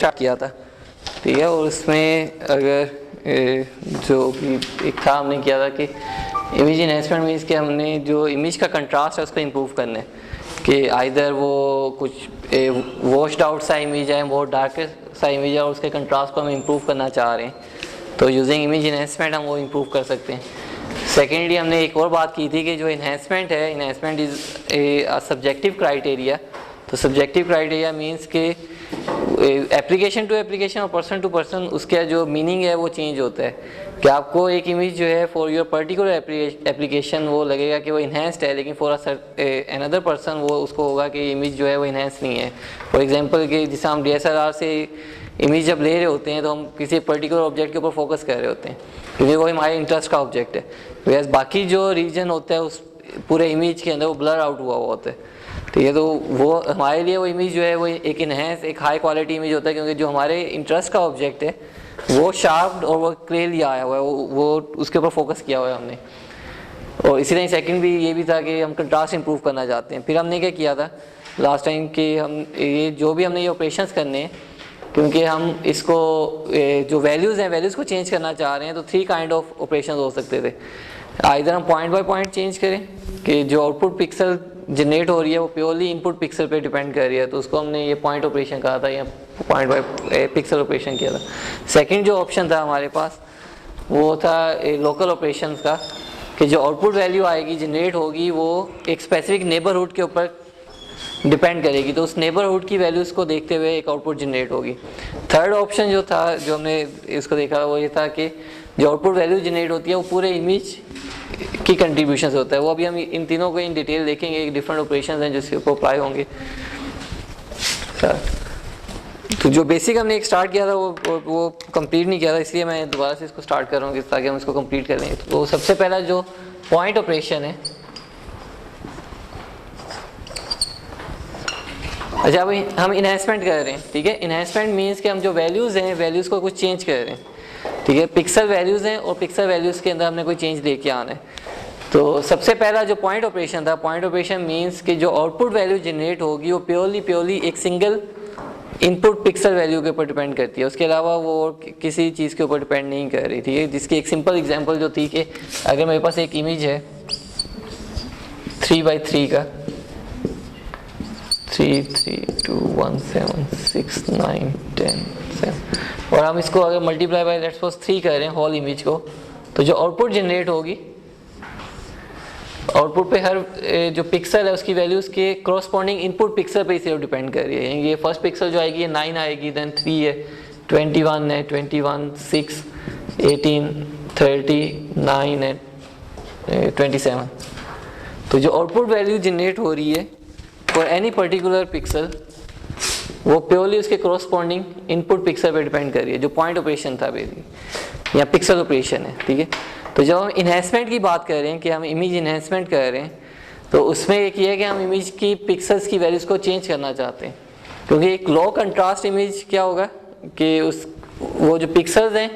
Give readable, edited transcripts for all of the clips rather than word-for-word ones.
Start किया था, ठीक है। और उसमें अगर जो भी एक था हमने किया था कि इमेज इन्हेंसमेंट मीन्स कि हमने जो इमेज का कंट्रास्ट है उसको इम्प्रूव करना है, कि आइदर वो कुछ वॉश्ड आउट सा इमेज है, बहुत डार्क सा इमेज है और उसके कंट्रास्ट को हम इम्प्रूव करना चाह रहे हैं, तो यूजिंग इमेज इन्हेंसमेंट हम वो इम्प्रूव कर सकते हैं। सेकेंडली हमने एक और बात की थी कि जो इन्हेंसमेंट है, enhancement is a subjective criteria. तो सब्जेक्टिव क्राइटेरिया मीन्स के एप्लीकेशन टू एप्लीकेशन और पर्सन टू पर्सन उसका जो मीनिंग है वो चेंज होता है, कि आपको एक इमेज जो है फॉर योर पर्टिकुलर एप्लीकेशन वो लगेगा कि वो इन्हेंस्ड है, लेकिन फॉर अनदर पर्सन वो उसको होगा कि इमेज जो है वो इन्हेंस नहीं है। फॉर एग्जांपल कि जैसे हम DSLR से इमेज जब ले रहे होते हैं तो हम किसी पर्टिकुलर ऑब्जेक्ट के ऊपर फोकस कर रहे होते हैं क्योंकि वो हमारे इंटरेस्ट का ऑब्जेक्ट है, वैसे बाकी जो रीजन होता है उस पूरे इमेज के अंदर वो ब्लर आउट हुआ होता है, ठीक है। तो वो हमारे लिए वो इमेज जो है वो एक इन्हेंस, एक हाई क्वालिटी इमेज होता है, क्योंकि जो हमारे इंटरेस्ट का ऑब्जेक्ट है वो शार्प और वो क्लियरली आया हुआ है, वो उसके ऊपर फोकस किया हुआ है हमने। और इसी तरह सेकंड भी ये भी था कि हम कंट्रास्ट इंप्रूव करना चाहते हैं। फिर हमने क्या किया था लास्ट टाइम कि हम ये जो भी हमने ये ऑपरेशंस करने हैं, क्योंकि हम इसको जो वैल्यूज़ हैं वैल्यूज़ को चेंज करना चाह रहे हैं, तो 3 काइंड ऑफ ऑपरेशन हो सकते थे। आइदर हम पॉइंट बाय पॉइंट चेंज करें कि जो आउटपुट पिक्सल जनरेट हो रही है वो प्योरली इनपुट पिक्सल पे डिपेंड कर रही है, तो उसको हमने ये पॉइंट ऑपरेशन कहा था या पॉइंट बाय पिक्सल ऑपरेशन किया था। सेकंड जो ऑप्शन था हमारे पास वो था लोकल ऑपरेशंस का, कि जो आउटपुट वैल्यू आएगी जनरेट होगी वो एक स्पेसिफिक नेबरहुड के ऊपर डिपेंड करेगी, तो उस नेबरहुड की वैल्यूज़ को देखते हुए एक आउटपुट जनरेट होगी। थर्ड ऑप्शन जो था जो हमने इसको देखा वो ये था कि जो आउटपुट वैल्यू जनरेट होती है वो पूरे इमेज की कंट्रीब्यूशन होता है। वो अभी हम इन तीनों को इन डिटेल देखेंगे, डिफरेंट ऑपरेशंस हैं जिसके ऊपर अप्लाई होंगे। तो जो बेसिक हमने एक स्टार्ट किया था वो कंप्लीट नहीं किया था, इसलिए मैं दोबारा से इसको स्टार्ट कर रहा हूँ ताकि हम इसको कंप्लीट कर लें। तो सबसे पहला जो पॉइंट ऑपरेशन है, अच्छा भाई हम इन्हेंसमेंट कर रहे हैं, ठीक है। इन्हेंसमेंट मीन्स कि हम जो वैल्यूज़ हैं वैल्यूज़ को कुछ चेंज कर रहे हैं, ठीक है। पिक्सल वैल्यूज़ हैं और पिक्सल वैल्यूज़ के अंदर हमने कोई चेंज लेके आना है। तो सबसे पहला जो पॉइंट ऑपरेशन था, पॉइंट ऑपरेशन मीन्स कि जो आउटपुट वैल्यू जनरेट होगी वो प्योरली एक सिंगल इनपुट पिक्सल वैल्यू के ऊपर डिपेंड करती है, उसके अलावा वो किसी चीज़ के ऊपर डिपेंड नहीं कर रही, ठीक है। जिसकी एक सिंपल एग्जांपल जो थी कि अगर मेरे पास एक इमेज है 3x3 का 3 3 2 1 7 6 9 10 7 और हम इसको अगर मल्टीप्लाई बाय लेट्स सपोज 3 कर रहे हैं होल इमेज को, तो जो आउटपुट जनरेट होगी आउटपुट पे हर जो पिक्सल है उसकी वैल्यू उसके कॉरस्पॉन्डिंग इनपुट पिक्सल पे सिर्फ डिपेंड कर रही है। ये फर्स्ट पिक्सल जो आएगी ये 9 आएगी, देन 3 है, 21 है, 21 6 18 30 9 है 27। तो जो आउटपुट वैल्यू जनरेट हो रही है फॉर एनी पर्टिकुलर पिक्सल वो प्योरली उसके कॉरस्पॉन्डिंग इनपुट पिक्सल पे डिपेंड कर रही है, जो पॉइंट ऑपरेशन था बेसिकली या पिक्सल ऑपरेशन है, ठीक है। तो जब हम इन्हेंसमेंट की बात कर रहे हैं कि हम इमेज इन्हेंसमेंट कर रहे हैं, तो उसमें एक ये है कि हम इमेज की पिक्सल्स की वैल्यूज़ को चेंज करना चाहते हैं, क्योंकि एक लो कंट्रास्ट इमेज क्या होगा कि वो जो पिक्सल्स हैं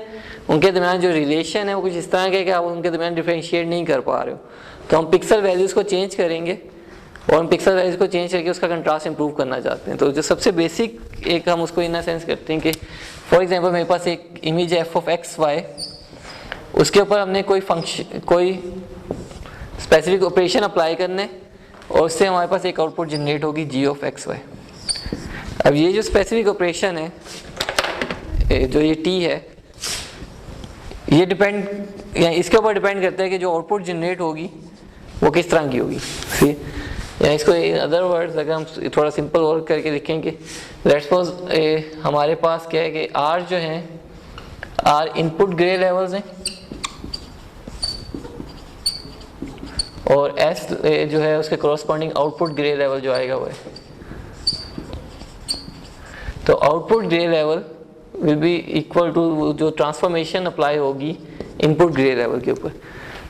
उनके दरमियान जो रिलेशन है वो कुछ इस तरह का है कि आप उनके दरमियान डिफरेंशिएट नहीं कर पा रहे हो। तो हम पिक्सल वैल्यूज़ को चेंज करेंगे और हम पिक्सल वैल्यूज़ को चेंज करके उसका कंट्रास्ट इंप्रूव करना चाहते हैं। तो जो सबसे बेसिक एक हम उसको इन सेंस करते हैं कि फॉर एग्जांपल मेरे पास एक इमेज है f(x,y), उसके ऊपर हमने कोई स्पेसिफिक ऑपरेशन अप्लाई करने और उससे हमारे पास एक आउटपुट जनरेट होगी g(x,y). अब ये जो स्पेसिफिक ऑपरेशन है जो ये t है ये डिपेंड या इसके ऊपर डिपेंड करता है कि जो आउटपुट जनरेट होगी वो किस तरह की होगी। या इसको अदर वर्ड्स अगर हम थोड़ा सिंपल वर्क करके लिखेंगे, लेट्स सपोज हमारे पास क्या है कि R जो है R इनपुट ग्रे लेवल्स हैं और S जो है उसके कॉरस्पॉन्डिंग आउटपुट ग्रे लेवल जो आएगा वो है। तो output grey level will be equal to जो ट्रांसफॉर्मेशन अप्लाई होगी इनपुट ग्रे लेवल के ऊपर।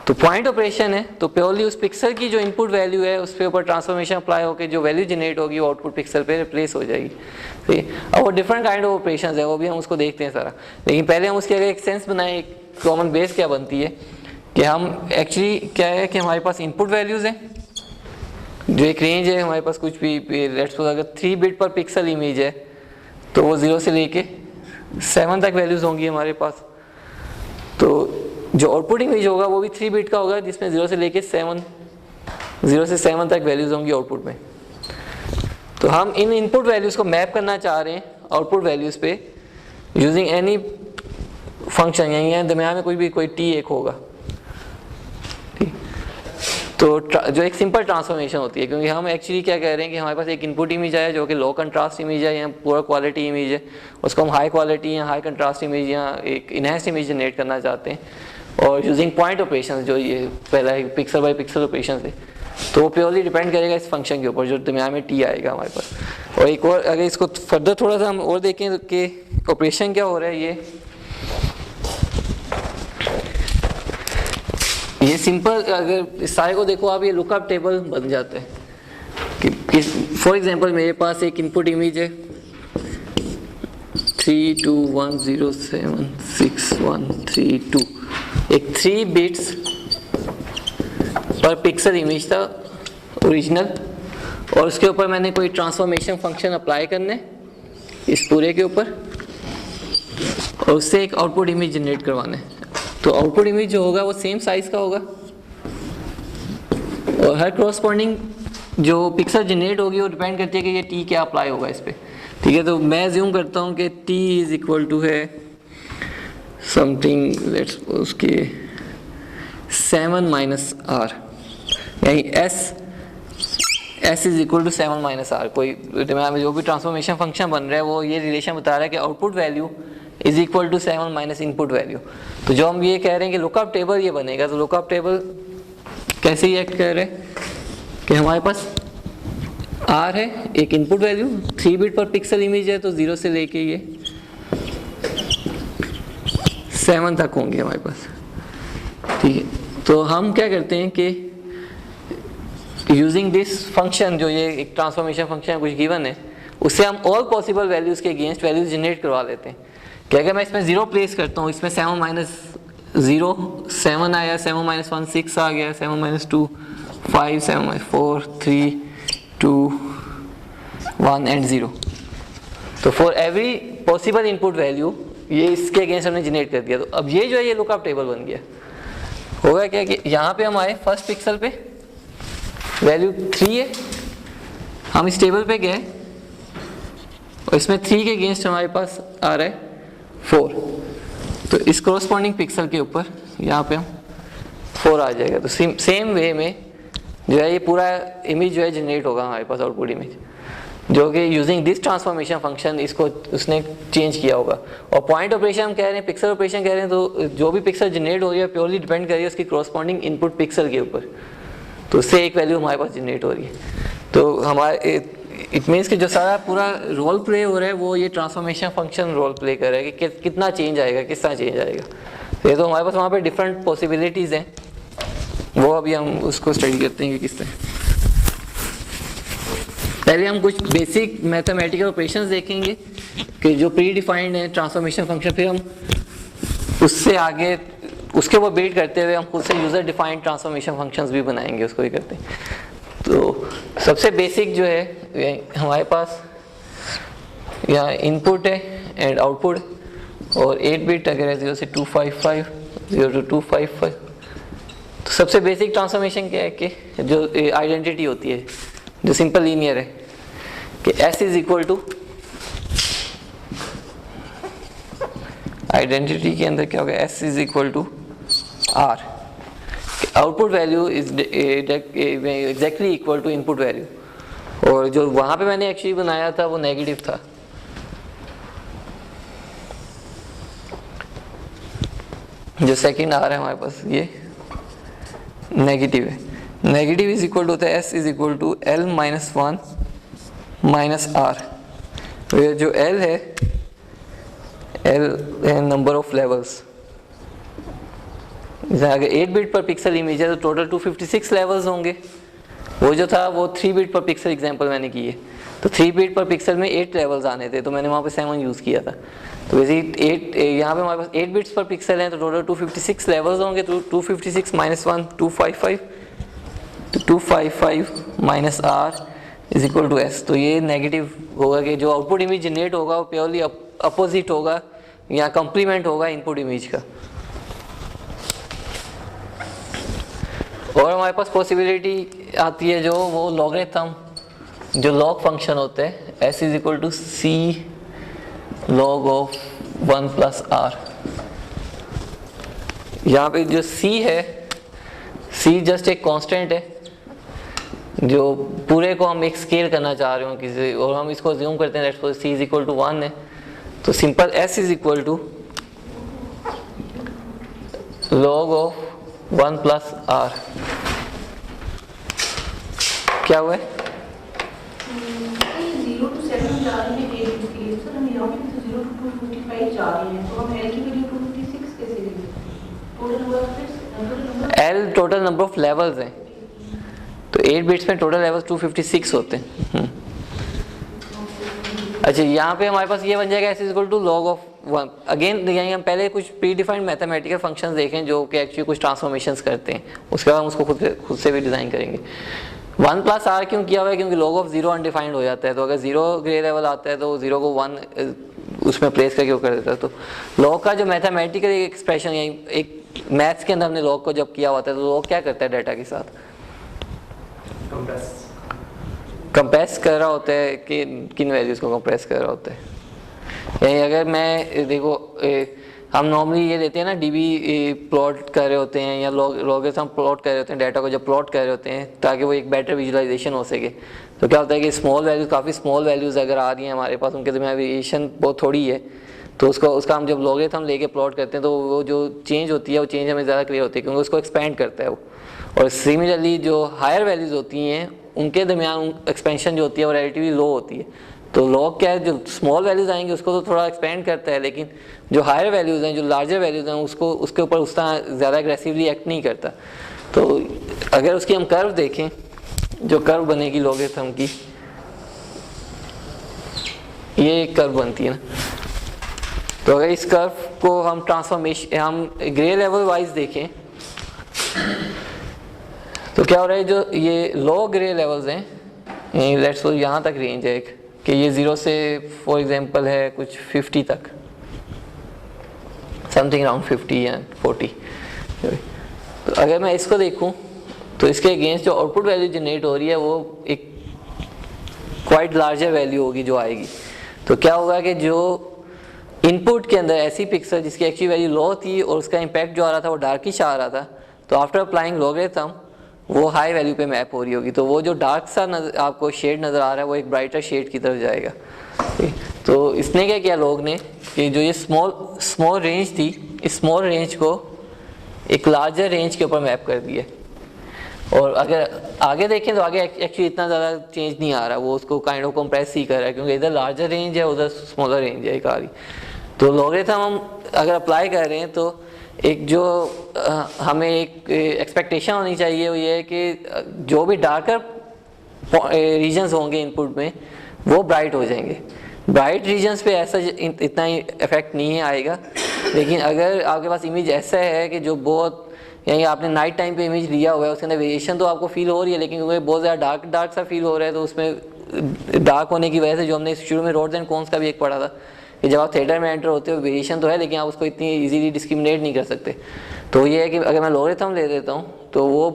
तो पॉइंट ऑपरेशन है तो प्योरली उस पिक्सल की जो इनपुट वैल्यू है उस पे ऊपर ट्रांसफॉर्मेशन अप्लाई होकर जो वैल्यू जनरेट होगी वो आउटपुट पिक्सल पे रिप्लेस हो जाएगी, ठीक है। अब वो डिफरेंट काइंड ऑफ ऑपरेशंस है, वो भी हम उसको देखते हैं सारा, लेकिन पहले हम उसकी अगर एक सेंस बनाएं, एक कॉमन बेस क्या बनती है कि हम एक्चुअली क्या है कि हमारे पास इनपुट वैल्यूज़ हैं जो एक रेंज है हमारे पास कुछ भी लेट्स सपोज अगर 3 बिट पर पिक्सल इमेज है तो वो 0 से लेके 7 तक वैल्यूज़ होंगी हमारे पास। तो जो आउटपुट इमेज होगा वो भी 3 बिट का होगा, जिसमें 0 से लेके 7 तक वैल्यूज़ होंगी आउटपुट में। तो हम इन इनपुट वैल्यूज़ को मैप करना चाह रहे हैं आउटपुट वैल्यूज़ पे यूजिंग एनी फंक्शन, यहीं दरम्यान में कोई t एक होगा। तो जो एक सिंपल ट्रांसफॉर्मेशन होती है, क्योंकि हम एक्चुअली क्या कह रहे हैं कि हमारे पास एक इनपुट इमेज है जो कि लो कंट्रास्ट इमेज है या पूरा क्वालिटी इमेज है, उसको हम हाई क्वालिटी या हाई कंट्रास्ट इमेज या एक इनहैंस्ड इमेज जनरेट करना चाहते हैं, और यूजिंग पॉइंट ऑपरेशन जो ये पहला है पिक्सल बाय पिक्सल ऑपरेशन से, तो वो प्योरली डिपेंड करेगा इस फंक्शन के ऊपर जो दरम्यान में t आएगा हमारे पास। और एक और अगर इसको फर्दर थोड़ा सा हम और देखें कि ऑपरेशन क्या हो रहा है, ये सिंपल, अगर इस सारे को देखो आप, ये लुकअप टेबल बन जाते हैं कि फॉर एग्जांपल मेरे पास एक इनपुट इमेज है 3210766132, एक 3 बिट्स पर पिक्सल इमेज था ओरिजिनल, और उसके ऊपर मैंने कोई ट्रांसफॉर्मेशन फंक्शन अप्लाई करने इस पूरे के ऊपर, और उससे एक आउटपुट इमेज जनरेट करवाना है। तो आउटपुट इमेज जो होगा वो सेम साइज का होगा, और हर कॉरस्पॉन्डिंग जो पिक्सल जनरेट होगी वो डिपेंड करती है कि ये t क्या अप्लाई होगा इस पर। ठीक है, तो मैं ज्यूम करता हूँ कि t इज इक्वल टू है समथिंग, लेट्स उसके 7 माइनस r, यानी s is equal to 7 minus r। कोई जो भी ट्रांसफॉर्मेशन फंक्शन बन रहा है वो ये रिलेशन बता रहा है कि output value is equal to 7 minus input value. तो जो हम ये कह रहे हैं कि लुकअप टेबल ये बनेगा, तो लुकअप टेबल कैसे ही एक्ट कर रहे हैं कि हमारे पास r है एक इनपुट वैल्यू, 3 बिट पर पिक्सल इमेज है, तो 0 से लेके ये 7 तक होंगे हमारे पास। ठीक है, तो हम क्या करते हैं कि यूजिंग दिस फंक्शन, जो ये एक ट्रांसफॉर्मेशन फंक्शन कुछ गिवन है, उससे हम ऑल पॉसिबल वैल्यूज़ के अगेंस्ट वैल्यूज जनरेट करवा लेते हैं। क्या अगर मैं इसमें 0 प्लेस करता हूँ, इसमें 7 माइनस 0 7 आया, 7 माइनस 1 6 आ गया, 7 माइनस 2 5, 7 माइनस 4 3 2 1 एंड 0। तो for every possible input value ये इसके अगेंस्ट हमने जनरेट कर दिया। तो अब ये जो है ये लुकअप टेबल बन गया। होगा क्या कि यहाँ पे हम आए फर्स्ट पिक्सल पे वैल्यू 3 है, हम इस टेबल पे गए और इसमें 3 के अगेंस्ट हमारे पास आ रहा है 4, तो इस कोरस्पॉन्डिंग पिक्सल के ऊपर यहाँ पे हम 4 आ जाएगा। तो सेम वे में जो है ये पूरा इमेज जो है जनरेट होगा हमारे पास, आउटपुट इमेज, जो कि यूजिंग दिस ट्रांसफॉर्मेशन फंक्शन इसको उसने चेंज किया होगा। और पॉइंट ऑपरेशन हम कह रहे हैं, पिक्सल ऑपरेशन कह रहे हैं, तो जो भी पिक्सल जनरेट हो रही है प्योरली डिपेंड कर रही है उसकी कोरस्पॉन्डिंग इनपुट पिक्सल के ऊपर, तो उससे एक वैल्यू हमारे पास जनरेट हो रही है। तो हमारे इट मीन्स कि जो सारा पूरा रोल प्ले हो रहा है वो ये ट्रांसफॉर्मेशन फंक्शन रोल प्ले कर रहा है कि कितना चेंज आएगा, किस तरह चेंज आएगा। ये तो हमारे पास वहाँ पे डिफरेंट पॉसिबिलिटीज़ हैं, वो अभी हम उसको स्टडी करते हैं कि किस तरह। पहले हम कुछ बेसिक मैथमेटिकल ऑपरेशंस देखेंगे कि जो प्री डिफाइंड है ट्रांसफॉर्मेशन फंक्शन, फिर हम उससे आगे उसके वो बेट करते हुए हम खुद से यूज़र डिफाइंड ट्रांसफॉर्मेशन फंक्शंस भी बनाएंगे, उसको ही करते हैं। तो सबसे बेसिक जो है हमारे पास यहाँ इनपुट है एंड आउटपुट, और 8 बिट अगर है 0 से 255 0 to 255। तो सबसे बेसिक ट्रांसफॉर्मेशन क्या है कि जो आइडेंटिटी होती है जो सिंपल लीनियर है कि S is equal to, identity के अंदर क्या होगा, S is equal to R, output value is exactly equal to input value. और जो वहाँ पे मैंने एक्चुअली बनाया था वो नेगेटिव था, जो सेकंड आ रहा है हमारे पास ये नेगेटिव है। नेगेटिव इज इक्वल टू होता है S is equal to L minus 1 minus R। तो ये जो L है, L है नंबर ऑफ लेवल्स। अगर 8 बिट पर पिक्सल इमेज है तो टोटल 256 लेवल्स होंगे। वो जो था वो 3 बिट पर पिक्सल एग्जांपल मैंने की है, तो 3 बिट पर पिक्सल में 8 लेवल्स आने थे, तो मैंने वहाँ पे 7 यूज़ किया था। तो बेसिकली 8 यहाँ पे हमारे पास 8 बिट्स पर पिक्सल हैं, तो टोटल 256 लेवल्स होंगे। तो 256 माइनस 1 255, तो 255 minus R is equal to S। तो ये नेगेटिव होगा कि जो आउटपुट इमेज जनरेट होगा वो प्योरली अपोजिट होगा या कंप्लीमेंट होगा इनपुट इमेज का। और हमारे पास पॉसिबिलिटी आती है जो वो लॉगरिथम, जो लॉग फंक्शन होते हैं, s is equal to C log of 1 plus R. यहाँ पे जो c है, c जस्ट एक कांस्टेंट है जो पूरे को हम एक स्केल करना चाह रहे हो किसी, और हम इसको अज्यूम करते हैं let's c is equal to 1 है, तो simple s is equal to log of 1 plus R. क्या हुआ है? 0 to 7 जा रही है a के लिए, सर हम यहाँ पे 0 to 255 जा रही हैं, तो हम l की वैल्यू 256 कैसे लेंगे? Total number of bits, l total number of levels हैं, तो 8 बिट्स में टोटल लेवल्स 256 होते हैं। अच्छा, यहाँ पे हमारे पास ये बन जाएगा s is equal to log of 1। Again देखेंगे हम पहले कुछ प्री डिफाइंड मैथमेटिकल फंक्शंस देखें जो कि एक्चुअली कुछ ट्रांसफॉर्मेशंस करते हैं, उसके बाद हम उसको खुद से भी डिज़ाइन करेंगे। 1 प्लस आर क्यों किया हुआ है? क्योंकि लॉग ऑफ 0 अनडिफाइंड हो जाता है, तो अगर 0 ग्रे लेवल आता है तो 0 को 1 उसमें प्लेस करके वो कर देता है। तो लॉग का जो मैथमेटिकल एक्सप्रेशन या एक मैथ्स के अंदर हमने लॉग को जब किया होता है तो लॉग क्या करता है डाटा के साथ? कंप्रेस कर रहा होता है कि किन वैल्यूज़ को कंप्रेस कर रहा होता है। यानी अगर मैं देखो हम नॉर्मली ये लेते हैं ना डीबी प्लॉट कर रहे होते हैं या लॉगरिथम प्लॉट कर रहे होते हैं, डाटा को जब प्लॉट कर रहे होते हैं ताकि वो एक बेटर विजुअलाइजेशन हो सके, तो क्या होता है कि स्मॉल वैल्यूज़, काफ़ी स्मॉल वैल्यूज़ अगर आ रही हैं हमारे पास, उनके दरमियान वेरिएशन बहुत थोड़ी है, तो उसका हम जब लॉगरिथम लेके प्लॉट करते हैं तो वो जो चेंज होती है वो चेंज हमें ज़्यादा क्लियर होती है क्योंकि उसको एक्सपेंड करता है वो। और सिमिलरली जो हायर वैल्यूज़ होती हैं उनके दरमियान एक्सपेंशन जो होती है वो रिलेटिवली लो होती है। तो लॉग क्या है, जो स्मॉल वैल्यूज़ आएंगे उसको तो थोड़ा एक्सपेंड करता है, लेकिन जो हायर वैल्यूज़ हैं, जो लार्जर वैल्यूज़ हैं, उसको उसके ऊपर उस तरह ज़्यादा एग्रेसिवली एक्ट नहीं करता। तो अगर उसकी हम कर्व देखें, जो कर्व बनेगी लॉगरिथम की, ये एक कर्व बनती है ना, तो अगर इस कर्व को हम ट्रांसफॉर्मेशन, हम ग्रे लेवल वाइज देखें तो क्या हो रहा है, जो ये लो ग्रे लेवल्स हैं, लेट्स सपोज यहाँ तक रेंज है एक, कि ये 0 से फॉर एग्जांपल है कुछ 50 तक, समथिंग अराउंड 50 या 40। तो अगर मैं इसको देखूं तो इसके अगेंस्ट जो आउटपुट वैल्यू जनरेट हो रही है वो एक क्वाइट लार्जर वैल्यू होगी जो आएगी। तो क्या होगा कि जो इनपुट के अंदर ऐसी पिक्सल जिसकी एक्चुअली वैल्यू लो थी और उसका इम्पैक्ट जो आ रहा था वो डार्किश आ रहा था, तो आफ्टर अप्लाइंग लॉगरिथम वो हाई वैल्यू पे मैप हो रही होगी। तो वो जो डार्क सा आपको शेड नज़र आ रहा है वो एक ब्राइटर शेड की तरफ जाएगा। तो इसने क्या किया लोग ने कि जो ये स्मॉल रेंज थी, इस स्मॉल रेंज को एक लार्जर रेंज के ऊपर मैप कर दिया। और अगर आगे देखें तो आगे एक्चुअली इतना ज़्यादा चेंज नहीं आ रहा, वो उसको काइंड ऑफ कंप्रेस ही कर रहा है क्योंकि इधर लार्जर रेंज है उधर स्मॉलर रेंज है एक आ रही। तो लॉगरिथम हम अगर अप्लाई कर रहे हैं तो एक जो हमें एक एक्सपेक्टेशन होनी चाहिए वो ये है कि जो भी डार्कर रीजन्स होंगे इनपुट में वो ब्राइट हो जाएंगे। ब्राइट रीजन्स पे ऐसा इतना ही इफेक्ट नहीं आएगा, लेकिन अगर आपके पास इमेज ऐसा है कि जो बहुत, यानी आपने नाइट टाइम पे इमेज लिया हुआ है, उसके अंदर वेरिएशन तो आपको फील हो रही है लेकिन क्योंकि बहुत ज़्यादा डार्क सा फील हो रहा है, तो उसमें डार्क होने की वजह से जो हमने शुरू में रोड्स एंड कॉन्स का भी एक पढ़ा था कि जब आप थिएटर में एंटर होते हो वेरिएशन तो है लेकिन आप उसको इतनी इजीली डिस्क्रिमिनेट नहीं कर सकते। तो ये है कि अगर मैं लॉगरिथम ले देता हूँ तो वो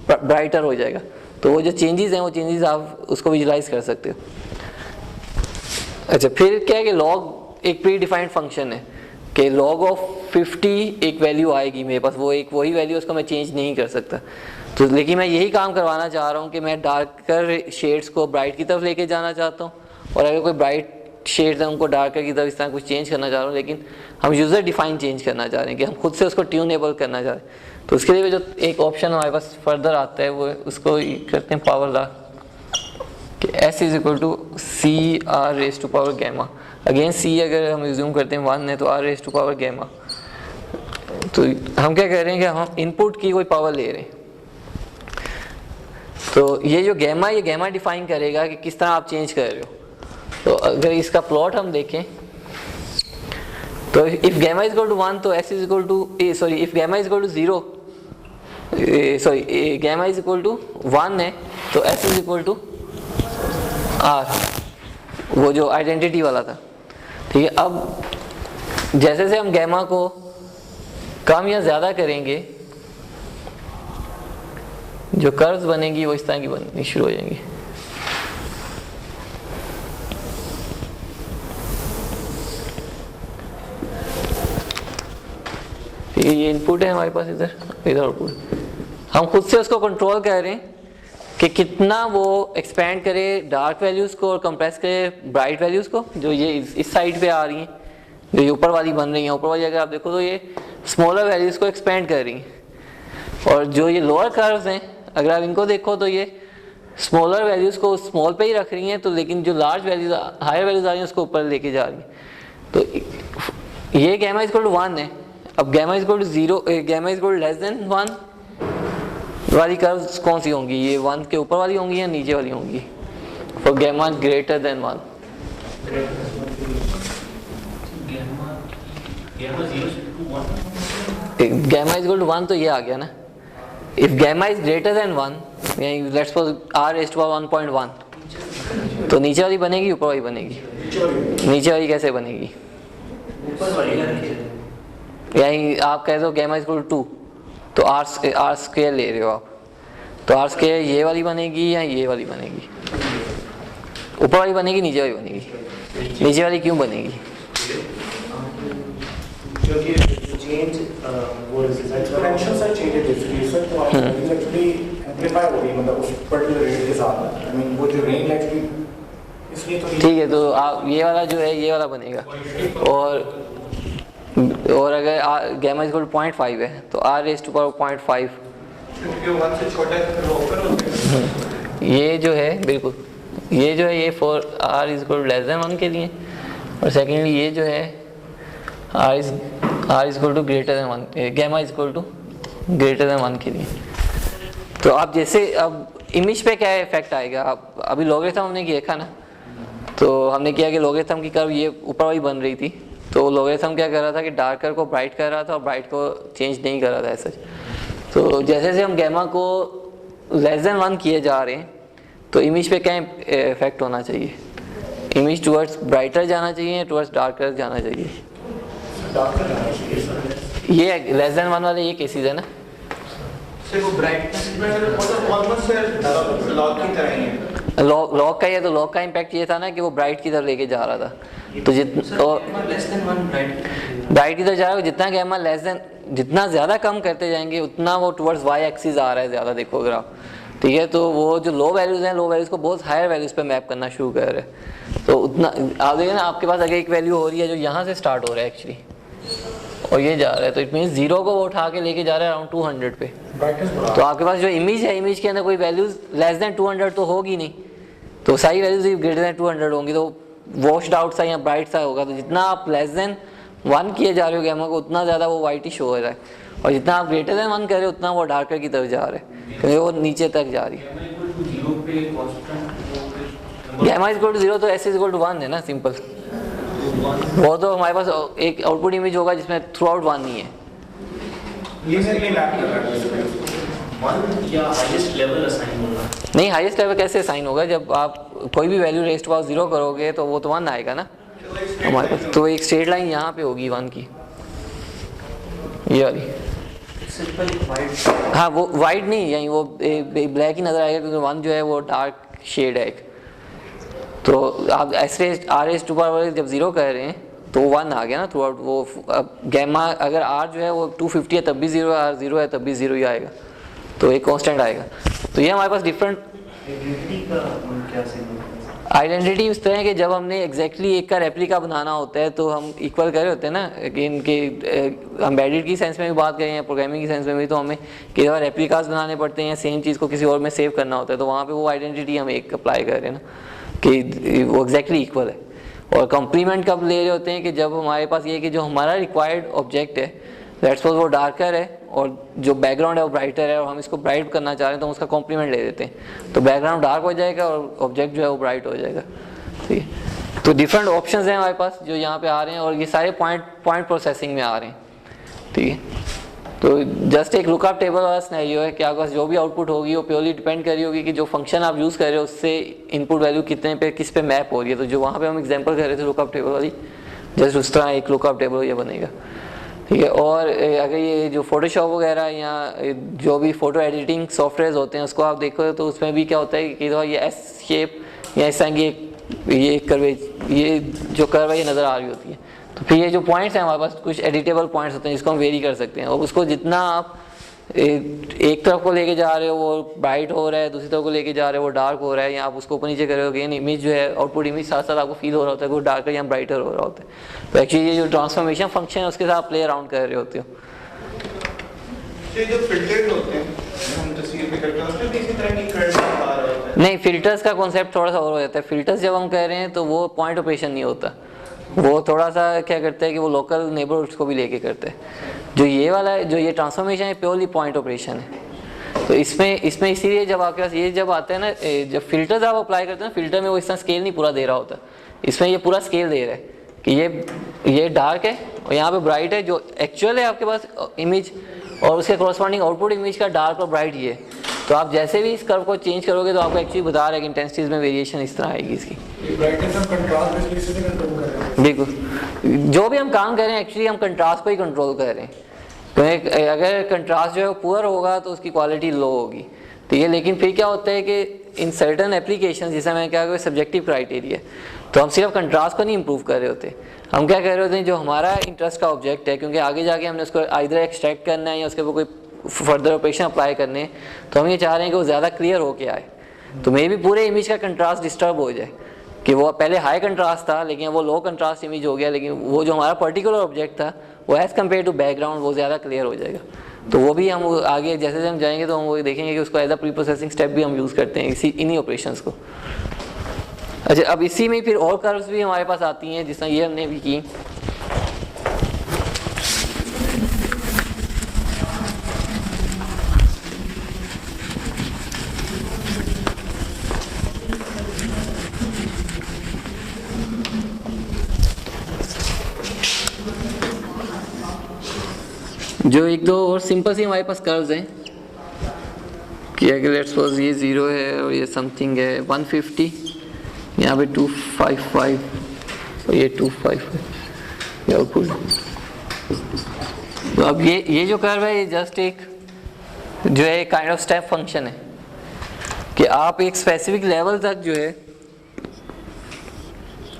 ब्राइटर हो जाएगा, तो वो जो चेंजेस हैं वो चेंजेस आप उसको विजुलाइज कर सकते हो। अच्छा, फिर क्या है कि लॉग एक प्री डिफाइंड फंक्शन है कि लॉग ऑफ 50 एक वैल्यू आएगी मेरे पास, वो एक वही वैल्यू उसको मैं चेंज नहीं कर सकता। तो लेकिन मैं यही काम करवाना चाह रहा हूँ कि मैं डार्कर शेड्स को ब्राइट की तरफ लेके जाना चाहता हूँ, और अगर कोई ब्राइट शेड्स हैं उनको डार्कर की तरफ इस तरह कुछ चेंज करना चाह रहा हूँ, लेकिन हम यूज़र डिफाइन चेंज करना चाह रहे हैं कि हम खुद से उसको ट्यूनेबल करना चाह रहे हैं। तो उसके लिए जो एक ऑप्शन हमारे पास फर्दर आता है वो उसको करते हैं पावर ला कि s is equal to C R raise to power gamma. Again c अगर हम रिज्यूम करते हैं 1 है तो r raise to power gamma. तो हम क्या कह रहे हैं कि हम इनपुट की कोई पावर ले रहे हैं, तो ये जो गैमा, ये गैमा डिफाइन करेगा कि किस तरह आप चेंज कर रहे हो। तो अगर इसका प्लॉट हम देखें तो if gamma is equal to 1 तो s is equal to if gamma is equal to 0 gamma is equal to 1 है तो s is equal to r, वो जो आइडेंटिटी वाला था, ठीक है। अब जैसे जैसे हम गैमा को कम या ज़्यादा करेंगे, जो कर्व्स बनेंगी वो इस तरह की बननी शुरू हो जाएंगी। ये इनपुट है हमारे पास, इधर आउटपुट। हम खुद से उसको कंट्रोल कर रहे हैं कि कितना वो एक्सपेंड करे डार्क वैल्यूज़ को और कंप्रेस करे ब्राइट वैल्यूज़ को, जो ये इस साइड पे आ रही हैं, जो ये ऊपर वाली बन रही हैं। ऊपर वाली अगर आप देखो तो ये स्मॉलर वैल्यूज़ को एक्सपेंड कर रही हैं, और जो ये लोअर कर्व्स हैं अगर आप इनको देखो तो ये स्मॉलर वैल्यूज़ को स्मॉल पे ही रख रही हैं, तो लेकिन जो लार्ज वैल्यूज हायर वैल्यूज आ रही हैं उसको ऊपर लेके जा रही हैं। तो ये गैमा इज इक्वल टू 1 है। अब gamma is equal to 0, gamma is equal to less than 1 वाली कर्व्स कौन सी होंगी? ये 1 के ऊपर वाली होंगी या नीचे वाली होंगी? For gamma greater than 1, gamma is equal to 1 तो ये आ गया ना। If gamma is greater than 1, यानी let's suppose r raised to power 1.1, तो नीचे वाली बनेगी ऊपर वाली बनेगी? नीचे वाली कैसे बनेगी? यानी आप कह दो गैमा इज इक्वल टू 2, तो r स्क्वायर ले रहे हो आप, तो r स्क्वायर ये वाली बनेगी या ये वाली बनेगी? ऊपर वाली बनेगी नीचे वाली बनेगी? नीचे वाली क्यों बनेगी? क्योंकि चेंज वो एक्सपोनेंशियल सा चेंज है बेसिकली सर, तो आपकी एक्चुअली एम्पलीफाई हो रही है, मतलब उस पर्टिकुलर रेट के साथ। आई मीन वो जो रेंज एक्चुअली इसलिए तो ठीक है, तो आप ये वाला जो है ये वाला बनेगा, और अगर गैमा इज इक्वल टू 0.5 है तो r रेज़्ड टू पावर 0.5, क्योंकि 1 से छोटा है तो ऊपर होते हैं। ये जो है बिल्कुल, ये जो है ये for r is equal to less than 1 के लिए, और सेकेंडली ये जो है r is equal to greater than 1, gamma is equal to greater than 1 के लिए। तो आप जैसे अब इमेज पे क्या इफेक्ट आएगा? आप अभी लॉगरिथम हमने देखा ना, तो हमने किया कि लॉगरिथम की कर्व ये ऊपर वाली बन रही थी, तो लॉगरिथम क्या कर रहा था कि डार्कर को ब्राइट कर रहा था और ब्राइट को चेंज नहीं कर रहा था ऐसा। तो जैसे जैसे हम गैमा को लेस देन 1 किए जा रहे हैं, तो इमेज पे क्या इफेक्ट होना चाहिए? इमेज टुवर्ड्स ब्राइटर जाना चाहिए, टुवर्ड्स डार्कर जाना चाहिए? ये लेस देन 1 वाले ये केसेस है ना, वो ब्राइटनेस मतलब ऑलमोस्ट लॉग की तरह ही है। लॉग का ये, तो लॉग का इम्पैक्ट ये था ना कि वो ब्राइट की तरफ लेके जा रहा था, तो लेस देन 1 ब्राइट की तरफ जा रहा है। जितना गैमा लेस देन, जितना ज़्यादा कम करते जाएंगे उतना वो टुवर्ड्स वाई एक्सिस आ रहा है ज़्यादा, देखो अगर आप, ठीक है। तो वो जो लो वैल्यूज़ हैं, लो वैल्यूज़ को बहुत हायर वैल्यूज़ पे मैप करना शुरू कर रहे हैं। तो उतना आप देखिए ना, आपके पास अगर एक वैल्यू हो रही है जो यहाँ से स्टार्ट हो रहा है एक्चुअली, और ये जा रहा है, तो इट मीन्स 0 को वो उठा के लेके जा रहा है अराउंड 200 पे। तो आपके पास जो इमेज है, इमेज के अंदर कोई वैल्यूज लेस देन 200 तो होगी नहीं, तो सारी वैल्यूज ग्रेटर देन 200 होंगी, तो वॉश्ड आउट सा या ब्राइट सा होगा। तो जितना आप लेस देन 1 किए जा रहे हो गैमा को, उतना ज़्यादा वो वाइट ही शो हो रहा है, और जितना आप ग्रेटर देन 1 कर रहे हो उतना वो डार्कर की तरफ जा रहा है, क्योंकि वो नीचे तक जा रही है। गैमा इज इक्वल टू 0 तो s इज इक्वल टू 1 है ना, सिंपल। वो तो हमारे पास एक आउटपुट इमेज होगा जिसमें थ्रू आउट 1 नहीं है। ये से नहीं मैप कर रहा है 1 या हाईएस्ट लेवल असाइन होगा? नहीं, हाईएस्ट लेवल कैसे असाइन होगा? जब आप कोई भी वैल्यू रेज़्ड टू पावर 0 करोगे तो वो तो 1 आएगा ना हमारे पास। तो एक स्ट्रेट लाइन यहाँ पे होगी 1 की, ये वाली। सिंपल वाइट, हाँ वो वाइट नहीं, यही वो ब्लैक ही नज़र आएगा, क्योंकि 1 जो है वो डार्क शेड है एक। तो आप r रेज़्ड टू पावर जब 0 कर रहे हैं तो 1 आ गया ना थ्रू आउट। वो गैमा अगर r जो है वो 250 है तब भी 0 है, r 0 है तब भी 0 ही आएगा, तो एक कांस्टेंट आएगा। तो ये हमारे पास डिफरेंट आइडेंटिटी का क्या सिग्नल? आइडेंटिटी इस तरह कि जब हमने एग्जैक्टली एक का रेप्लिका बनाना होता है तो हम इक्वल कर रहे होते हैं ना, कि इनके एम्बेडेड की सेंस में भी बात करें या प्रोग्रामिंग की सेंस में भी, तो हमें कई बार रेप्लिकास बनाने पड़ते हैं, सेम चीज़ को किसी और में सेव करना होता है, तो वहाँ पे वो आइडेंटिटी हम एक अप्लाई कर रहे हैं ना कि वो एग्जैक्टली इक्वल है। और कॉम्प्लीमेंट कब ले रहे होते हैं कि जब हमारे पास ये है कि जो हमारा रिक्वायर्ड ऑब्जेक्ट है, लेट्स सपोज वो डार्कर है और जो बैकग्राउंड है वो ब्राइटर है, और हम इसको ब्राइट करना चाह रहे हैं तो हम उसका कॉम्प्लीमेंट ले देते हैं, तो बैकग्राउंड डार्क हो जाएगा और ऑब्जेक्ट जो है वो ब्राइट हो जाएगा। ठीक है, तो डिफरेंट ऑप्शंस हैं हमारे पास जो यहाँ पे आ रहे हैं, और ये सारे पॉइंट प्रोसेसिंग में आ रहे हैं। ठीक है, तो जस्ट एक लुकअप टेबल वाला सिनेरियो है कि आपके पास जो भी आउटपुट होगी वो प्योरली डिपेंड कर रही होगी कि जो फंक्शन आप यूज़ कर रहे हो उससे इनपुट वैल्यू कितने पे किस पे मैप हो रही है। तो जो वहाँ पे हम एग्जांपल कर रहे थे लुकअप टेबल वाली, जस्ट उस तरह एक लुकअप टेबल ये बनेगा, ठीक है। और अगर ये जो फोटोशॉप वगैरह या जो भी फ़ोटो एडिटिंग सॉफ्टवेयर होते हैं उसको आप देखो तो उसमें भी क्या होता है कि ये एस शेप या इस तरह की ये कर्वे, ये जो कर्व है ये नज़र आ रही होती है। तो फिर ये जो पॉइंट्स हैं हमारे पास कुछ एडिटेबल पॉइंट्स होते हैं जिसको हम वेरी कर सकते हैं, और उसको जितना आप एक तरफ को लेके जा रहे हो वो ब्राइट हो रहा है, दूसरी तरफ को लेके जा रहे हो वो डार्क हो रहा है, या आप उसको ऊपर नीचे कर रहे हो अगेन इमेज जो है आउटपुट इमेज साथ साथ आपको फील हो रहा होता है कि वो डार्कर या ब्राइटर हो रहा होता है। तो एक्चुअली ये जो ट्रांसफॉर्मेशन फंक्शन है उसके साथ प्ले अराउंड कर रहे होते हो। ये जो फिल्टर्स होते हैं हम तस्वीर में करते हैं उसमें भी इसी तरह की कर्व आ रहा होता है। नहीं, फिल्टर्स का कॉन्सेप्ट थोड़ा सा और हो जाता है। फिल्टर्स जब हम कह रहे हैं तो वो पॉइंट ऑपरेशन नहीं होता, वो थोड़ा सा क्या करते हैं कि वो लोकल नेबरहुड्स को भी लेके करते हैं। जो ये वाला है, जो ये ट्रांसफॉर्मेशन है प्योरली पॉइंट ऑपरेशन है। तो इसमें इसीलिए जब आपके पास ये जब आते हैं ना, जब फिल्टर्स आप अप्लाई करते हैं ना, फिल्टर में वो इस तरह स्केल नहीं पूरा दे रहा होता, इसमें ये पूरा स्केल दे रहा है कि ये डार्क है और यहाँ पे ब्राइट है, जो एक्चुअल है आपके पास इमेज और उसके कॉरस्पॉन्डिंग आउटपुट इमेज का डार्क और ब्राइट ये है। तो आप जैसे भी इस कर्व को चेंज करोगे तो आपको एक्चुअली बता रहा है कि इंटेंसिटीज में वेरिएशन इस तरह आएगी इसकी। ब्राइटनेस हम कंट्रास्ट बेसिकली से कंट्रोल कर रहे हैं। बिल्कुल, जो भी हम काम कर रहे हैं एक्चुअली हम कंट्रास्ट को ही कंट्रोल कर रहे हैं। तो अगर कंट्रास्ट जो है वो पुअर होगा तो उसकी क्वालिटी लो होगी, ठीक है। लेकिन फिर क्या होता है कि इन सर्टन एप्लीकेशन जैसे मैंने क्या सब्जेक्टिव क्राइटेरिया, तो हम सिर्फ कंट्रास्ट को नहीं इंप्रूव कर रहे होते, हम क्या कर रहे होते हैं जो हमारा इंटरेस्ट का ऑब्जेक्ट है, क्योंकि आगे जाके हमने उसको आइदर एक्सट्रैक्ट करना है या उसके ऊपर कोई फर्दर ऑपरेशन अप्लाई करने हैं, तो हम ये चाह रहे हैं कि वो ज़्यादा क्लियर होके आए। तो मे भी पूरे इमेज का कंट्रास्ट डिस्टर्ब हो जाए कि वो पहले हाई कंट्रास्ट था लेकिन वो लो कंट्रास्ट इमेज हो गया, लेकिन वो जो हमारा पर्टिकुलर ऑब्जेक्ट था वो एज़ कम्पेयर टू बैकग्राउंड वो ज़्यादा क्लियर हो जाएगा। तो वो भी हम आगे जैसे जैसे हम जाएंगे तो हम वो देखेंगे कि उसको as a preprocessing step भी हम यूज़ करते हैं इन्हीं ऑपरेशंस को। अच्छा, अब इसी में फिर और कर्व्स भी हमारे पास आती हैं जिस तरह ये हमने भी की। जो एक दो और सिंपल सी हमारे पास कर्व्स हैं कि अगर लेट्स सपोज ये 0 है और ये समथिंग है 150, यहाँ पे 255 और ये 255 आउटपुट। तो अब ये जो कर्व है ये जस्ट एक जो है काइंड ऑफ स्टेप फंक्शन है कि आप एक स्पेसिफिक लेवल तक जो है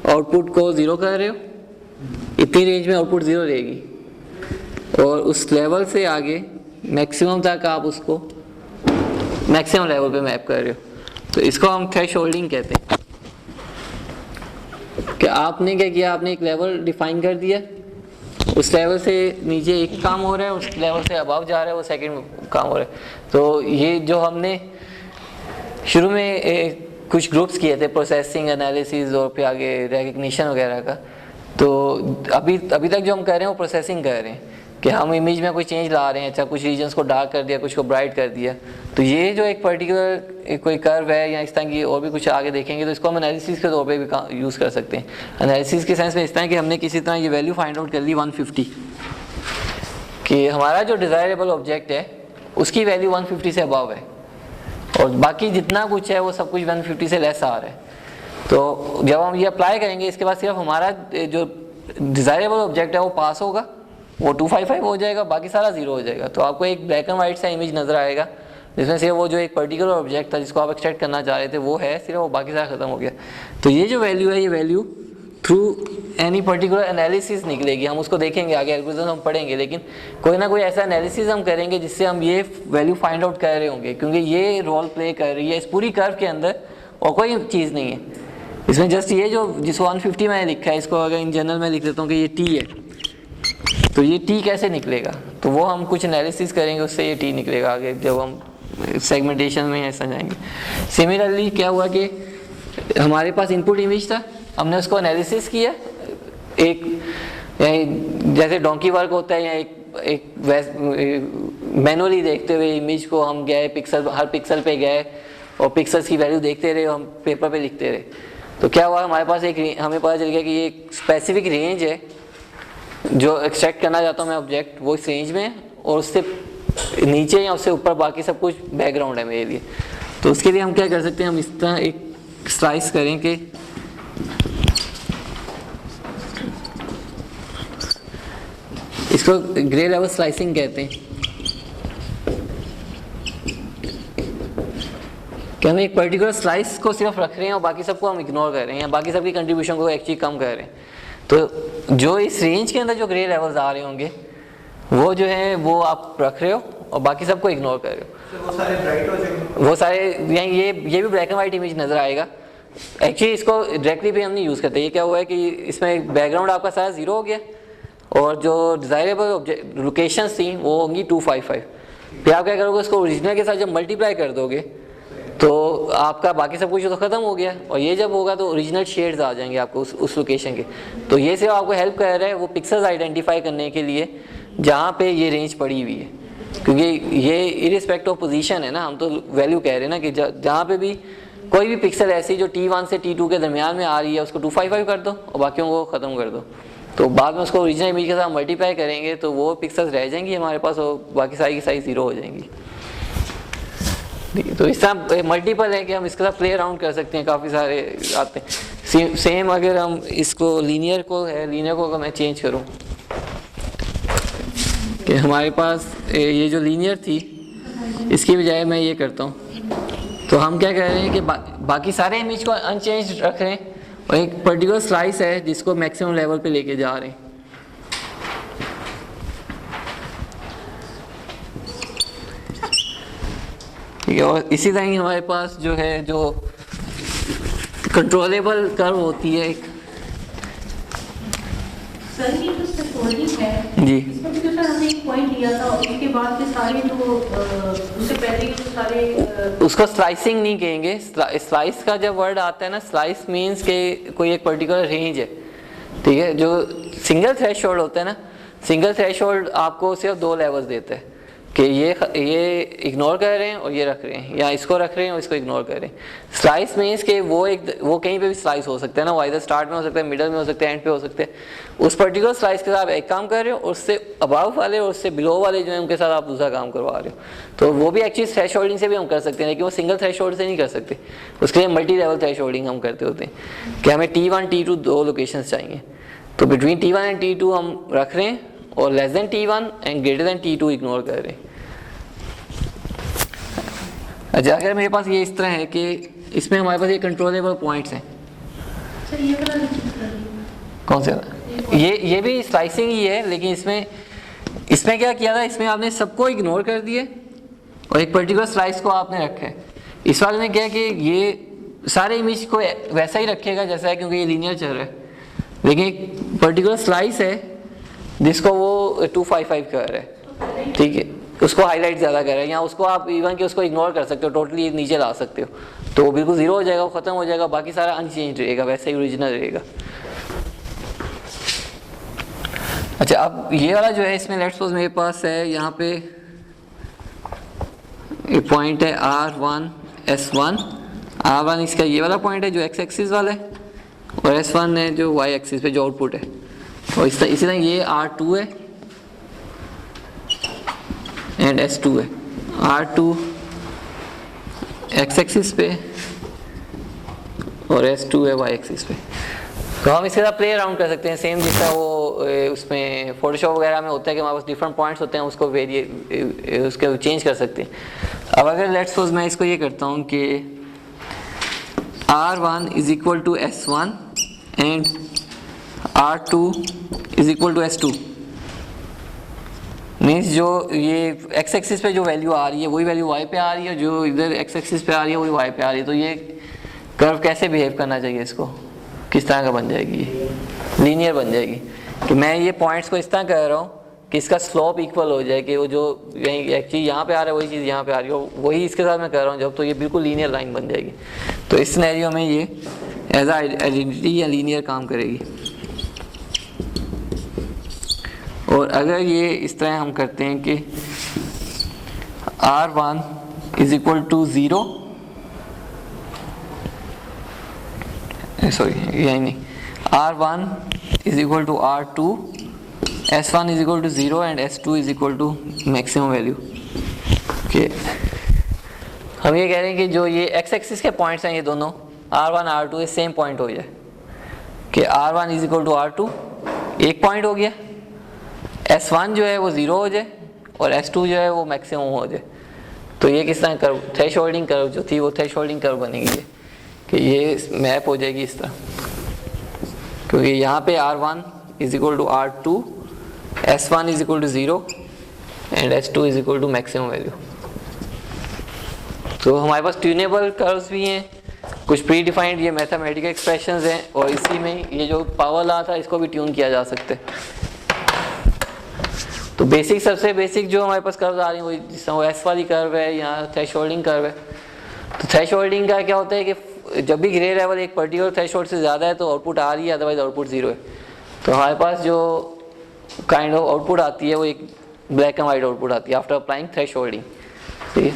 आउटपुट को 0 कर रहे हो, इतनी रेंज में आउटपुट 0 रहेगी, और उस लेवल से आगे मैक्सिमम तक आप उसको मैक्सिमम लेवल पे मैप कर रहे हो। तो इसको हम थ्रेशोल्डिंग कहते हैं कि आपने क्या किया, आपने एक लेवल डिफाइन कर दिया, उस लेवल से नीचे एक काम हो रहा है, उस लेवल से अबव जा रहा है वो सेकंड काम हो रहा है। तो ये जो हमने शुरू में कुछ ग्रुप्स किए थे प्रोसेसिंग, एनालिसिस और फिर आगे रिकग्निशन वगैरह का, तो अभी तक जो हम कर रहे हैं वो प्रोसेसिंग कर रहे हैं कि हम इमेज में कोई चेंज ला रहे हैं। अच्छा, कुछ रीजन्स को डार्क कर दिया, कुछ को ब्राइट कर दिया। तो ये जो एक पर्टिकुलर कोई कर्व है या इस तरह की और भी कुछ आगे देखेंगे तो इसको हम एनालिसिस के तौर पे भी यूज़ कर सकते हैं। एनालिसिस के सेंस में इस तरह कि हमने किसी तरह ये वैल्यू फाइंड आउट कर ली 150 कि हमारा जो डिज़ायरेबल ऑब्जेक्ट है उसकी वैल्यू 150 से अबव है और बाकी जितना कुछ है वो सब कुछ 150 से लेस आ रहा है। तो जब हम ये अप्लाई करेंगे इसके बाद सिर्फ हमारा जो डिज़ायरेबल ऑब्जेक्ट है वो पास होगा, वो 255 हो जाएगा, बाकी सारा 0 हो जाएगा। तो आपको एक ब्लैक एंड वाइट सा इमेज नज़र आएगा जिसमें से वो जो एक पर्टिकुलर ऑब्जेक्ट था जिसको आप एक्सट्रैक्ट करना चाह रहे थे वो है सिर्फ, वो बाकी सारा खत्म हो गया। तो ये जो वैल्यू है ये value through any particular analysis निकलेगी। हम उसको देखेंगे आगे, एल्गोरिथम हम पढ़ेंगे, लेकिन कोई ना कोई ऐसा एनालिसिस हम करेंगे जिससे हम ये वैल्यू फाइंड आउट कर रहे होंगे, क्योंकि ये रोल प्ले कर रही है इस पूरी कर्व के अंदर और कोई चीज़ नहीं है इसमें। जस्ट ये जो जिस 150 मैंने लिखा है इसको अगर इन जनरल में लिख देता हूँ कि ये टी है, तो ये टी कैसे निकलेगा, तो वो हम कुछ एनालिसिस करेंगे उससे ये टी निकलेगा आगे जब हम सेगमेंटेशन में ऐसा जाएंगे। सिमिलरली क्या हुआ कि हमारे पास इनपुट इमेज था, हमने उसको एनालिसिस किया, एक जैसे डोंकी वर्क होता है या एक मैनुअली देखते हुए इमेज को हम गए पिक्सल, हर पिक्सल पे गए और पिक्सल्स की वैल्यू देखते रहे, हम पेपर पे लिखते रहे। तो क्या हुआ, हमारे पास हमें पता चल गया कि ये एक स्पेसिफिक रेंज है जो एक्सट्रैक्ट करना चाहता हूँ मैं ऑब्जेक्ट, वो इस रेंज में है और उससे नीचे या उससे ऊपर बाकी सब कुछ बैकग्राउंड है मेरे लिए। तो उसके लिए हम क्या कर सकते हैं, हम इस तरह एक स्लाइस करें कि इसको ग्रे लेवल स्लाइसिंग कहते हैं, कि हम एक पर्टिकुलर स्लाइस को सिर्फ रख रहे हैं और बाकी सबको हम इग्नोर कर रहे हैं या बाकी सबकी कंट्रीब्यूशन को एक्चुअली कम कर रहे हैं। तो जो इस रेंज के अंदर जो ग्रे लेवल्स आ रहे होंगे वो जो है वो आप रख रहे हो और बाकी सबको इग्नोर कर रहे हो। तो वो सारे ब्राइट हो जाएंगे, वो सारे ये भी ब्लैक एंड वाइट इमेज नज़र आएगा। एक्चुअली इसको डायरेक्टली भी हम नहीं यूज़ करते। ये क्या हुआ है कि इसमें बैकग्राउंड आपका सारा 0 हो गया और जो डिज़ायरेबल लोकेशंस थी वो होंगी 255। फिर आप क्या करोगे, उसको ओरिजिनल के साथ जब मल्टीप्लाई कर दोगे तो आपका बाकी सब कुछ तो ख़त्म हो गया, और ये जब होगा तो ओरिजिनल शेड्स आ जाएंगे आपको उस लोकेशन के। तो ये सिर्फ आपको हेल्प कर रहा है वो पिक्सेल्स आइडेंटिफाई करने के लिए जहाँ पे ये रेंज पड़ी हुई है, क्योंकि ये इरिस्पेक्ट ऑफ पोजीशन है ना, हम तो वैल्यू कह रहे हैं ना कि जहाँ पे भी कोई भी पिक्सल ऐसी जो T1 से T2 के दरमियान में आ रही है उसको 255 कर दो और बाकियों को ख़त्म कर दो। तो बाद में उसको ओरिजिनल इमेज के साथ मल्टीप्लाई करेंगे तो वो पिक्सल्स रह जाएंगी हमारे पास और बाकी सारी की सारी 0 हो जाएंगी। तो इस तरह मल्टीपल है कि हम इसके साथ प्ले अराउंड कर सकते हैं, काफ़ी सारे आते हैं। सेम अगर हम इसको लीनियर को अगर मैं चेंज करूँ कि हमारे पास ये जो लीनियर थी इसकी बजाय मैं ये करता हूँ, तो हम क्या कह रहे हैं कि बाकी सारे इमेज को अनचेंज रख रहे हैं और एक पर्टिकुलर स्लाइस है जिसको मैक्सिमम लेवल पे लेके जा रहे हैं। ठीक है, और इसी तरह ही हमारे पास जो है जो कंट्रोलेबल कर्व होती है एक। सर ये जो स्कैफोल्डिंग है जी। इसमें भी तो सर हमने एक पॉइंट लिया था, उसके बाद के सारे जो उससे पहले के जो सारे उसको स्लाइसिंग नहीं कहेंगे। स्लाइस का जब वर्ड आता है ना, स्लाइस मीन्स के कोई एक पर्टिकुलर रेंज है, ठीक है। जो सिंगल थ्रेशोल्ड होता है ना, सिंगल थ्रेशोल्ड आपको सिर्फ 2 लेवल्स देता है कि ये इग्नोर कर रहे हैं और ये रख रहे हैं, या इसको रख रहे हैं और इसको इग्नोर कर रहे हैं। स्लाइस मीन्स कि वो कहीं पे भी स्लाइस हो सकता है ना, वो इधर स्टार्ट में हो सकता है, मिडल में हो सकता है, एंड पे हो सकते हैं। उस पर्टिकुलर स्लाइस के साथ आप एक काम कर रहे हो और उससे अबाव वाले और उससे बिलो वाले जो है उनके साथ आप दूसरा काम करवा रहे हो। तो वो भी एक्चुअली थ्रेश होल्डिंग से भी हम कर सकते हैं, लेकिन वो सिंगल थ्रेश होल्ड से नहीं कर सकते। उसके लिए मल्टी लेवल थ्रेश होल्डिंग हम करते होते हैं कि हमें T1 T2 2 लोकेशन चाहिए, तो बिटवीन T1 एंड T2 हम रख रहे हैं और less than T1 and greater than T2 ignore कर रहे हैं। अच्छा, अगर मेरे पास ये इस तरह है कि इसमें हमारे पास ये कंट्रोलेबल पॉइंट्स हैं। सर ये वाला रिपीट कर दीजिए। कौन सा? ये भी स्लाइसिंग ही है, लेकिन इसमें क्या किया था, इसमें आपने सबको इग्नोर कर दिए और एक पर्टिकुलर स्लाइस को आपने रखा है। इस वाले में क्या है कि ये सारे इमेज को वैसा ही रखेगा जैसा है, क्योंकि ये लीनियर चल रहा है, लेकिन एक पर्टिकुलर स्लाइस है जिसको वो 255 कर रहा है, ठीक है, उसको हाईलाइट ज़्यादा कर रहे हैं, या उसको आप इवन कि उसको इग्नोर कर सकते हो, टोटली नीचे ला सकते हो, तो वो बिल्कुल 0 हो जाएगा, वो ख़त्म हो जाएगा, बाकी सारा अनचेंज रहेगा, वैसे ही ओरिजिनल रहेगा। अच्छा, अब ये वाला जो है इसमें लेट्स सपोज मेरे पास है यहाँ पे एक पॉइंट है R1 S1। R1 इसका ये वाला पॉइंट है जो x एक्सिस वाला है, और S1 है जो y एक्सिस पे जो आउटपुट है, और इसी तरह ये R2 है एंड S2 है। R2 x एक्सिस पे और S2 है y एक्सिस पे। तो हम इसके साथ प्ले अराउंड कर सकते हैं, सेम जितना वो उसमें फोटोशॉप वगैरह में होता है कि हमारे पास डिफरेंट पॉइंट्स होते हैं, उसको उसके चेंज कर सकते हैं। अब अगर लेट्स सपोज मैं इसको ये करता हूँ कि R1 is equal to S1 and R2 is equal to S2, means जो ये x एक्सिस पे जो वैल्यू आ रही है वही वैल्यू y पे आ रही है, जो इधर x एक्सिस पे आ रही है वही y पे आ रही है। तो ये कर्व कैसे बिहेव करना चाहिए, इसको किस तरह का बन जाएगी, लीनियर बन जाएगी। कि मैं ये पॉइंट्स को इस तरह कर रहा हूँ कि इसका स्लोप इक्वल हो जाए, कि वो जो एक्चुअली यहाँ पे आ रहा है वही चीज़ यहाँ पे आ रही है, वही इसके साथ मैं कर रहा हूँ जब, तो ये बिल्कुल लीनियर लाइन बन जाएगी। तो इस सिनेरियो में ये एज आइडेंटिटी या लीनियर काम करेगी। और अगर ये इस तरह हम करते हैं कि R1 is equal to 0, sorry यही नहीं, R1 is equal to R2 S1 is equal to 0 and S2 is equal to maximum value. Okay, हम ये कह रहे हैं कि जो ये एक्स एक्सिस के पॉइंट्स हैं ये दोनों R1 R2 सेम पॉइंट हो जाए कि R1 is equal to R2 एक पॉइंट हो गया, S1 जो है वो 0 हो जाए और S2 जो है वो मैक्सिमम हो जाए। तो ये किस तरह कर्व, थ्रेशोल्डिंग कर्व जो थी वो थ्रेशोल्डिंग कर्व बनेगी ये, कि ये मैप हो जाएगी इस तरह, क्योंकि यहाँ पे R1 is equal to R2, S1 is equal to 0 and S2 is equal to maximum value. तो हमारे पास ट्यूनेबल कर्व्स भी हैं, कुछ प्री डिफाइंड ये मैथमेटिकल एक्सप्रेशंस हैं, और इसी में ये जो पावर लॉ था इसको भी ट्यून किया जा सकता है। तो बेसिक, सबसे बेसिक जो हमारे पास कर्व्स आ रही हैं वो जिस तरह वो एस वाली कर्व है, यहाँ थ्रेशोल्डिंग कर्व है। तो थ्रेशोल्डिंग का क्या होता है कि जब भी ग्रे लेवल एक पर्टिकुलर थ्रेशोल्ड से ज़्यादा है तो आउटपुट आ रही है, अदरवाइज आउटपुट 0 है। तो हमारे पास जो काइंड ऑफ आउटपुट आती है वो एक ब्लैक एंड वाइट आउटपुट आती है आफ्टर अप्लाइंग थ्रेशोल्डिंग। ठीक है,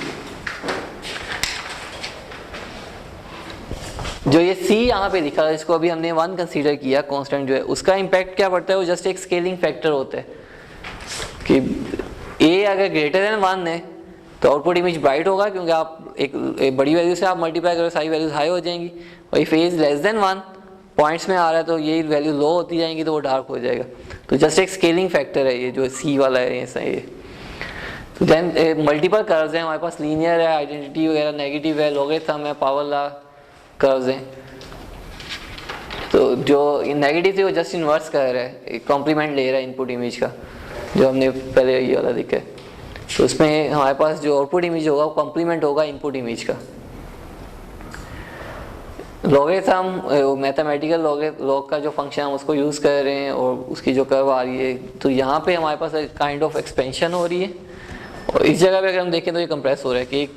जो ये C यहाँ पे लिखा है इसको अभी हमने 1 कंसीडर किया कांस्टेंट जो है, उसका इम्पैक्ट क्या पड़ता है, वो जस्ट एक स्केलिंग फैक्टर होता है कि A अगर ग्रेटर देन 1 है तो आउटपुट इमेज ब्राइट होगा, क्योंकि आप एक बड़ी वैल्यू से आप मल्टीप्लाई करो सारी वैल्यूज हाई हो जाएंगी, और if A is less than 1 points में आ रहा है तो ये वैल्यू लो होती जाएंगी तो वो डार्क हो जाएगा। तो जस्ट एक स्केलिंग फैक्टर है ये जो C वाला है ऐसा ये। तो देन मल्टीपल कर्व्स हैं हमारे पास, लीनियर है, आइडेंटिटी वगैरह नेगेटिव है, लॉगरिथम है, पावर लॉ कर्व्स हैं। तो जो नेगेटिव थी वो जस्ट इन्वर्स कर रहा है, कॉम्प्लीमेंट ले रहा है इनपुट इमेज का, जो हमने पहले ये वाला देखा है। तो उसमें हमारे पास जो आउटपुट इमेज होगा वो कॉम्प्लीमेंट होगा इनपुट इमेज का। लॉगरिथम मैथमेटिकल लॉग का जो फंक्शन हम उसको यूज़ कर रहे हैं और उसकी जो कर्व आ रही है, तो यहाँ पे हमारे पास काइंड ऑफ एक्सपेंशन हो रही है, और इस जगह पे अगर हम देखें तो ये कंप्रेस हो रहा है कि एक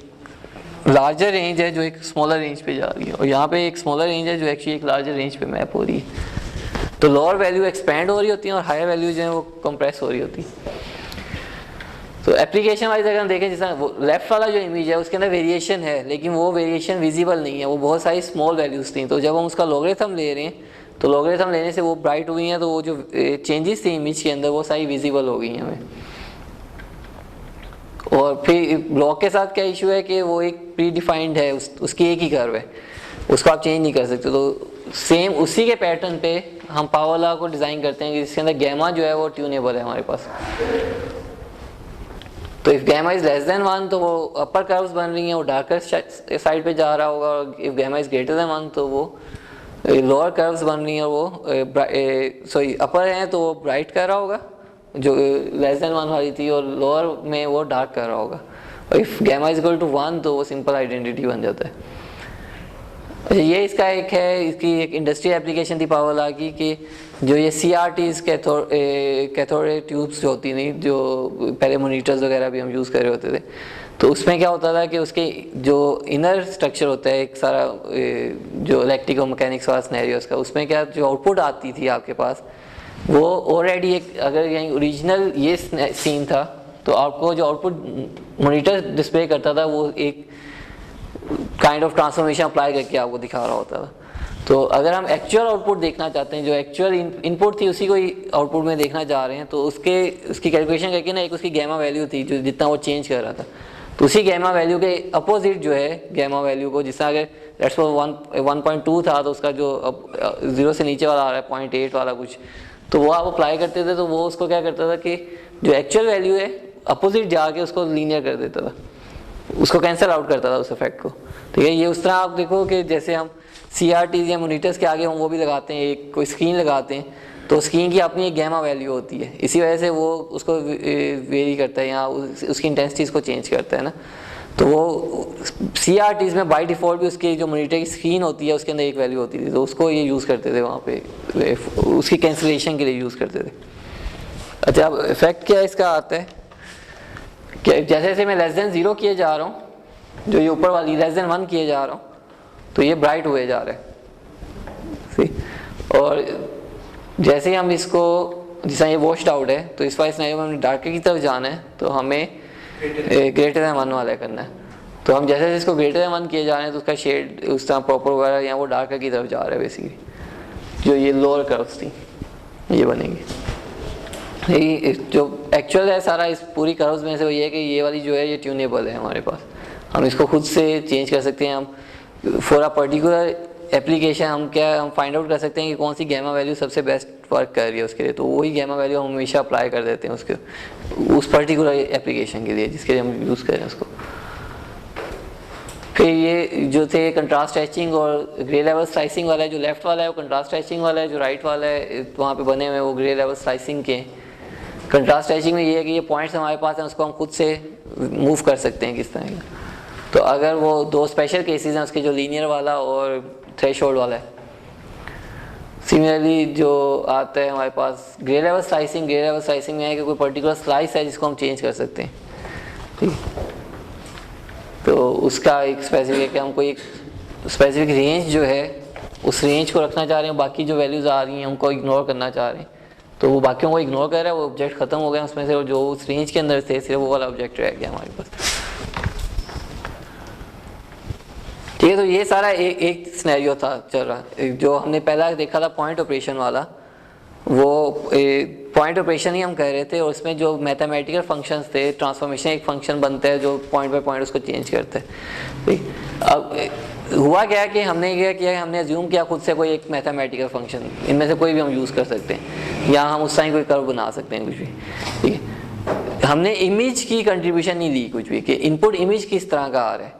लार्जर रेंज है जो एक स्मॉलर रेंज पे जा रही है, और यहाँ पे एक स्मॉलर रेंज है जो एक्चुअली एक लार्जर रेंज पे मैप हो रही है। तो लोअर वैल्यू एक्सपैंड हो रही होती है और हायर वैल्यू जो है वो कंप्रेस हो रही होती है। तो एप्लीकेशन वाइज अगर हम देखें, जैसा वो लेफ्ट वाला जो इमेज है उसके अंदर वेरिएशन है, लेकिन वो वेरिएशन विजिबल नहीं है, वो बहुत सारी स्मॉल वैल्यूज थी। तो जब हम उसका लॉगरिथम ले रहे हैं तो लॉगरिथम लेने से वो ब्राइट हुई हैं, तो वो जो चेंजेस थी इमेज के अंदर वो सारी विजिबल हो गई हैं हमें। और फिर ब्लॉक के साथ क्या इशू है कि वो एक प्री डिफाइंड है, उसकी एक ही कर्व है, उसको आप चेंज नहीं कर सकते। तो सेम उसी के पैटर्न पे हम पावर लॉ को डिज़ाइन करते हैं कि जिसके अंदर गैमा जो है वो ट्यूनेबल है हमारे पास। तो if gamma is less than 1 तो वो अपर कर्व्स बन रही हैं, वो डार्कर साइड पे जा रहा होगा, और if gamma is greater than 1 तो वो लोअर कर्व्स बन रही हैं, और वो सॉरी अपर हैं तो वो ब्राइट कर रहा होगा जो लेस देन 1 वाली थी, और लोअर में वो डार्क कर रहा होगा। और if gamma is equal to 1 तो वो सिंपल आइडेंटिटी बन जाता है। अच्छा, ये इसका एक है, इसकी एक इंडस्ट्रियल एप्लीकेशन थी पावर लॉ की, कि जो ये CRTs कैथोड ट्यूब्स जो होती थी, जो पहले मोनीटर्स वगैरह भी हम यूज़ कर रहे होते थे, तो उसमें क्या होता था कि उसके जो इनर स्ट्रक्चर होता है एक सारा जो इलेक्ट्रिको मैकेनिक्स वाला सिनेरियोस का, उसमें क्या जो आउटपुट आती थी आपके पास वो ऑलरेडी एक, अगर यहीं ओरिजिनल ये सीन था तो आपको जो आउटपुट मॉनिटर डिस्प्ले करता था वो एक काइंड ऑफ ट्रांसफॉर्मेशन अप्लाई करके आपको दिखा रहा होता था। तो अगर हम एक्चुअल आउटपुट देखना चाहते हैं, जो एक्चुअल इनपुट थी उसी को ही आउटपुट में देखना चाह रहे हैं, तो उसकी कैलकुलेशन करके ना एक उसकी गैमा वैल्यू थी जो जितना वो चेंज कर रहा था, तो उसी गैमा वैल्यू के अपोजिट जो है गैमा वैल्यू को, जिससे अगर लेट्स सपोज 1.2 था तो उसका जो 0 से नीचे वाला आ रहा है 0.8 वाला कुछ, तो वो आप अप्लाई करते थे तो वो उसको क्या करता था कि जो एक्चुअल वैल्यू है अपोजिट जाके उसको लीनियर कर देता था, उसको कैंसिल आउट करता था उस इफेक्ट को। ठीक है, ये उस तरह आप देखो कि जैसे हम CRTs या मोनीटर्स के आगे हम वो भी लगाते हैं, एक कोई स्क्रीन लगाते हैं, तो स्क्रीन की अपनी एक गैमा वैल्यू होती है, इसी वजह से वो उसको वेरी करता है या उसकी इंटेंसिटीज़ को चेंज करता है ना। तो वो CRTs में बाय डिफ़ॉल्ट भी उसकी जो मॉनिटर की स्क्रीन होती है उसके अंदर एक वैल्यू होती थी, तो उसको ये यूज़ करते थे वहाँ पे, उसकी कैंसिलेशन के लिए यूज़ करते थे। अच्छा, अब इफेक्ट क्या इसका आता है कि जैसे जैसे मैं लेस देन 0 किए जा रहा हूँ, जो ये ऊपर वाली लेस देन 1 किए जा रहा हूँ, तो ये ब्राइट हुए जा रहे हैं। और जैसे ही हम इसको, जैसा ये वॉश्ड आउट है, तो इस वाले सिनेरियो में हमें डार्कर की तरफ जाना है, तो हमें ग्रेटर देन 1 वाला करना है। तो हम जैसे जैसे इसको ग्रेटर देन 1 किए जा रहे हैं तो उसका शेड उस तरह प्रॉपर वगैरह या वो डार्कर की तरफ जा रहा है बेसिकली। जो ये लोअर कर्व्स थी ये बनेंगी। ये जो एक्चुअल है सारा इस पूरी कर्व्स में से वो ये है कि ये वाली जो है ये ट्यूनेबल है हमारे पास, हम इसको खुद से चेंज कर सकते हैं। हम फॉर अ पर्टिकुलर एप्लीकेशन हम फाइंड आउट कर सकते हैं कि कौन सी गैमा वैल्यू सबसे बेस्ट वर्क कर रही है उसके लिए, तो वही गैमा वैल्यू हम हमेशा अप्लाई कर देते हैं उसके उस पर्टिकुलर एप्लीकेशन के लिए जिसके लिए हम यूज़ करें उसको। फिर ये जो थे कंट्रास्ट स्ट्रेचिंग और ग्रे लेवल स्लाइसिंग वाला है, जो लेफ्ट वाला है वो कंट्रास्ट स्ट्रेचिंग वाला है, जो राइट वाला है वहाँ पे बने हुए वो ग्रे लेवल स्लाइसिंग के। कंट्रास्ट स्ट्रेचिंग में ये है कि ये पॉइंट्स हमारे पास हैं उसको हम खुद से मूव कर सकते हैं किस तरह का। तो अगर वो दो स्पेशल केसेस हैं उसके, जो लीनियर वाला और थ्रेशोल्ड वाला है। सिमिलरली जो आता है हमारे पास ग्रे लेवल स्लाइसिंग में है कि कोई पर्टिकुलर स्लाइस है जिसको हम चेंज कर सकते हैं, ठीक है। तो उसका एक स्पेसिफिक है कि हम कोई एक स्पेसिफिक रेंज जो है उस रेंज को रखना चाह रहे हैं, बाकी जो वैल्यूज़ आ रही हैं उनको इग्नोर करना चाह रहे हैं, तो वो बाकियों को इग्नोर कर रहा है, वो ऑब्जेक्ट ख़त्म हो गया उसमें से, और जो उस रेंज के अंदर थे सिर्फ वो वाला ऑब्जेक्ट रह गया हमारे पास, ठीक है। तो ये सारा एक सिनेरियो था चल रहा। जो हमने पहला देखा था पॉइंट ऑपरेशन वाला, वो पॉइंट ऑपरेशन ही हम कह रहे थे, और उसमें जो मैथमेटिकल फंक्शंस थे, ट्रांसफॉर्मेशन एक फंक्शन बनता है जो पॉइंट बाय पॉइंट उसको चेंज करता है, ठीक। अब हुआ क्या कि हमने क्या किया, हमने अज्यूम किया खुद से कोई एक मैथमेटिकल फंक्शन, इनमें से कोई भी हम यूज़ कर सकते हैं, या हम उस टाइम कोई कर्व बना सकते हैं कुछ भी, ठीक है। हमने इमेज की कंट्रीब्यूशन नहीं ली कुछ भी, कि इनपुट इमेज किस तरह का आ रहा है,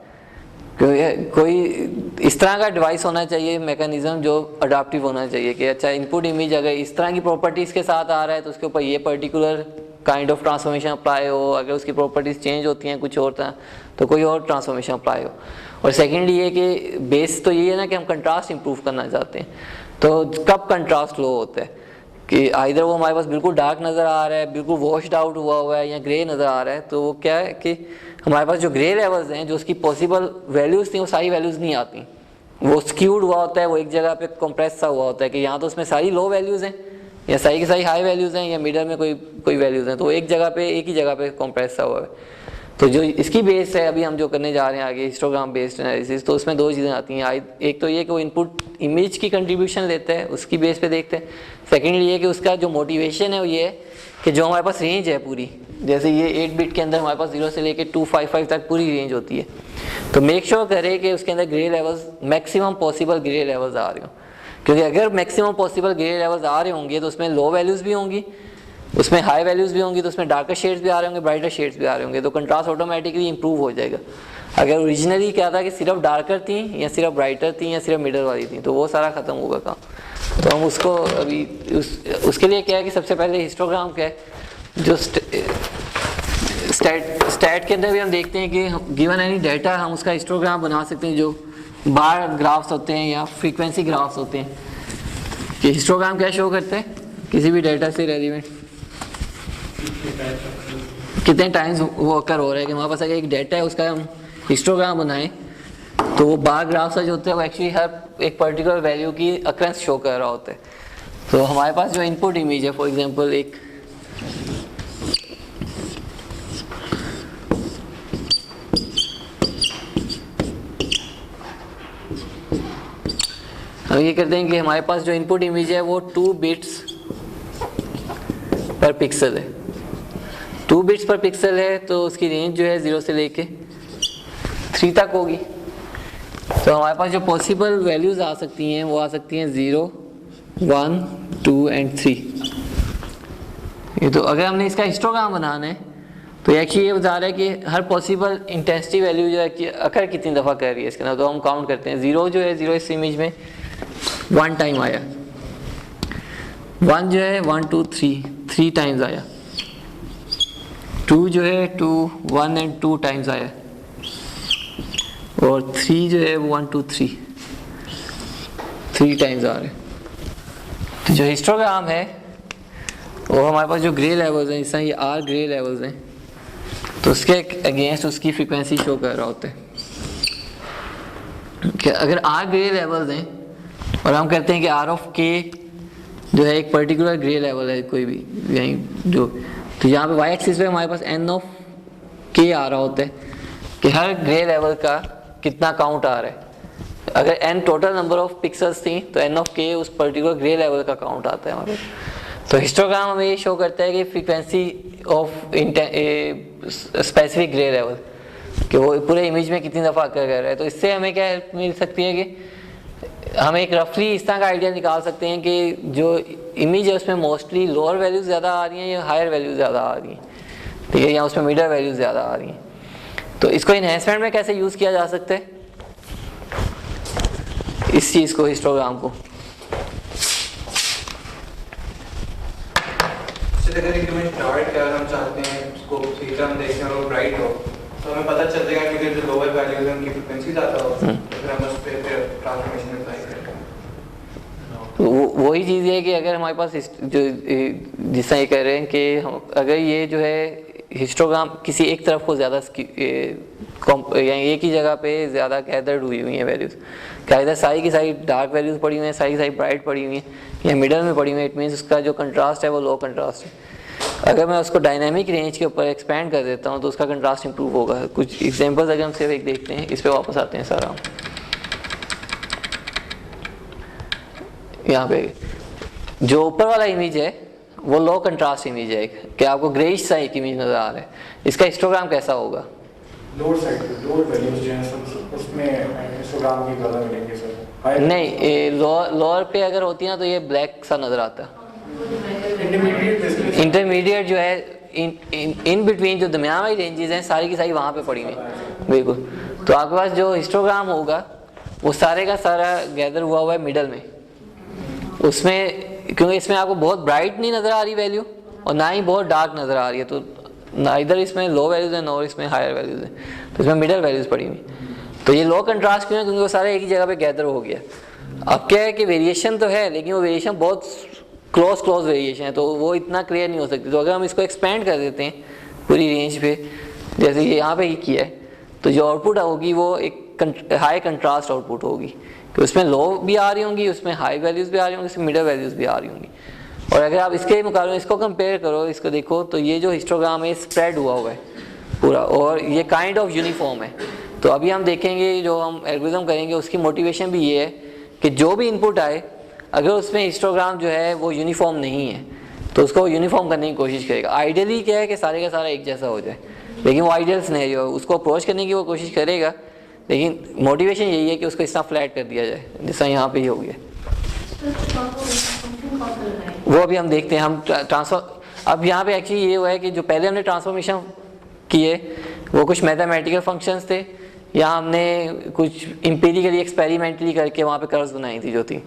कोई इस तरह का डिवाइस होना चाहिए, मैकेनिज्म जो अडाप्टिव होना चाहिए कि अच्छा इनपुट इमेज अगर इस तरह की प्रॉपर्टीज़ के साथ आ रहा है तो उसके ऊपर ये particular kind of transformation apply हो, अगर उसकी प्रॉपर्टीज़ चेंज होती हैं कुछ और तरह तो कोई और ट्रांसफॉर्मेशन अप्लाई हो। और सेकेंडली ये कि बेस तो ये है ना कि हम कंट्रास्ट इंप्रूव करना चाहते हैं, तो कब कंट्रास्ट लो होता है कि आइधर वो हमारे पास बिल्कुल डार्क नज़र आ रहा है, बिल्कुल वॉश्ड आउट हुआ है, या ग्रे नज़र आ रहा है, तो वो क्या है कि हमारे पास जो ग्रे लेवल्स हैं जो उसकी पॉसिबल वैल्यूज़ थी वो सारी वैल्यूज़ नहीं आती, वो स्क्यूड हुआ होता है, वो एक जगह पे कंप्रेस सा हुआ होता है कि यहाँ तो उसमें सारी लो वैल्यूज़ हैं या सारी की सारी हाई वैल्यूज़ हैं, या मिडल में कोई वैल्यूज़ हैं, तो एक जगह पे एक ही जगह पे कंप्रेस सा हुआ है। तो जो इसकी बेस है अभी हम जो करने जा रहे हैं आगे हिस्टोग्राम बेस्ड एनालिसिस, तो उसमें दो चीज़ें आती हैं। एक तो ये कि वो इनपुट इमेज की कंट्रीब्यूशन लेते हैं, उसकी बेस पे देखते हैं। सेकेंडली ये कि उसका जो मोटिवेशन है वो ये है कि जो हमारे पास रेंज है पूरी, जैसे ये 8 बिट के अंदर हमारे पास 0 से लेके 255 तक पूरी रेंज होती है, तो मेक श्योर करें कि उसके अंदर grey levels maximum possible grey levels आ रहे हो, क्योंकि अगर मैक्सिमम पॉसिबल ग्रे लेवल्स आ रहे होंगे तो उसमें लो वैल्यूज़ भी होंगी, उसमें हाई वैल्यूज़ भी होंगी, तो उसमें डार्कर शेड्स भी आ रहे होंगे, ब्राइटर शेड्स भी आ रहे होंगे, तो कंट्रास्ट ऑटोमेटिकली इंप्रूव हो जाएगा। अगर ओरिजिनली क्या था कि सिर्फ डार्कर थी या सिर्फ ब्राइटर थी या सिर्फ मिडल वाली थी, तो वो सारा ख़त्म होगा काम। तो हम उसको अभी उसके लिए क्या है कि सबसे पहले हिस्टोग्राम क्या है, जो स्टैट के अंदर भी हम देखते हैं कि गिवन एनी डाटा हम उसका हिस्टोग्राम बना सकते हैं, जो बार ग्राफ्स होते हैं या फ्रीक्वेंसी ग्राफ्स होते हैं। कि हिस्टोग्राम क्या शो करते हैं, किसी भी डाटा से रेलिवेंट कितने टाइम्स वो अकर हो रहा है, कि हमारे पास अगर एक डाटा है उसका हम हिस्टोग्राम बनाएं तो वो बार ग्राफ जो होता है वो एक्चुअली हर एक पर्टिकुलर वैल्यू की अकरेंस शो कर रहा होता है। तो हमारे पास जो इनपुट इमेज है, फॉर एग्जांपल एक हम ये करते हैं कि हमारे पास जो इनपुट इमेज है वो 2 बिट्स पर पिक्सल है, 2 बिट्स पर पिक्सल है, तो उसकी रेंज जो है 0 से लेके 3 तक होगी। तो हमारे पास जो पॉसिबल वैल्यूज़ आ सकती हैं वो आ सकती हैं 0, 1, 2 एंड 3। ये तो अगर हमने इसका हिस्टोग्राम बनाना है तो एक्चुअली ये बता रहा है कि हर पॉसिबल इंटेंसिटी वैल्यू जो है कि अकर कितनी दफ़ा कर रही है इसके अंदर, तो हम काउंट करते हैं। 0 जो है 0 इस इमेज में 1 टाइम आया, 1 जो है 1, 2, 3 टाइम्स आया, 2 जो है 2, 1 एंड 2 टाइम्स आया, और 3 जो है वो 1, 2, 3 टाइम्स आ रहे हैं। तो जो हिस्टोग्राम है वो हमारे पास जो ग्रे लेवल्स हैं, जैसा ये आर ग्रे लेवल्स हैं, तो उसके अगेंस्ट उसकी फ्रीक्वेंसी शो कर रहा होता है कि अगर आर ग्रे लेवल्स हैं और हम कहते हैं कि आर ऑफ के जो है एक पर्टिकुलर ग्रे लेवल है कोई भी यहीं जो, तो यहाँ पे वाई एक्सिस पे हमारे पास एन ऑफ के आ रहा होता है कि हर ग्रे लेवल का कितना काउंट आ रहा है। अगर N total number of pixels थी तो एन ऑफ के उस पर्टिकुलर ग्रे लेवल का काउंट आता है हमारे। तो हिस्टोग्राम हमें ये शो करता है कि frequency of specific grey level, कि वो पूरे इमेज में कितनी दफ़ा अकर कर रहा है। तो इससे हमें क्या हेल्प मिल सकती है कि हम एक रफली इस तरह का आइडिया निकाल सकते हैं कि जो इमेज है उसमें मोस्टली लोअर वैल्यूज ज़्यादा आ रही हैं या हायर वैल्यूज ज़्यादा आ रही हैं, ठीक है, या उसमें मिडल वैल्यूज ज़्यादा आ रही हैं। तो इसको इन्हेंसमेंट में कैसे यूज़ किया जा सकता है, इस चीज़ को, हिस्टोग्राम को? अगर एक इमेज डार्क है और हम चाहते हैं उसको सही तरह हम देखें और वो ब्राइट हो, तो हमें पता चल जाएगा क्योंकि जो लोअर वैल्यूज हैं उनकी फ्रीक्वेंसी ज़्यादा हो, तो फिर हम उस पर फिर ट्रांसफॉर्मेशन अप्लाई करेंगे। वही चीज़ है कि अगर हमारे पास जो जिस तरह ये कह रहे हैं कि हम अगर ये जो है हिस्टोग्राम किसी एक तरफ को ज़्यादा या एक ही जगह पे ज़्यादा गैदर्ड हुई हैं वैल्यूज़, क्या इधर सारी की सारी डार्क वैल्यूज़ पड़ी हुई हैं, सारी की सारी ब्राइट पड़ी हुई हैं, या मिडल में पड़ी हुई हैं, इट मीन्स उसका जो कंट्रास्ट है वो लो कंट्रास्ट है। अगर मैं उसको डायनामिक रेंज के ऊपर एक्सपेंड कर देता हूँ तो उसका कंट्रास्ट इंप्रूव होगा। कुछ एग्जांपल्स अगर हम सिर्फ एक देखते हैं, इस पर वापस आते हैं सारा। यहाँ पे जो ऊपर वाला इमेज है वो लो कंट्रास्ट इमेज है, कि आपको ग्रेइश सा एक इमेज नज़र आ रहा है, इसका हिस्टोग्राम कैसा होगा? लोअर साइड पे लोअर वैल्यूज जो हैं उसमें हिस्टोग्राम की ज़्यादा मिलेंगे सर। नहीं, लोअर पे अगर होती है ना तो ये ब्लैक सा नज़र आता है। इंटरमीडिएट जो है इन बिटवीन जो दरमियान वाली रेंजेस हैं सारी की सारी वहाँ पे पड़ी हुई हैं, बिल्कुल। तो आपके पास जो हिस्टोग्राम होगा वो सारे का सारा गैदर हुआ है मिडल में, उसमें क्योंकि इसमें आपको बहुत ब्राइट नहीं नज़र आ रही वैल्यू और ना ही बहुत डार्क नज़र आ रही है, तो ना इधर इसमें लो वैल्यूज़ हैं और इसमें हायर वैल्यूज़ हैं, तो इसमें मिडल वैल्यूज़ पड़ी हुई। तो ये लो कंट्रास्ट क्यों है? क्योंकि वो सारे एक ही जगह पे गैदर हो गया। अब क्या है कि वेरिएशन तो है लेकिन वो वेरिएशन बहुत क्लोज वेरिएशन है, तो वो इतना क्लियर नहीं हो सकती। तो अगर हम इसको एक्सपेंड कर देते हैं पूरी रेंज पे, जैसे ये यहाँ पे ही किया है, तो जो आउटपुट होगी वो एक हाई कंट्रास्ट आउटपुट होगी, कि उसमें लो भी आ रही होंगी, उसमें हाई वैल्यूज़ भी आ रही होंगी, उसमें मिडल वैल्यूज़ भी आ रही होंगी। और अगर आप इसके मुकाबले में इसको कंपेयर करो, इसको देखो, तो ये जो हिस्टोग्राम है स्प्रेड हुआ है पूरा और ये काइंड ऑफ यूनिफॉर्म है। तो अभी हम देखेंगे जो हम एल्गोरिथम करेंगे उसकी मोटिवेशन भी ये है कि जो भी इनपुट आए अगर उसमें हिस्टोग्राम जो है वो यूनिफॉर्म नहीं है तो उसको यूनिफॉर्म करने की कोशिश करेगा। आइडियली क्या है कि सारे का सारा एक जैसा हो जाए, लेकिन वो आइडियल सिनेरियो है, उसको अप्रोच करने की वो कोशिश करेगा, लेकिन मोटिवेशन यही है कि उसको इस तरह फ्लैट कर दिया जाए जैसा यहाँ पे ही हो गया। वो अभी हम देखते हैं। हम ट्रांसफर अब यहाँ पे एक्चुअली ये हुआ है कि जो पहले हमने ट्रांसफॉर्मेशन किए वो कुछ मैथमेटिकल फंक्शंस थे, या हमने कुछ एम्पिरिकली एक्सपेरिमेंटली करके वहाँ पे कर्व्स बनाई थी जो थी।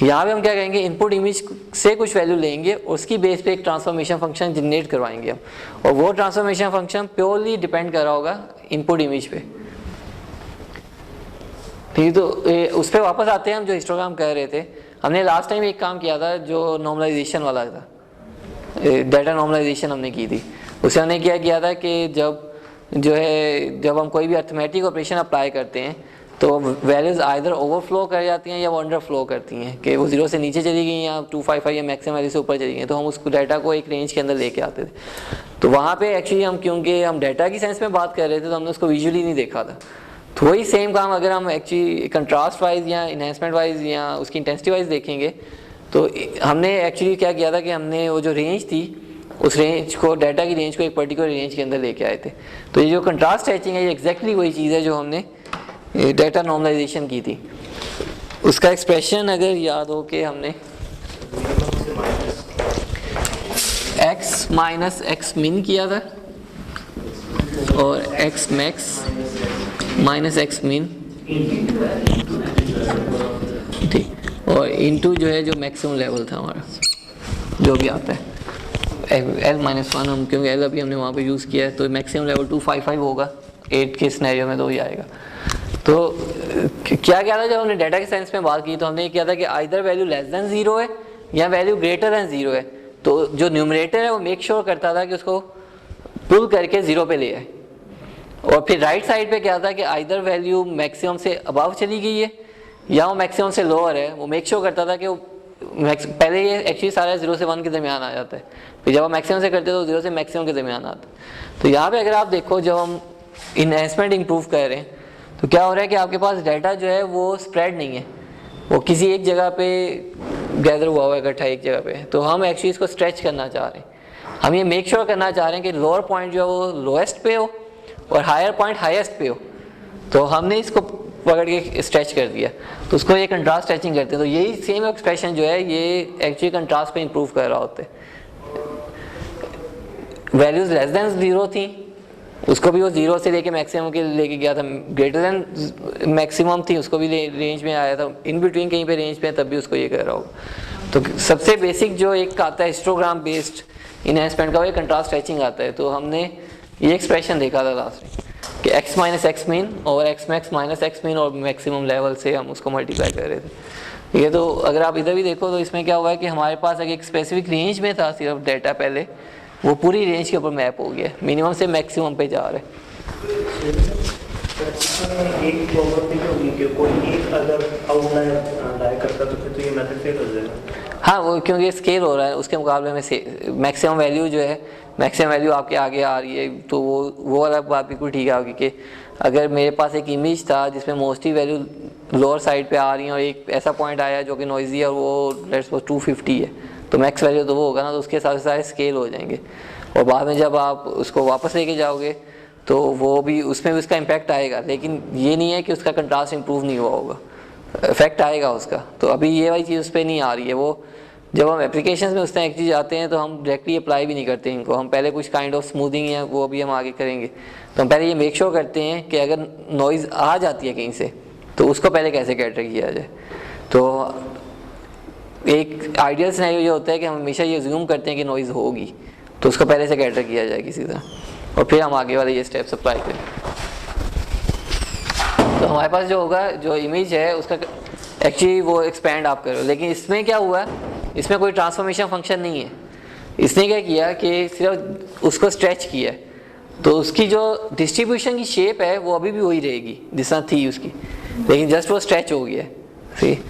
यहाँ पे हम क्या करेंगे, इनपुट इमेज से कुछ वैल्यू लेंगे, उसकी बेस पे एक ट्रांसफॉर्मेशन फंक्शन जनरेट करवाएंगे हम, और वो ट्रांसफॉर्मेशन फंक्शन प्योरली डिपेंड कर रहा होगा इनपुट इमेज पे। ठीक, तो उस पर वापस आते हैं हम जो हिस्टोग्राम कह रहे थे। हमने लास्ट टाइम एक काम किया था जो नॉर्मलाइजेशन वाला था, डाटा नॉर्मलाइजेशन हमने की थी। उसे हमने क्या किया था कि जब हम कोई भी अर्थमेटिक ऑपरेशन अप्लाई करते हैं तो वैल्यूज़ आइदर ओवरफ्लो कर जाती हैं या वो अंडरफ्लो करती हैं, कि वो 0 से नीचे चली गई या 255 या मैक्सिमम वैल्यू से ऊपर चली गई, तो हम उस डाटा को एक रेंज के अंदर लेके आते थे। तो वहाँ पे एक्चुअली हम, क्योंकि हम डाटा की सेंस में बात कर रहे थे, तो हमने उसको विजुअली नहीं देखा था। तो वही सेम काम अगर हम एक्चुअली कंट्रास्ट वाइज या इन्हेंसमेंट वाइज या उसकी इंटेंसिटी वाइज देखेंगे, तो हमने एक्चुअली क्या किया था कि हमने वो जो रेंज थी उस रेंज को, डाटा की रेंज को एक पर्टिकुलर रेंज के अंदर लेके आए थे। तो ये जो कंट्रास्ट हैचिंग है ये एग्जैक्टली वही चीज़ है जो हमने डाटा नॉर्मलाइजेशन की थी। उसका एक्सप्रेशन अगर याद हो कि हमने x माइनस एक्स मिन किया था और x मैक्स माइनस एक्स मिन, ठीक, और इनटू जो है जो मैक्सिमम लेवल था हमारा जो भी आता है L-1, हम क्योंकि L अभी हमने वहाँ पे यूज़ किया है, तो मैक्सिमम लेवल 255 होगा 8 के सिनेरियो में, तो ही आएगा। तो क्या था जब हमने डाटा के सेंस में बात की, तो हमने ये किया था कि आइदर वैल्यू लेस देन 0 है या वैल्यू ग्रेटर देन 0 है। तो जो न्यूमरेटर है वो मेक श्योर करता था कि उसको पुल करके 0 पे ले आए, और फिर राइट साइड पे क्या था कि आइदर वैल्यू मैक्सिमम से अबव चली गई है या वो मैक्सिमम से लोअर है। वो मेक श्योर करता था कि वो पहले ये एक्चुअली सारा 0 से 1 के दरमियान आ जाता है, फिर जब हम मैक्सिमम से करते हैं तो 0 से मैक्सिमम के दरमियान आता है। तो यहाँ पे अगर आप देखो, जब हम इन्हेंसमेंट इंप्रूव कर रहे हैं तो क्या हो रहा है कि आपके पास डाटा जो है वो स्प्रेड नहीं है, वो किसी एक जगह पे गैदर हुआ हुआ है इकट्ठा एक जगह पे, तो हम एक्चुअली इसको स्ट्रेच करना चाह रहे हैं। हम ये मेक श्योर करना चाह रहे हैं कि लोअर पॉइंट जो है वो लोएस्ट पे हो और हायर पॉइंट हाईएस्ट पे हो। तो हमने इसको पकड़ के स्ट्रेच कर दिया, तो उसको ये कंट्रास्ट स्ट्रेचिंग करते हैं। तो यही सेम एक्सप्रेशन जो है ये एक्चुअली कंट्रास्ट पे इंप्रूव कर रहा होता है। वैल्यूज लेस देन 0 थी, उसको भी वो 0 से लेके मैक्सिमम के लेके गया था, ग्रेटर देन मैक्सिमम थी उसको भी रेंज में आया था, इन बिटवीन कहीं पे रेंज में, तब भी उसको ये कर रहा होगा। तो सबसे बेसिक जो एक आता है हिस्टोग्राम बेस्ड इनहेंसमेंट का, वो कंट्रास्ट स्ट्रेचिंग आता है। तो हमने ये एक्सप्रेशन देखा था लास्ट में कि x माइनस एक्स मीन और x max minus x mean और मैक्सिमम लेवल से हम उसको मल्टीप्लाई कर रहे थे, ठीक है। तो अगर आप इधर भी देखो तो इसमें क्या हुआ है कि हमारे पास अगर एक स्पेसिफिक रेंज में था सिर्फ डेटा, पहले वो पूरी रेंज के ऊपर मैप हो गया, मिनिमम से मैक्सिमम पे जा रहे हैं। एक प्रॉब्लम होगी कि कोई एक अगर आउटलायर लाया करता तो ये मेथड फेल हो जाएगा। हाँ, वो क्योंकि स्केल हो रहा है, उसके मुकाबले में मैक्सिमम वैल्यू जो है, मैक्सिमम वैल्यू आपके आगे आ रही है, तो वो वाला बात बिल्कुल ठीक है। क्योंकि अगर मेरे पास एक इमेज था जिसमें मोस्टली वैल्यू लोअर साइड पे आ रही है और एक ऐसा पॉइंट आया जो कि नॉइजी है और वो लेट्स सपोज 250 है, तो मैक्स वैल्यू तो वो होगा ना, तो उसके साथ सारे स्केल हो जाएंगे। और बाद में जब आप उसको वापस लेके जाओगे तो वो भी, उसमें भी उसका इम्पैक्ट आएगा, लेकिन ये नहीं है कि उसका कंट्रास्ट इंप्रूव नहीं हुआ होगा, इफेक्ट आएगा उसका। तो अभी ये वाली चीज़ उस पर नहीं आ रही है। वो जब हम एप्लीकेशंस में उस तरह एक चीज़ आते हैं तो हम डायरेक्टली अप्लाई भी नहीं करते इनको, हम पहले कुछ काइंड ऑफ स्मूथिंग है वो भी हम आगे करेंगे। तो हम पहले ये मेक श्योर करते हैं कि अगर नॉइज़ आ जाती है कहीं से तो उसको पहले कैसे कैटर किया जाए। तो एक आइडियल सिनेरियो ये होता है कि हम हमेशा ये अज्यूम करते हैं कि नॉइज़ होगी, तो उसको पहले से कैटर किया जाए किसी तरह, और फिर हम आगे वाले ये स्टेप्स अप्लाई करें। तो हमारे पास जो होगा, जो इमेज है उसका एक्चुअली वो एक्सपैंड आप करो, लेकिन इसमें क्या हुआ, इसमें कोई ट्रांसफॉर्मेशन फंक्शन नहीं है। इसने क्या किया कि सिर्फ उसको स्ट्रेच किया है, तो उसकी जो डिस्ट्रीब्यूशन की शेप है वो अभी भी वही रहेगी जिस तरह थी उसकी, लेकिन जस्ट वो स्ट्रेच हो गया है। ठीक,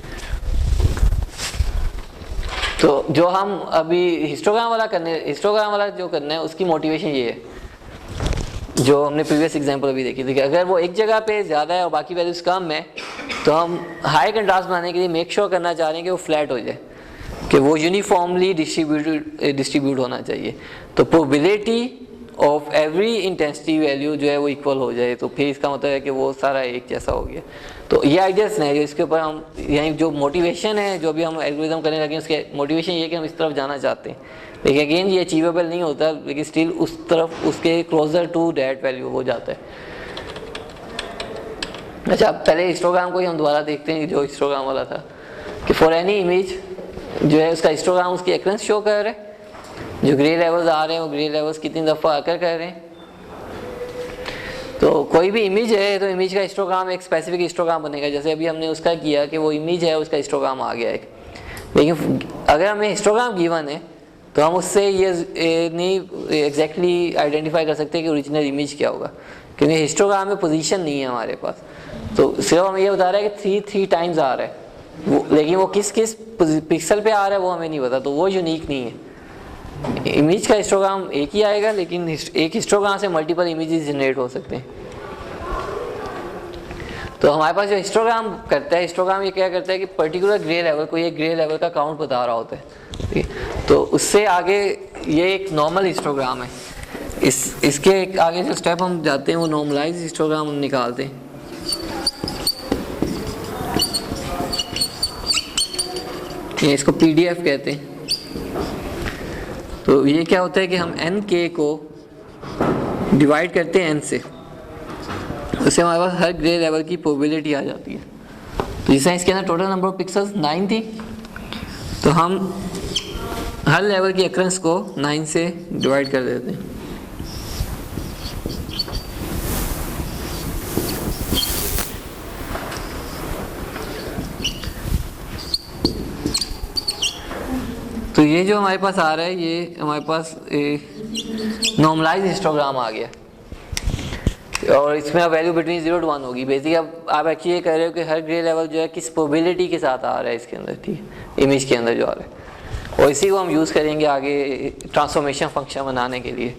तो जो हम अभी हिस्टोग्राम वाला जो करना है उसकी मोटिवेशन ये है जो हमने प्रीवियस एग्जांपल अभी देखी थी कि अगर वो एक जगह पे ज़्यादा है और बाकी वैल्यूज कम है, तो हम हाई कंट्रास्ट बनाने के लिए मेक श्योर करना चाह रहे हैं कि वो फ्लैट हो जाए, कि वो यूनिफॉर्मली डिस्ट्रीब्यूट होना चाहिए। तो probability of every intensity value जो है वो इक्वल हो जाए, तो फिर इसका मतलब है कि वो सारा एक जैसा हो गया। तो ये आइडिया सिनेरियो, इसके ऊपर हम यहीं जो मोटिवेशन है जो भी हम एल्गोरिथम करने लगे उसके मोटिवेशन ये कि हम इस तरफ जाना चाहते हैं, लेकिन अगेन ये अचीवेबल नहीं होता, लेकिन स्टिल उस तरफ उसके क्लोजर टू दैट वैल्यू हो जाता है। अच्छा, पहले हिस्टोग्राम को ही हम दोबारा देखते हैं जो हिस्टोग्राम वाला था कि फॉर एनी इमेज जो है उसका हिस्टोग्राम उसकी एक्रेंस शो कर रहे हैं, जो ग्रे लेवल्स आ रहे हैं वो ग्रे लेवल्स कितनी दफ़ा आकर कर रहे हैं। तो कोई भी इमेज है तो इमेज का हिस्टोग्राम एक स्पेसिफिक हिस्टोग्राम बनेगा, जैसे अभी हमने उसका किया कि वो इमेज है उसका हिस्टोग्राम आ गया एक। लेकिन अगर हमें हिस्टोग्राम गिवन है तो हम उससे ये नहीं एग्जैक्टली आइडेंटिफाई कर सकते कि ओरिजिनल इमेज क्या होगा, क्योंकि हिस्टोग्राम में पोजीशन नहीं है हमारे पास। तो सिर्फ हमें ये बता रहा है कि 3 टाइम्स आ रहा है वो, लेकिन वो किस पिक्सल पे आ रहा है वो हमें नहीं पता, तो वो यूनिक नहीं है। इमेज का हिस्टोग्राम एक ही आएगा, लेकिन एक हिस्टोग्राम से मल्टीपल इमेजेस जनरेट हो सकते हैं। तो हमारे पास जो हिस्टोग्राम करता है, हिस्टोग्राम ये क्या करता है कि पर्टिकुलर ग्रे लेवल को, ये ग्रे लेवल का काउंट बता रहा होता है, ठीक है। तो उससे आगे ये एक नॉर्मल हिस्टोग्राम है, इसके आगे जो स्टेप हम जाते हैं वो नॉर्मलाइज हिस्टोग्राम हम निकालते हैं। ये इसको PDF कहते हैं। तो ये क्या होता है कि हम NK को डिवाइड करते हैं N से, उससे हमारे पास हर ग्रे लेवल की प्रोबेबिलिटी आ जाती है। तो जैसे इसके अंदर टोटल नंबर ऑफ पिक्सल्स 9 थी, तो हम हर लेवल की अक्रेंस को 9 से डिवाइड कर देते हैं। तो ये जो हमारे पास आ रहा है ये हमारे पास नॉर्मलाइज हिस्टोग्राम आ गया, और इसमें अब वैल्यू बिटवीन 0 to 1 होगी। बेसिकली अब आप एक्चुअली ये कह रहे हो कि हर ग्रे लेवल जो है किस प्रोबेबिलिटी के साथ आ रहा है इसके अंदर, ठीक है, इमेज के अंदर जो आ रहा है, और इसी को हम यूज़ करेंगे आगे ट्रांसफॉर्मेशन फंक्शन बनाने के लिए।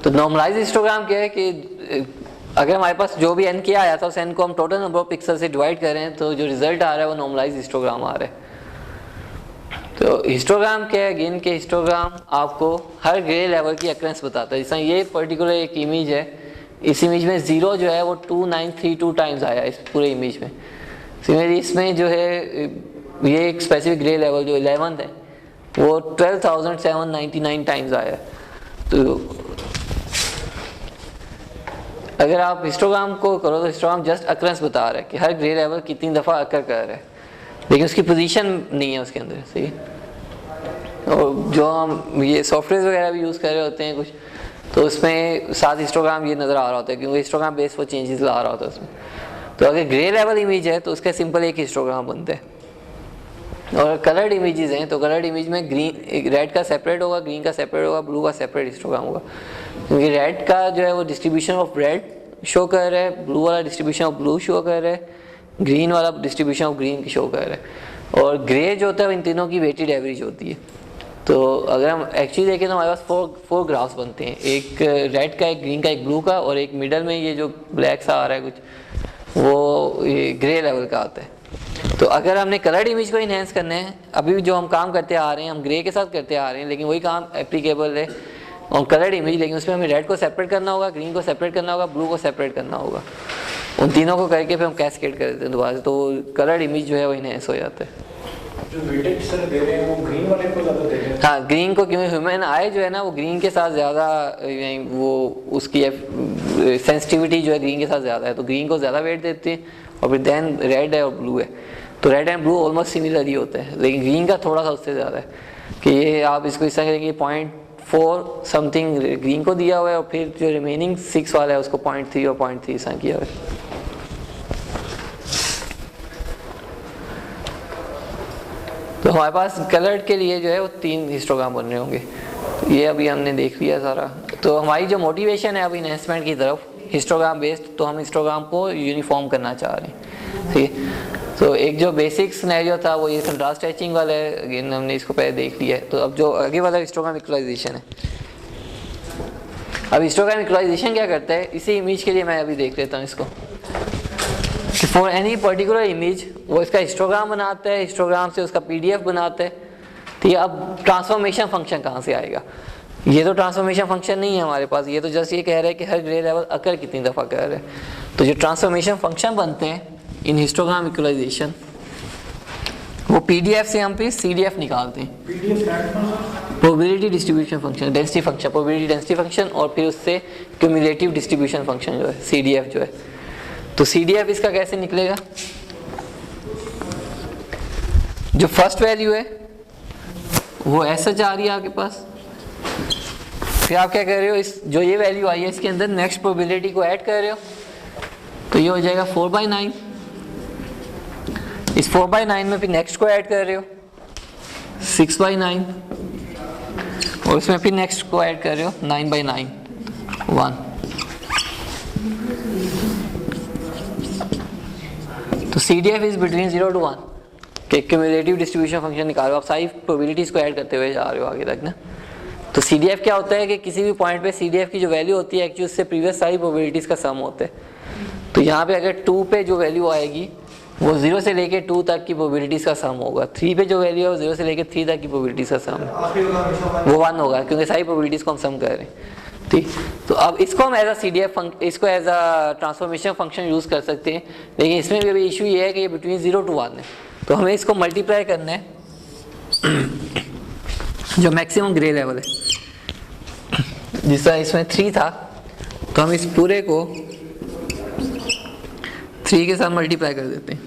तो नॉर्मलाइज हिस्टोग्राम क्या है कि अगर हमारे पास जो भी n किया आया था उस n को हम टोटल नंबर ऑफ पिक्सल से डिवाइड करें तो जो रिजल्ट आ रहा है वो नॉर्मलाइज हिस्टोग्राम आ रहा है। तो हिस्टोग्राम क्या है, अगेन के हिस्टोग्राम आपको हर ग्रे लेवल की अक्रेंस बताता है। जैसा ये पर्टिकुलर एक इमेज है, इस इमेज में 0 जो है वो 2932 टाइम्स आया इस पूरे इमेज में। सिमिलरली इसमें जो है ये एक स्पेसिफिक ग्रे लेवल जो 11th है वो 12,799 टाइम्स आया है। तो अगर आप हिस्टोग्राम को करो तो हिस्टोग्राम जस्ट अक्रेंस बता रहा है कि हर ग्रे लेवल कितनी दफ़ा अकर कर रहा है, लेकिन उसकी पोजीशन नहीं है उसके अंदर, सही। और जो हम ये सॉफ्टवेयर वगैरह भी यूज़ कर रहे होते हैं कुछ, तो उसमें साथ हिस्टोग्राम ये नज़र आ रहा होता है क्योंकि हिस्टोग्राम बेस पर चेंजेस ला रहा होता है उसमें। तो अगर ग्रे लेवल इमेज है तो उसका सिंपल एक हिस्टोग्राम बनता है। और कलर्ड इमेजेस हैं तो कलर्ड इमेज में ग्रीन रेड का सेपरेट होगा, ग्रीन का सेपरेट होगा, ब्लू का सेपरेट हिस्टोग्राम होगा, क्योंकि रेड का जो है वो डिस्ट्रीब्यूशन ऑफ रेड शो कर रहा है, ब्लू वाला डिस्ट्रीब्यूशन ऑफ ब्लू शो कर रहा है, ग्रीन वाला डिस्ट्रीब्यूशन ऑफ ग्रीन की शो कर रहा है। और ग्रे जो होता है इन तीनों की वेटेड एवरेज होती है। तो अगर हम एक्चुअली देखें तो हमारे पास फोर ग्राफ्स बनते हैं, एक रेड का, एक ग्रीन का, एक ब्लू का, और एक मिडल में ये जो ब्लैक सा आ रहा है कुछ वो ये ग्रे लेवल का आता है। तो अगर हमने कलर्ड इमेज को इन्हेंस करना है, अभी जो हम काम करते आ रहे हैं हम ग्रे के साथ करते आ रहे हैं, लेकिन वही काम एप्लीकेबल है और कलर्ड इमेज, लेकिन उसमें हमें रेड को सेपरेट करना होगा, ग्रीन को सेपरेट करना होगा, ब्लू को सेपरेट करना होगा। उन तीनों को करके फिर हम कैस्केड कर देते हैं दोबारा से, तो कलर्ड इमेज जो है वो इन्हेंस हो जाता है। जो वेटेज सर दे रहे हैं वो ग्रीन वाले को ज़्यादा दे रहे हैं? हाँ, ग्रीन को, क्योंकि ह्यूमन आई जो है ना वो ग्रीन के साथ ज़्यादा वो उसकी सेंसिटिविटी जो है ग्रीन के साथ ज़्यादा है, तो ग्रीन को ज़्यादा वेट देते हैं। और फिर देन रेड है और ब्लू है, तो red and blue almost similar ही होते हैं, लेकिन ग्रीन का थोड़ा सा उससे ज़्यादा है कि ये आप इसको इस तरह करेंगे 0.4 समथिंग ग्रीन को दिया हुआ है और फिर जो रिमेनिंग 6 वाला है उसको 0.3 और 0.3 ऐसा किया हुआ है। तो हमारे पास कलर्ड के लिए जो है वो 3 हिस्टोग्राम बन रहे होंगे। ये अभी हमने देख लिया सारा। तो हमारी जो मोटिवेशन है अभी इन्हेंसमेंट की तरफ हिस्टोग्राम बेस्ड, तो हम हिस्टोग्राम को यूनिफॉर्म करना चाह रहे हैं, ठीक है। तो एक जो बेसिक सिनेरियो था वो ये कंट्रास्ट स्ट्रेचिंग वाला है, अगेन हमने इसको पहले देख लिया है। तो अब जो आगे वाला हिस्टोग्राम इक्वलाइजेशन है, अब हिस्टोग्राम इक्वलाइजेशन क्या करता है, इसी इमेज के लिए मैं अभी देख लेता हूँ इसको। फॉर एनी पर्टिकुलर इमेज वो इसका हिस्टोग्राम बनाता है, हिस्टोग्राम से उसका PDF बनाता है, ठीक है। अब ट्रांसफॉर्मेशन फंक्शन कहाँ से आएगा, ये तो ट्रांसफॉर्मेशन फंक्शन नहीं है हमारे पास, ये तो जस्ट ये कह रहा है कि हर ग्रे लेवल अकर कितनी दफ़ा कर रहा है। तो जो ट्रांसफॉर्मेशन फंक्शन बनते हैं इन हिस्टोग्राम इक्वलाइजेशन, वो PDF से हम फिर CDF निकालते हैं, probability distribution function, density function, probability density function, और फिर उससे क्यूमुलेटिव डिस्ट्रीब्यूशन फंक्शन जो है CDF जो है। तो CDF इसका कैसे निकलेगा, जो फर्स्ट वैल्यू है वो ऐसा जा रही है आपके पास, फिर आप क्या कर रहे हो, इस जो ये वैल्यू आई है इसके अंदर नेक्स्ट प्रोबेबिलिटी को ऐड कर रहे हो, तो ये हो जाएगा 4/9। इस 4/9 में फिर नेक्स्ट को ऐड कर रहे हो 6/9, और इसमें फिर नेक्स्ट को ऐड कर रहे हो 9/9 1। तो CDF इज बिटवीन 0 to 1 के क्यूमुलेटिव डिस्ट्रीब्यूशन फंक्शन निकालो, आप सारी प्रोबेबिलिटीज को ऐड करते हुए जा रहे हो आगे तक ना। तो CDF क्या होता है कि किसी भी पॉइंट पे CDF की जो वैल्यू होती है एक्चुअली उससे प्रीवियस सारी प्रोबेबिलिटीज का सम होता है। तो यहाँ पे अगर 2 पे जो वैल्यू आएगी वो 0 से लेके 2 तक की प्रोबेबिलिटीज का सम होगा, 3 पे जो वैल्यू है वो 0 से लेके 3 तक की प्रोबेबिलिटीज का सम वो 1 होगा, क्योंकि सारी प्रोबेबिलिटीज को हम सम कर रहे हैं, ठीक। तो अब इसको हम एज अ CDF इसको as a transformation function use कर सकते हैं, लेकिन इसमें भी अभी इशू ये है कि ये बिटवीन 0 to 1 है, तो हमें इसको मल्टीप्लाई करना है जो मैक्सिमम ग्रे लेवल है। जिस तरह इसमें 3 था तो हम इस पूरे को 3 के साथ मल्टीप्लाई कर देते हैं।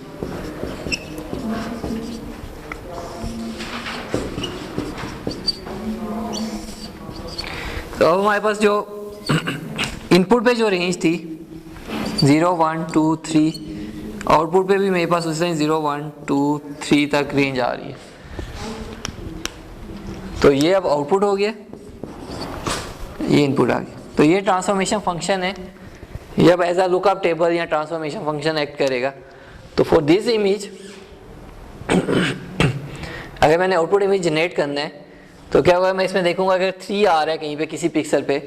तो अब हमारे पास जो इनपुट पे जो रेंज थी 0 1 2 3, आउटपुट पे भी मेरे पास उस तरह 0 1 2 3 तक रेंज आ रही है। तो ये अब आउटपुट हो गया, ये इनपुट आ गया। तो ये ट्रांसफॉर्मेशन फंक्शन है, ये अब एज अ लुकअप टेबल या ट्रांसफॉर्मेशन फंक्शन एक्ट करेगा। तो फॉर दिस इमेज अगर मैंने आउटपुट इमेज जनरेट करना है तो क्या होगा, मैं इसमें देखूंगा अगर 3 आ रहा है कहीं पे किसी पिक्सल पे,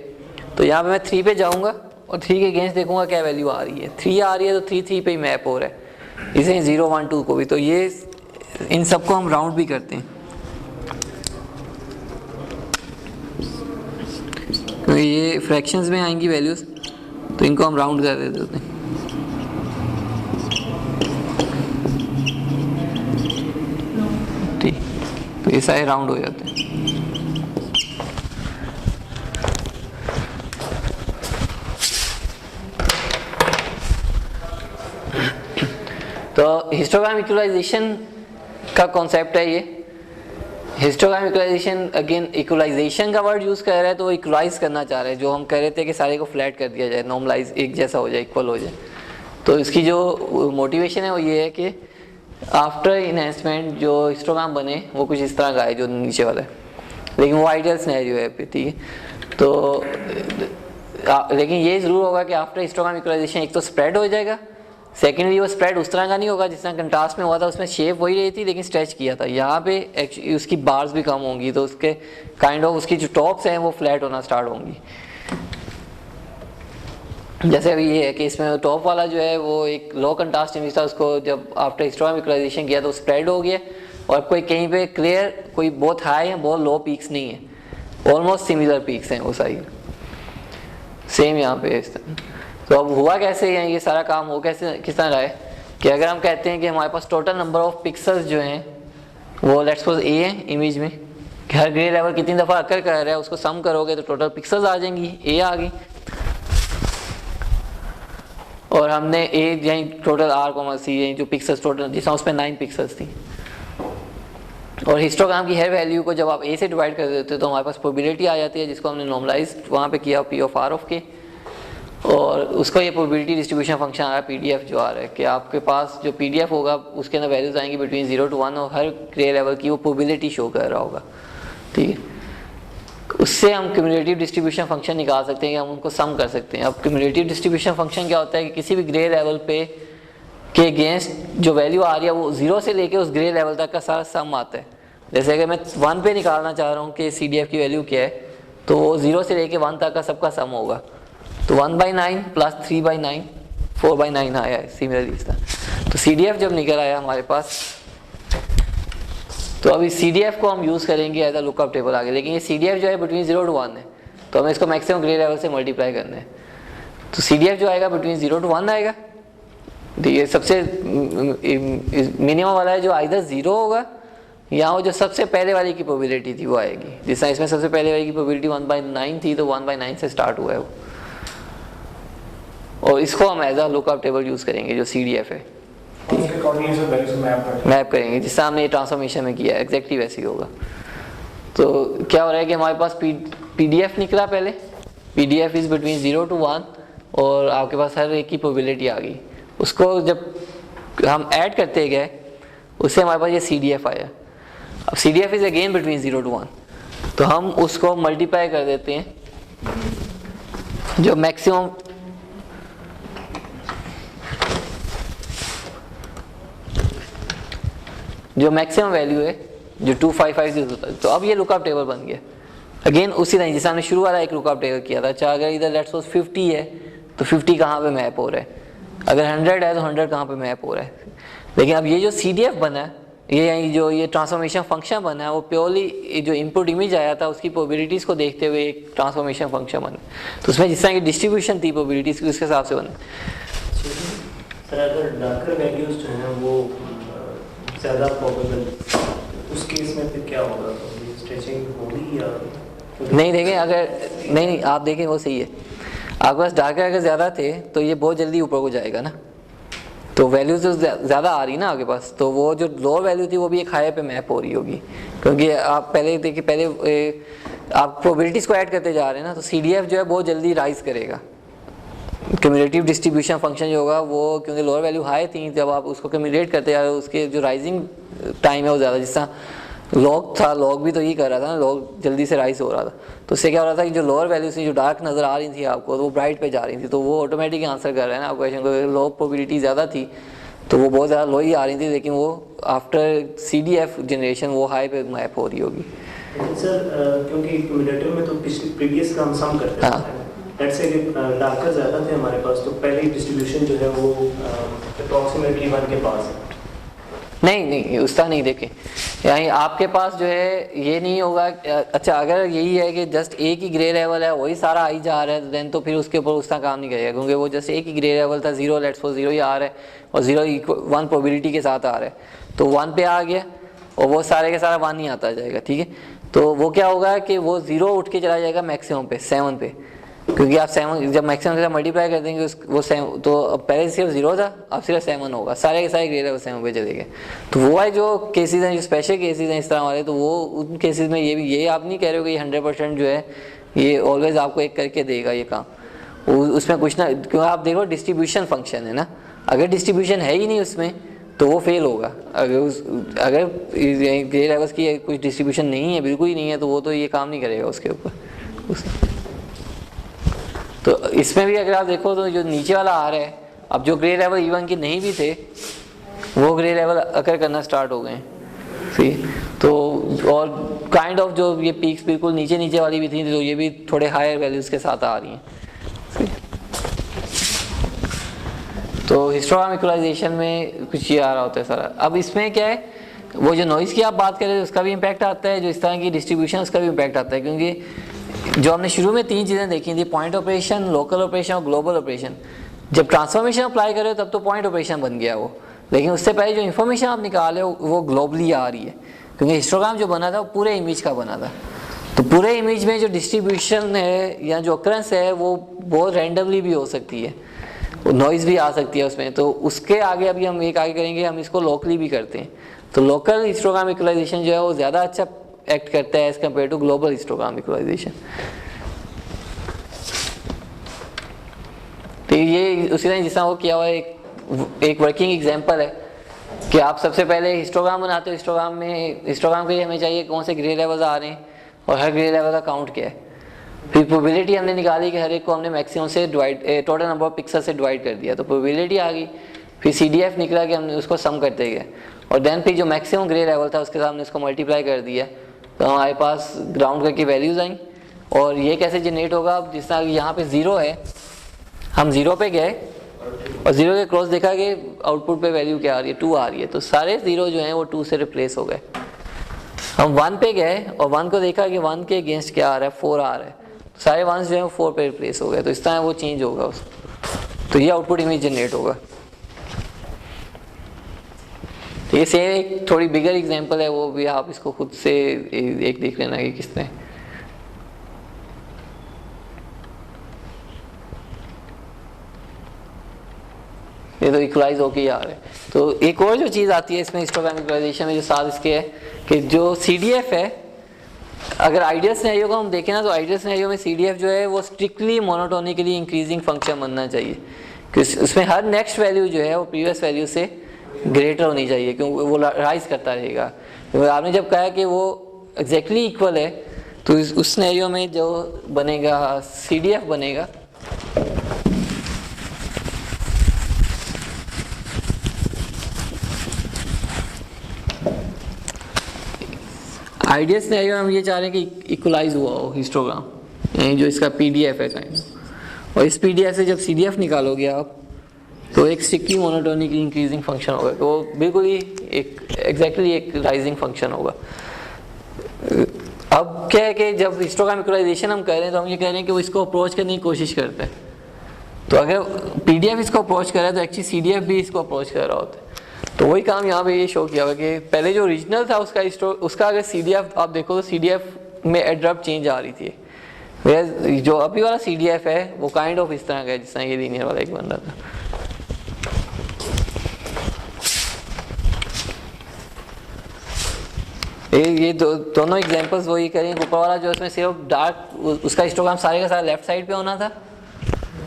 तो यहाँ पे मैं 3 पे जाऊंगा और 3 के अगेंस्ट देखूंगा क्या वैल्यू आ रही है। 3 आ रही है तो 3 पे ही मैप हो रहा है, इसे 0 1 2 को भी। तो ये इन सबको हम राउंड भी करते हैं, तो ये फ्रैक्शंस में आएंगी वैल्यूज़, तो इनको हम राउंड कर देते होते हैं। ठीक, तो ये सारे राउंड हो जाते हैं। तो हिस्टोग्राम इक्वलाइजेशन का कॉन्सेप्ट है ये। हिस्टोग्राम इक्वलाइजेशन, अगेन इक्वलाइजेशन का वर्ड यूज़ कर रहा है, तो इक्वलाइज करना चाह रहे हैं। जो हम कह रहे थे कि सारे को फ्लैट कर दिया जाए, नॉर्मलाइज एक जैसा हो जाए, इक्वल हो जाए। तो इसकी जो मोटिवेशन है वो ये है कि आफ्टर इन्हेंसमेंट जो हिस्टोग्राम बने वो कुछ इस तरह का है जो नीचे वाला है, लेकिन वो आइडियल सिनेरियो है, ठीक है। तो लेकिन ये ज़रूर होगा कि आफ्टर हिस्टोग्राम इक्वलाइजेशन एक तो स्प्रेड हो जाएगा, सेकेंडली वो स्प्रेड उस तरह का नहीं होगा जिस तरह कंट्रास्ट में हुआ था, उसमें शेप वही रही थी लेकिन स्ट्रेच किया था। यहाँ पे एक्चुअली उसकी बार्स भी कम होंगी, तो उसके काइंड ऑफ उसकी जो टॉप्स हैं वो फ्लैट होना स्टार्ट होंगी। जैसे अभी ये है कि इसमें टॉप वाला जो है वो एक लो कंट्रास्ट इमेज था, उसको जब आफ्टर हिस्टोग्राम इक्वलाइजेशन किया तो स्प्रेड हो गया, और कोई कहीं पे क्लियर कोई बहुत हाई है बहुत लो पीक्स नहीं है, ऑलमोस्ट सिमिलर पीक्स हैं वो सारी, सेम यहाँ पे इस तरह। तो अब हुआ कैसे है, ये सारा काम हो कैसे किस तरह रहा है कि अगर हम कहते हैं कि हमारे पास टोटल नंबर ऑफ पिक्सल्स जो हैं वो लेट्स सपोज ए है इमेज में, कि हर ग्रे लेवल कितनी दफ़ा अकर कर रहा है उसको सम करोगे तो टोटल पिक्सल्स आ जाएंगी, ए आ गई। और हमने ए यहीं टोटल आर सी यहीं जो पिक्सल्स टोटल जिसमें उसमें 9 पिक्सल्स थी, और हिस्टोग्राम की हर वैल्यू को जब आप ए से डिवाइड कर देते हो तो हमारे पास प्रोबेबिलिटी आ जाती है, जिसको हमने नॉर्मलाइज वहाँ पे किया पी ऑफ आर ऑफ के, और उसको ये प्रोबेबिलिटी डिस्ट्रीब्यूशन फंक्शन आ रहा है पीडीएफ जो आ रहा है कि आपके पास जो पीडीएफ होगा उसके अंदर वैल्यूज आएंगी बिटवीन 0 to 1, और हर ग्रे लेवल की वो प्रोबेबिलिटी शो कर रहा होगा, ठीक है। उससे हम क्यूमुलेटिव डिस्ट्रीब्यूशन फंक्शन निकाल सकते हैं, हम उनको सम कर सकते हैं। अब क्यूमुलेटिव डिस्ट्रीब्यूशन फंक्शन क्या होता है कि किसी भी ग्रे लेवल पे के अगेंस्ट जो वैल्यू आ रही है वो 0 से लेके उस ग्रे लेवल तक का सारा सम आता है। जैसे अगर मैं 1 पे निकालना चाह रहा हूँ कि CDF की वैल्यू क्या है, तो वो 0 से लेके 1 तक का सबका सम होगा, तो 1/9 प्लस 3/9 4/9 आया है सिमिलरली इसका। तो CDF जब निकल आया हमारे पास, तो अभी CDF को हम यूज़ करेंगे एज अ लुकअप टेबल आगे, लेकिन ये CDF जो है बिटवीन 0 to 1 है, तो हमें इसको मैक्सिमम ग्रे लेवल से मल्टीप्लाई करना है। तो CDF जो आएगा बिटवीन 0 to 1 आएगा, ये सबसे मिनिमम वाला है जो आइदर 0 होगा या वो जो सबसे पहले वाली की प्रोबेबिलिटी थी वो आएगी। जिस तरह इसमें सबसे पहले वाली की प्रोबेबिलिटी 1/9 थी, तो 1/9 से स्टार्ट हुआ है वो, और इसको हम as a lookup table use करेंगे जो CDF है, मैप करेंगे जिस तरह हमने ट्रांसफॉर्मेशन में किया है, एग्जैक्टली वैसे ही होगा। तो क्या हो रहा है कि हमारे पास PDF निकला पहले, PDF इज़ बिटवीन 0 to 1, और आपके पास हर एक की प्रोबेबिलिटी आ गई। उसको जब हम ऐड करते गए उससे हमारे पास ये CDF आया। अब CDF is again between 0 to 1, तो हम उसको मल्टीप्लाई कर देते हैं जो मैक्सिमम वैल्यू है जो 255 होता है। तो अब ये लुकअप टेबल बन गया अगेन उसी तरह जिस हमने शुरू वाला एक लुकअप टेबल किया था। अच्छा, अगर इधर लेट्स सपोज 50 है तो 50 कहाँ पे मैप हो रहा है, अगर 100 है तो 100 कहाँ पे मैप हो रहा है। लेकिन अब ये जो CDF बना है, ये ट्रांसफॉर्मेशन फंक्शन बना है, वो प्योरली जो इनपुट इमेज आया था उसकी प्रोबेबिलिटीज़ को देखते हुए एक ट्रांसफॉर्मेशन फंक्शन बना। तो उसमें जिस तरह की डिस्ट्रीब्यूशन थी प्रोबेबिलिटीज़ की उसके हिसाब से बने। सर अगर डार्कर वैल्यूज जो हैं वो ज़्यादा प्रोबेबल, उस केस में फिर क्या होगा, स्ट्रेचिंग होगी या नहीं? देखें अगर नहीं आप देखें वो सही है, आपके पास डार्कर अगर ज़्यादा थे तो ये बहुत जल्दी ऊपर को जाएगा ना, तो वैल्यूज तो ज़्यादा आ रही ना आपके पास, तो वो जो लोअर वैल्यू थी वो भी एक हाई पे मैप हो रही होगी, क्योंकि आप पहले देखिए पहले आप प्रोबेबिलिटीज़ को ऐड करते जा रहे हैं ना, तो CDF जो है बहुत जल्दी राइज करेगा। क्यूमुलेटिव डिस्ट्रीब्यूशन फंक्शन जो होगा वो, क्योंकि लोअर वैल्यू हाई थी, जब आप उसको क्यूमुलेट करते जा रहे हो उसके जो राइजिंग टाइम है वो ज़्यादा, जिस तरह लॉग था, लॉग भी तो यही कर रहा था ना, लॉग जल्दी से राइज हो रहा था। तो उससे क्या हो रहा था कि जो लोअर वैल्यूज थी जो डार्क नज़र आ रही थी आपको, तो वो ब्राइट पे जा रही थी, तो वो ऑटोमेटिक आंसर कर रहे हैं ना आप क्वेश्चन को। लो प्रोबेबिलिटी ज़्यादा थी तो वो बहुत ज़्यादा लो ही आ रही थी, लेकिन वो आफ्टर CDF जनरेशन वो हाई पे मैप हो रही होगी। सर क्योंकि क्यूमुलेटिव में तो प्रीवियस का हम सम करते हैं, लेट्स से डार्कर ज़्यादा थे हमारे पास, तो पहली डिस्ट्रीब्यूशन जो है वो अप्रॉक्सीमेटली 1 के पास है। नहीं उस तरह नहीं देखें, यानी आपके पास जो है ये नहीं होगा। अच्छा अगर यही है कि जस्ट एक ही ग्रे लेवल है वही सारा आई जा रहा है देन तो फिर उसके ऊपर उस तरह काम नहीं करेगा, क्योंकि वो जस्ट एक ही ग्रे लेवल था, 0 लेट्स सपोज 0 ही आ रहा है और 0 1 प्रोबेबिलिटी के साथ आ रहा है, तो 1 पे आ गया और वो सारे के सारा 1 ही आता जाएगा, ठीक है। तो वो क्या होगा कि वो 0 उठ के चला जाएगा मैक्सिमम पे 7 पे, क्योंकि आप 7 जब मैक्सिमम के साथ मल्टीप्लाई कर देंगे वो 7, तो पहले सिर्फ 0 था अब सिर्फ 7 होगा, सारे के सारे ग्रे लेवल 7 पे चले गए। तो वो है जो केसेस हैं, जो स्पेशल केसेस हैं इस तरह वाले, तो वो उन केसेस में ये आप नहीं कह रहे हो कि 100% जो है ये ऑलवेज आपको एक करके देगा ये काम, उसमें कुछ ना, क्योंकि आप देखो डिस्ट्रीब्यूशन फंक्शन है ना, अगर डिस्ट्रीब्यूशन है ही नहीं उसमें तो वो फेल होगा। अगर ग्रे लेवल्स की कुछ डिस्ट्रीब्यूशन नहीं है, बिल्कुल ही नहीं है, तो वो तो ये काम नहीं करेगा उसके ऊपर। तो इसमें भी अगर आप देखो तो जो नीचे वाला आ रहा है, अब जो ग्रे लेवल इवन के नहीं भी थे वो ग्रे लेवल अकर करना स्टार्ट हो गए, ठीक। तो और काइंड ऑफ जो ये पीक्स बिल्कुल नीचे नीचे वाली भी थी, तो ये भी थोड़े हायर वैल्यूज़ के साथ आ रही हैं। तो हिस्टोग्राम इक्वलाइजेशन में कुछ ये आ रहा होता है सारा। अब इसमें क्या है, वो जो नॉइज़ की आप बात करें उसका भी इम्पैक्ट आता है, जो इस तरह की डिस्ट्रीब्यूशन उसका भी इम्पैक्ट आता है, क्योंकि जो हमने शुरू में 3 चीज़ें देखी थी, पॉइंट ऑपरेशन, लोकल ऑपरेशन और ग्लोबल ऑपरेशन, जब ट्रांसफॉर्मेशन अप्लाई करें तब तो पॉइंट ऑपरेशन बन गया वो, लेकिन उससे पहले जो इन्फॉर्मेशन आप निकाले वो ग्लोबली आ रही है, क्योंकि हिस्टोग्राम जो बना था वो पूरे इमेज का बना था। तो पूरे इमेज में जो डिस्ट्रीब्यूशन है या जो अकरेंस है वो बहुत रैंडमली भी हो सकती है, नॉइज़ भी आ सकती है उसमें। तो उसके आगे अभी हम एक आगे करेंगे, हम इसको लोकली भी करते हैं। तो लोकल हिस्टोग्राम इक्वलाइजेशन जो है वो ज़्यादा अच्छा एक्ट करता है as compare to global histogram equalization. तो ये उसी तरह जिस तरह वो किया हुआ है, एक वर्किंग एग्जांपल है कि आप सबसे पहले हिस्टोग्राम बनाते हो, हिस्टोग्राम के लिए हमें चाहिए कौन से ग्रे लेवल्स आ रहे हैं और हर ग्रे लेवल का काउंट क्या है। फिर प्रोबेबिलिटी हमने निकाली कि हर एक को हमने मैक्सिमम से divide, total number of pixel से डिवाइड कर दिया, तो प्रोबेबिलिटी आ गई। फिर CDF निकला कि हमने उसको सम करते गए, और देन फिर जो मैक्सिमम ग्रे लेवल था उसके साथ हमने उसको मल्टीप्लाई कर दिया, तो हमारे पास ग्राउंड करके वैल्यूज़ आई। और ये कैसे जनरेट होगा, जिस तरह यहाँ पे 0 है, हम 0 पे गए और 0 के क्रॉस देखा कि आउटपुट पे वैल्यू क्या आ रही है, 2 आ रही है, तो सारे 0 जो हैं वो 2 से रिप्लेस हो गए। हम 1 पे गए और 1 को देखा कि 1 के अगेंस्ट क्या आ रहा है, 4 आ रहा है, तो सारे 1 जो है वो 4 पे रिप्लेस हो गए, तो इस तरह वो चेंज होगा उसको, तो ये आउटपुट इमेज जनरेट होगा। तो ये सेम एक थोड़ी बिगर एग्जांपल है, वो भी आप इसको खुद से एक देख लेना कि किस तरह। ये तो इक्वलाइज होके ही आ रहा है। तो एक और जो चीज़ आती है इसमें हिस्टोग्राम इक्वलाइजेशन में जो साथ इसके है कि जो CDF है, अगर आइडियल सिनेरियो को हम देखें ना, तो आइडियल सिनेरियो में CDF जो है वो स्ट्रिक्टली मोनोटोनिकली इंक्रीजिंग फंक्शन बनना चाहिए, क्योंकि उसमें हर नेक्स्ट वैल्यू जो है वो प्रीवियस वैल्यू से ग्रेटर होनी चाहिए, क्योंकि वो राइज करता रहेगा। तो आपने जब कहा कि वो एग्जैक्टली इक्वल है, तो उस सिनेरियो में जो बनेगा CDF बनेगा आइडियल सिनेरियो में हम ये चाह रहे हैं कि इक्वलाइज हुआ हो हिस्टोग्राम, यानी जो इसका PDF है काइंड, और इस PDF से जब CDF निकालोगे आप तो एक स्ट्रिक्टली मोनोटोनिक इंक्रीजिंग फंक्शन होगा, तो वो बिल्कुल ही एक एग्जैक्टली एक राइजिंग फंक्शन होगा। अब क्या है कि जब हिस्टोग्राम इक्वलाइजेशन हम कर रहे हैं तो हम ये कह रहे हैं कि वो इसको अप्रोच करने की कोशिश करते हैं, तो अगर PDF इसको अप्रोच कर रहा है तो एक्चुअली CDF भी इसको अप्रोच कर रहा होता है। तो वही काम यहाँ पे ये शो किया हुआ कि पहले जो ओरिजिनल था उसका अगर CDF आप देखो तो CDF में एड्रप्ट चेंज आ रही थी, वैसे जो अभी वाला CDF है वो काइंड ऑफ इस तरह का है जिस तरह ये लीनियर वाला एक बन रहा था। ये दोनों एग्जांपल्स वही करें, ऊपर वाला जो इसमें सिर्फ डार्क उसका हिस्टोग्राम सारे का सारा लेफ्ट साइड पे होना था,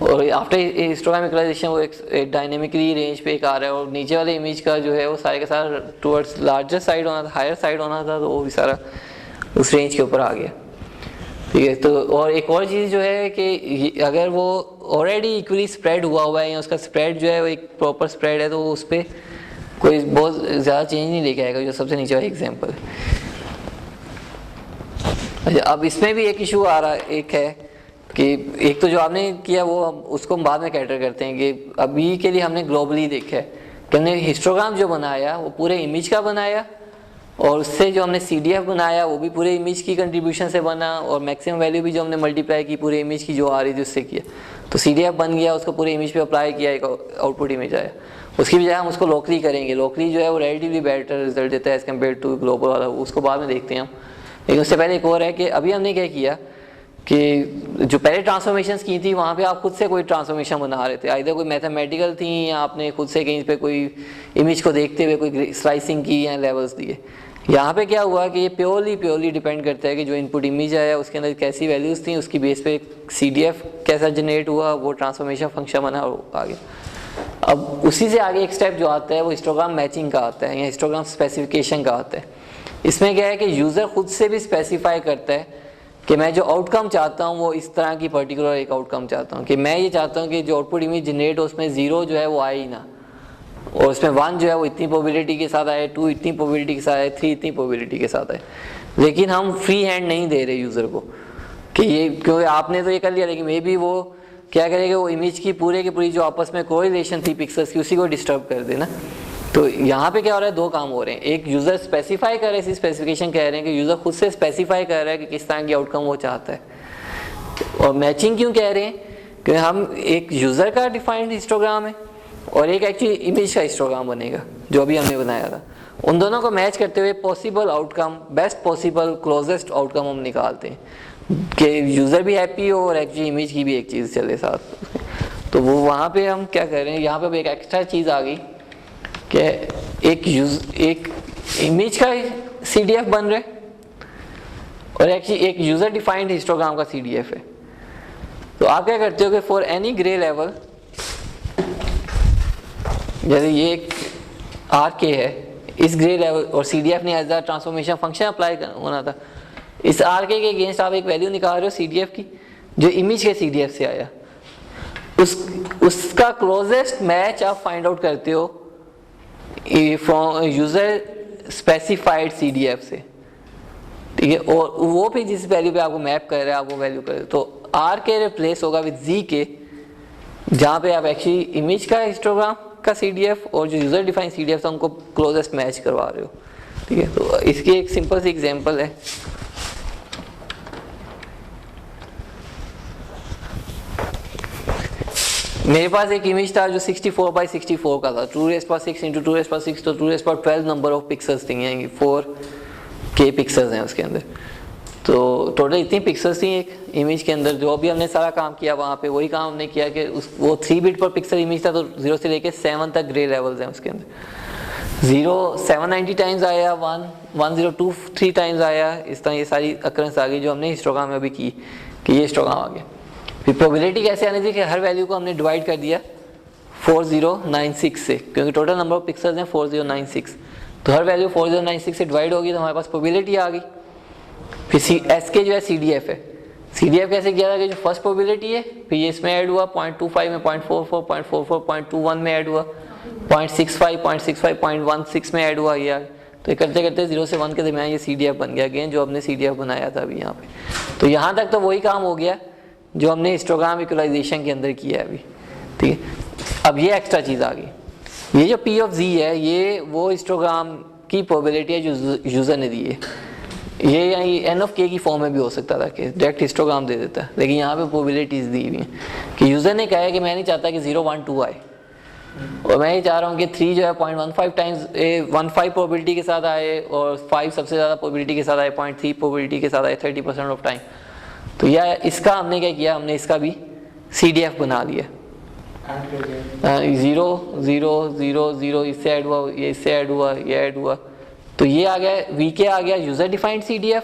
और आफ्टर हिस्टोग्राम इक्वलाइजेशन वो एक डायनेमिकली रेंज पे एक आ रहा है, और नीचे वाले इमेज का जो है वो सारे का सारा टुवर्ड्स लार्जर साइड होना था, हायर साइड होना था, तो वो भी सारा उस रेंज के ऊपर आ गया, ठीक है। तो और एक और चीज़ जो है कि अगर वो ऑलरेडी इक्वली स्प्रेड हुआ है या उसका स्प्रेड जो है वो एक प्रॉपर स्प्रेड है, तो उस पर कोई बहुत ज़्यादा चेंज नहीं लेके आएगा, जो सबसे नीचे वाला एग्जाम्पल है। अच्छा, अब इसमें भी एक इशू आ रहा है, एक है कि एक तो जो आपने किया वो उसको हम बाद में कैटर करते हैं कि अभी के लिए हमने ग्लोबली देखा है कि हमने हिस्टोग्राम जो बनाया वो पूरे इमेज का बनाया, और उससे जो हमने CDF बनाया वो भी पूरे इमेज की कंट्रीब्यूशन से बना, और मैक्सिमम वैल्यू भी जो हमने मल्टीप्लाई की पूरे इमेज की जो आ रही थी उससे किया, तो CDF बन गया, उसको पूरे इमेज पे अप्लाई किया, एक आउटपुट इमेज आया। उसकी बजाय हम उसको लोकली करेंगे, लोकली जो है वो रिलेटिवली बेटर रिजल्ट देता है एज कम्पेयर टू ग्लोबल वाला, उसको बाद में देखते हैं हम। लेकिन उससे पहले एक और है कि अभी हमने क्या किया कि जो पहले ट्रांसफॉर्मेशंस की थी वहाँ पे आप खुद से कोई ट्रांसफॉर्मेशन बना रहे थे, आइदर कोई मैथमेटिकल थी या आपने खुद से कहीं पे कोई इमेज को देखते हुए कोई स्लाइसिंग की या लेवल्स दिए। यहाँ पे क्या हुआ कि ये प्योरली डिपेंड करता है कि जो इनपुट इमेज आया उसके अंदर कैसी वैल्यूज़ थी, उसकी बेस पे CDF कैसा जनरेट हुआ, वो ट्रांसफॉर्मेशन फंक्शन बना और आ गया। अब उसी से आगे एक स्टेप जो आता है वो हिस्टोग्राम मैचिंग का आता है या हिस्टोग्राम स्पेसिफिकेशन का आता है। इसमें क्या है कि यूज़र खुद से भी स्पेसिफाई करता है कि मैं जो आउटकम चाहता हूँ वो इस तरह की पर्टिकुलर एक आउटकम चाहता हूँ, कि मैं ये चाहता हूँ कि जो आउटपुट इमेज जनरेट हो उसमें 0 जो है वो आए ही ना, और उसमें 1 जो है वो इतनी प्रोबेबिलिटी के साथ आए, 2 इतनी प्रोबेबिलिटी के साथ आए, 3 इतनी प्रोबेबिलिटी के साथ आए। लेकिन हम फ्री हैंड नहीं दे रहे यूज़र को कि ये, क्योंकि आपने तो ये कर लिया, लेकिन मे बी वो क्या करेगा, वो इमेज की पूरे की पूरी जो आपस में कोरिलेशन थी पिक्सेल्स की उसी को डिस्टर्ब कर देना। तो यहाँ पे क्या हो रहा है, 2 काम हो रहे हैं। एक यूज़र स्पेसिफाई कर रहे हैं, स्पेसिफिकेशन कह रहे हैं कि यूज़र खुद से स्पेसिफाई कर रहा है कि किस तरह की आउटकम वो चाहता है। और मैचिंग क्यों कह रहे हैं, क्योंकि हम एक यूज़र का डिफाइंड हिस्टोग्राम है और एक एक्चुअली इमेज का हिस्टोग्राम बनेगा जो अभी हमने बनाया था, उन दोनों को मैच करते हुए possible outcome, best possible closest outcome हम निकालते हैं कि यूज़र भी हैप्पी हो और एक्चुअली इमेज की भी एक चीज़ चले साथ। तो वो वहाँ पे हम क्या कर रहे हैं, यहाँ पे एक एक्स्ट्रा चीज़ आ गई कि एक इमेज का CDF बन रहा है और एक्चुअली एक यूज़र डिफाइंड हिस्टोग्राम का CDF है। तो आप क्या करते हो कि फॉर एनी ग्रे लेवल, जैसे ये एक RK है, इस ग्रे लेवल और CDF ने as a transformation function apply होना था, इस RK के अगेंस्ट आप एक वैल्यू निकाल रहे हो CDF की जो इमेज के CDF से आया, उसका क्लोजेस्ट मैच आप फाइंड आउट करते हो फ्रॉम यूज़र स्पेसिफाइड CDF से, ठीक है। और वो भी जिस वैल्यू पे आपको मैप कर रहे हैं आप वो वैल्यू कर, तो RK रिप्लेस होगा विद ZK, जहाँ पे आप एक्चुअली इमेज का हिस्टोग्राम का CDF और जो यूज़र डिफाइन CDF था उनको क्लोजेस्ट मैच करवा रहे हो, ठीक है। तो इसकी एक सिंपल सी एग्जांपल है, मेरे पास एक इमेज था जो 64 by 64 का था, 2⁶ into 2⁶ तो 2⁰12 नंबर ऑफ पिक्सल्स थी, 4K पिक्सल्स हैं उसके अंदर। तो टोटल इतनी पिक्सल्स थी एक इमेज के अंदर। जो भी हमने सारा काम किया वहाँ पे वही काम हमने किया कि वो 3 बिट पर पिक्सल इमेज था, तो 0 से लेके 7 तक ग्रे लेवल्स हैं उसके अंदर। 0 790 टाइम्स आया, 1023 टाइम्स आया, इस तरह ये सारी अकरेंस आ गई जो हमने हिस्टोग्राम में अभी की कि ये हिस्टोग्राम आ गया। फिर प्रोबेबिलिटी कैसे आनी थी कि हर वैल्यू को हमने डिवाइड कर दिया 4096 से, क्योंकि टोटल नंबर ऑफ पिक्सल्स हैं 4096, तो हर वैल्यू 4096 से डिवाइड होगी तो हमारे पास प्रोबेबिलिटी आ गई। फिर SK जो है CDF है, CDF कैसे किया था कि जो फर्स्ट प्रोबेबिलिटी है फिर ये इसमें ऐड हुआ 0.25 में, 0.44, 0.44, 0.21 में ऐड हुआ, 0.65, 0.65, 0.16 में ऐड हुआ ये। तो करते करते 0 से 1 के दरमियान ये CDF बन गया अगेन जो हमने CDF बनाया था अभी यहाँ पे। तो यहाँ तक तो वही काम हो गया जो हमने हिस्टोग्राम इक्वलाइजेशन के अंदर किया है अभी, ठीक है। अब ये एक्स्ट्रा चीज़ आ गई, ये जो P of Z है ये वो हिस्टोग्राम की प्रोबेबिलिटी है जो यूज़र ने दी है। ये यही N of K की फॉर्म में भी हो सकता था कि डायरेक्ट हिस्टोग्राम दे देता है, लेकिन यहाँ पे प्रोबेबिलिटीज़ दी हुई हैं कि यूज़र ने कहा है कि मैं नहीं चाहता कि 0 1 2 आए, और मैं ये चाह रहा हूँ कि 3 जो है 0.15 टाइम्स 15 प्रोबेबिलिटी के साथ आए और 5 सबसे ज़्यादा प्रोबेबिलिटी के साथ आए, 0.3 प्रोबेबिलिटी के साथ आए 30% ऑफ टाइम। तो यह इसका हमने क्या किया, हमने इसका भी CDF बना लिया। 0 0 0 0 इससे ऐड हुआ, ये इससे ऐड हुआ, ये ऐड हुआ, तो ये आ गया VK आ गया यूज़र डिफाइंड CDF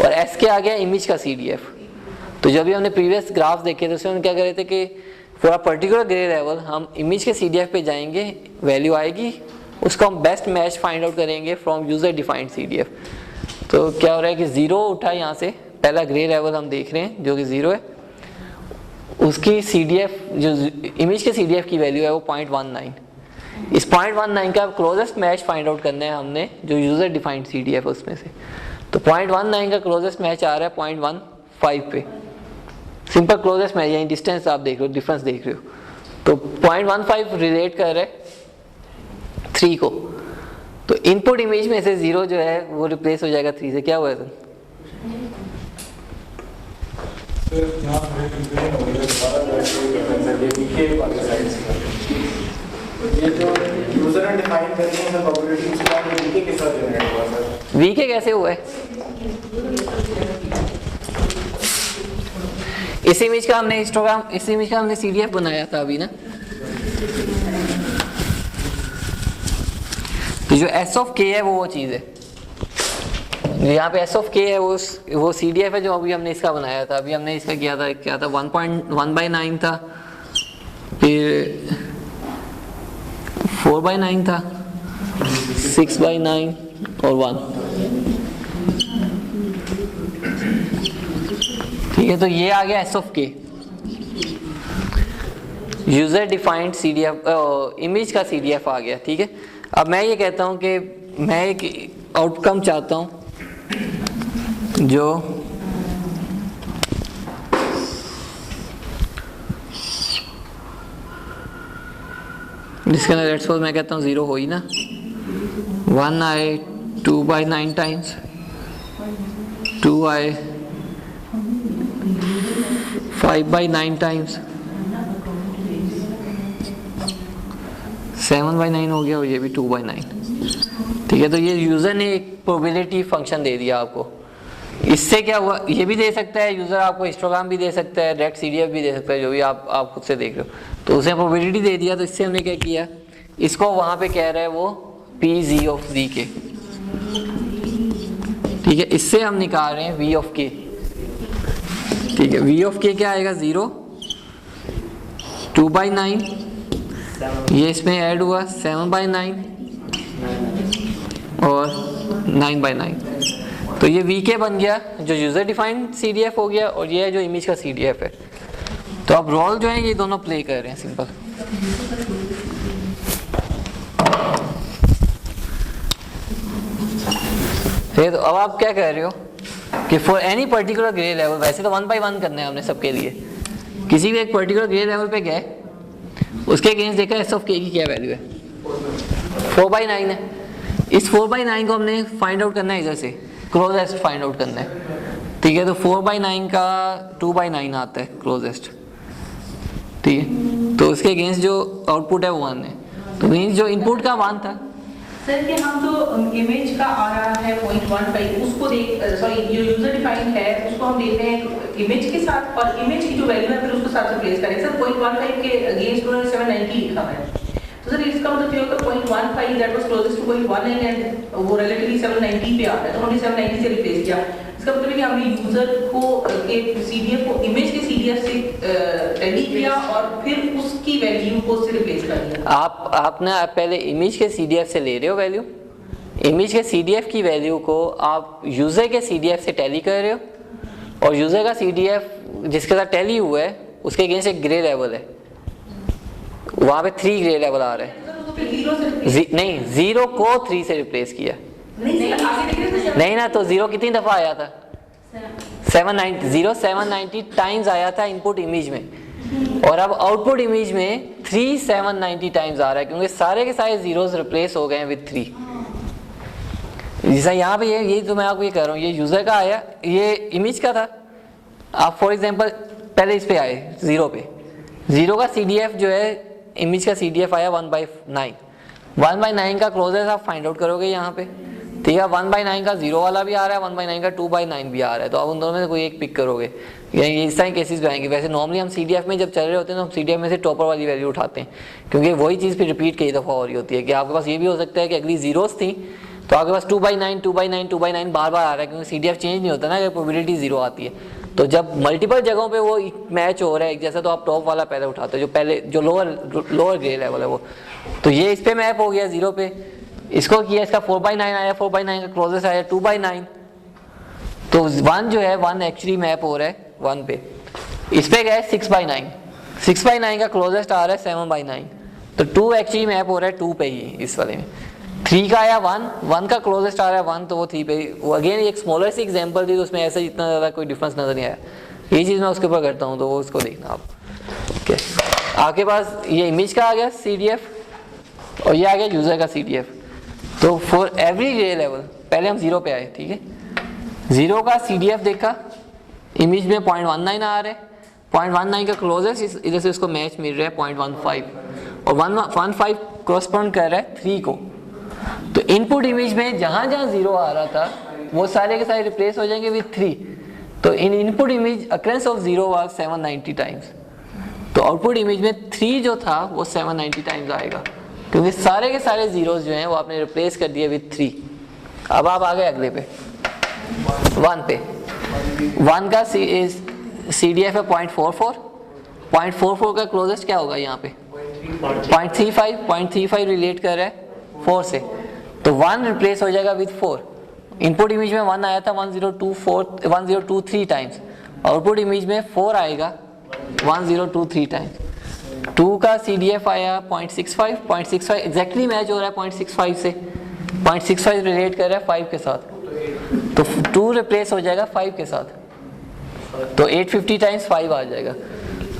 और SK आ गया इमेज का CDF। तो जब भी हमने प्रीवियस ग्राफ देखे थे उसमें हम क्या कर रहे थे कि for a particular grey level हम इमेज के CDF पे जाएंगे, वैल्यू आएगी, उसका हम बेस्ट मैच फाइंड आउट करेंगे फ्रॉम यूज़र डिफाइंड CDF। तो क्या हो रहा है कि 0 उठा यहाँ से, पहला ग्रे लेवल हम देख रहे हैं जो कि 0 है, उसकी CDF जो इमेज के CDF की वैल्यू है वो 0.19। इस 0.19 का क्लोजेस्ट मैच फाइंड आउट करना है हमने जो यूज़र डिफाइंड CDF है उसमें से। तो 0.19 का क्लोजेस्ट मैच आ रहा है 0.15 पे, सिंपल क्लोजेस्ट में यानी डिस्टेंस आप देख रहे हो, डिफरेंस देख रहे हो, तो 0.15 रिलेट कर रहे 3 को, तो इनपुट इमेज में से 0 जो है वो रिप्लेस हो जाएगा 3 से। क्या हुआ सर? यहाँ पे कंफ्यूजन हो गया दोबारा जो है वीके वाली साइड से, ये जो यूजर ने डिफाइन करनी है सर प्रोबेबिलिटी, उसके बाद वीके के साथ जनरेट हुआ सर। वीके कैसे हुआ है? इस इमेज का हमने हिस्टोग्राम, इस इमेज का हमने सीडीएफ बनाया था अभी ना, तो जो एस ऑफ के है वो चीज़ है, यहाँ पे एस ऑफ के है वो सीडीएफ है जो अभी हमने इसका बनाया था। अभी हमने इसका किया था, क्या था, 1.1/9 था, फिर 4/9 था, 6/9 और 1। ठीक है, तो ये आ गया एस ऑफ के, यूजर डिफाइंड सीडीएफ, इमेज का सीडीएफ आ गया। ठीक है, अब मैं ये कहता हूँ कि मैं एक आउटकम चाहता हूँ जो जिसके अंदर लेट्स सपोज मैं कहता हूँ 0 हो ही ना, 1 आए 2/9 टाइम्स, 2 आए 5/9 टाइम्स, 7/9 हो गया, और ये भी 2/9। ठीक है, तो ये यूज़र ने एक प्रोबेबिलिटी फंक्शन दे दिया आपको। इससे क्या हुआ, ये भी दे सकता है यूज़र, आपको हिस्टोग्राम भी दे सकता है, डायरेक्ट सीडीएफ भी दे सकता है, जो भी आप खुद से देख रहे हो, तो उसे प्रोबेबिलिटी दे दिया। तो इससे हमने क्या किया, इसको वहाँ पे कह रहा है वो पी जी ऑफ जी के। ठीक है, इससे हम निकाल रहे हैं वी ऑफ के। ठीक है, वी ऑफ के क्या आएगा, 0, 2/9, ये इसमें ऐड हुआ 7/9 और 9/9, तो ये वीके बन गया जो यूजर डिफाइंड सीडीएफ हो गया, और ये है जो इमेज का सीडीएफ है। तो अब रोल जो है ये दोनों प्ले कर रहे हैं सिंपल। तो अब आप क्या कह रहे हो कि for any particular grey level, वैसे तो 1/1 करना है हमने सबके लिए, किसी भी एक पर्टिकुलर ग्रे लेवल पे गए, उसके अगेंस्ट देखा एस ऑफ के की क्या वैल्यू है, 4/9 है। इस 4/9 को हमने फाइंड आउट करना है, इधर से क्लोजेस्ट फाइंड आउट करना है। ठीक है, तो 4/9 का 2/9 आता है क्लोजेस्ट। ठीक है, तो उसके अगेंस्ट जो आउटपुट है वो 1 है, तो मीन्स जो इनपुट का 1 था। सर कि हम जो इमेज का आ रहा है 0.15 उसको देख, सॉरी जो यूजर डिफाइंड है उसको हम देख रहे हैं इमेज के साथ, और इमेज की जो वैल्यू है फिर उसको साथ रिप्लेस करें। सर 0.15 के अगेंस्ट उन्होंने 790 लिखा है, तो सर इसका मतलब ये होगा 0.15 that was closest to 0.19 and वो रिलेटिवली 790 पे आ रहा है, तो हमने 790 से रिप्लेस किया। इसका मतलब है कि हमने यूजर को के सीडीएफ को इमेज के सीडीएफ से टैली किया और फिर उसकी वैल्यू को उससे रिप्लेस कर दिया। आपने पहले इमेज के सीडीएफ से ले रहे हो वैल्यू, इमेज के सीडीएफ की वैल्यू को आप यूजर के सीडीएफ से टैली कर रहे हो, और यूजर का सीडीएफ जिसके साथ टैली हुआ है उसके अगेंस्ट एक ग्रे लेवल है, वहां पे 3 ग्रे लेवल आ रहे हैं। नहीं, 0 को 3 से रिप्लेस किया। नहीं ना, तो 0 कितनी दफा आया था, 790 टाइम्स आया था इनपुट इमेज में, और अब आउटपुट इमेज में 790 टाइम्स आ रहा है, क्योंकि सारे के सारे जीरोस रिप्लेस हो गए हैं विद 3। जैसा यहाँ पे ये तो मैं आपको ये कह रहा हूँ, ये यूजर का आया, ये इमेज का था। आप फॉर एग्जांपल पहले इस पे आए 0 पे, 0 का सीडीएफ जो है इमेज का सीडीएफ आया 1/9, 1/9 का क्लोजेस्ट आप फाइंड आउट करोगे यहाँ पे। ठीक है, 1/9 का 0 वाला भी आ रहा है, 1/9 का 2/9 भी आ रहा है, तो आप उन दोनों में से कोई एक पिक करोगे। ये इस तरह केसेस भी आएंगे। वैसे नॉर्मली हम सीडीएफ में जब चल रहे होते हैं तो हम सीडीएफ में से टॉपर वाली वैल्यू उठाते हैं, क्योंकि वही चीज़ फिर रिपीट कई दफ़ा हो रही होती है कि आपके पास ये भी हो सकता है कि अगली जीरोस थी तो आपके पास 2/9 बार बार आ रहा है, क्योंकि सीडीएफ चेंज नहीं होता ना, अगर प्रोबेबिलिटी 0 आती है। तो जब मल्टीपल जगहों पे वो मैच हो रहा है एक जैसा, तो आप टॉप वाला पहले उठाते हो, जो पहले जो लोअर ग्रे लेवल है वो। तो ये इस पे मैप हो गया 0 पे, इसको किया, इसका 4/9 आया, 4/9 का क्लोजेस्ट आया 2/9, तो 1 जो है 1 एक्चुअली मैप हो रहा है 1 पे। इस पे गए 6/9, 6/9 का क्लोजेस्ट आ रहा है 7/9, तो 2 एक्चुअली मैप हो रहा है 2 पे ही इस वाले में। 3 का आया 1 का क्लोजेस्ट आ रहा है 1, तो वो 3 पे। वो अगेन एक स्मॉलर सी एग्जांपल थी, तो उसमें ऐसा इतना ज़्यादा कोई डिफरेंस नज़र नहीं आया, ये चीज़ मैं उसके ऊपर करता हूँ, तो वो उसको देखना आप। ओके, आपके पास ये इमेज का आ गया CDF और ये आ गया यूज़र का CDF। तो फॉर एवरी ग्रे लेवल पहले हम 0 पे आए, ठीक है। 0 का CDF देखा, इमेज में 0.19 आ रहा है, 0.19 का क्लोजेस्ट इधर से उसको मैच मिल रहा है 0.15 और 1.15 क्रॉसपॉन्ड कर रहा है 3 को। तो इनपुट इमेज में जहाँ जहाँ 0 आ रहा था वो सारे के सारे रिप्लेस हो जाएंगे विद 3। तो in input image occurrence of 0 was 790 times. तो आउटपुट इमेज में 3 जो था वो 790 टाइम्स आएगा, क्योंकि सारे के सारे जीरोस जो हैं वो आपने रिप्लेस कर दिए विद 3। अब आप आ गए अगले पे 1 पे। 1 का CDF है 0.44, 0.44 का क्लोजेस्ट क्या होगा यहाँ पे 0.35 रिलेट कर रहा है 4 से, तो 1 रिप्लेस हो जाएगा विद 4। इनपुट इमेज में 1 आया था 1023 टाइम्स, आउटपुट इमेज में 4 आएगा 1023 टाइम्स। 2 का CDF आया 0.65 एग्जैक्टली मैच हो रहा है 0.65 से, 0.65 रिलेट कर रहा है 5 के साथ, तो 2 रिप्लेस हो जाएगा 5 के साथ, तो 850 टाइम्स 5 आ जाएगा।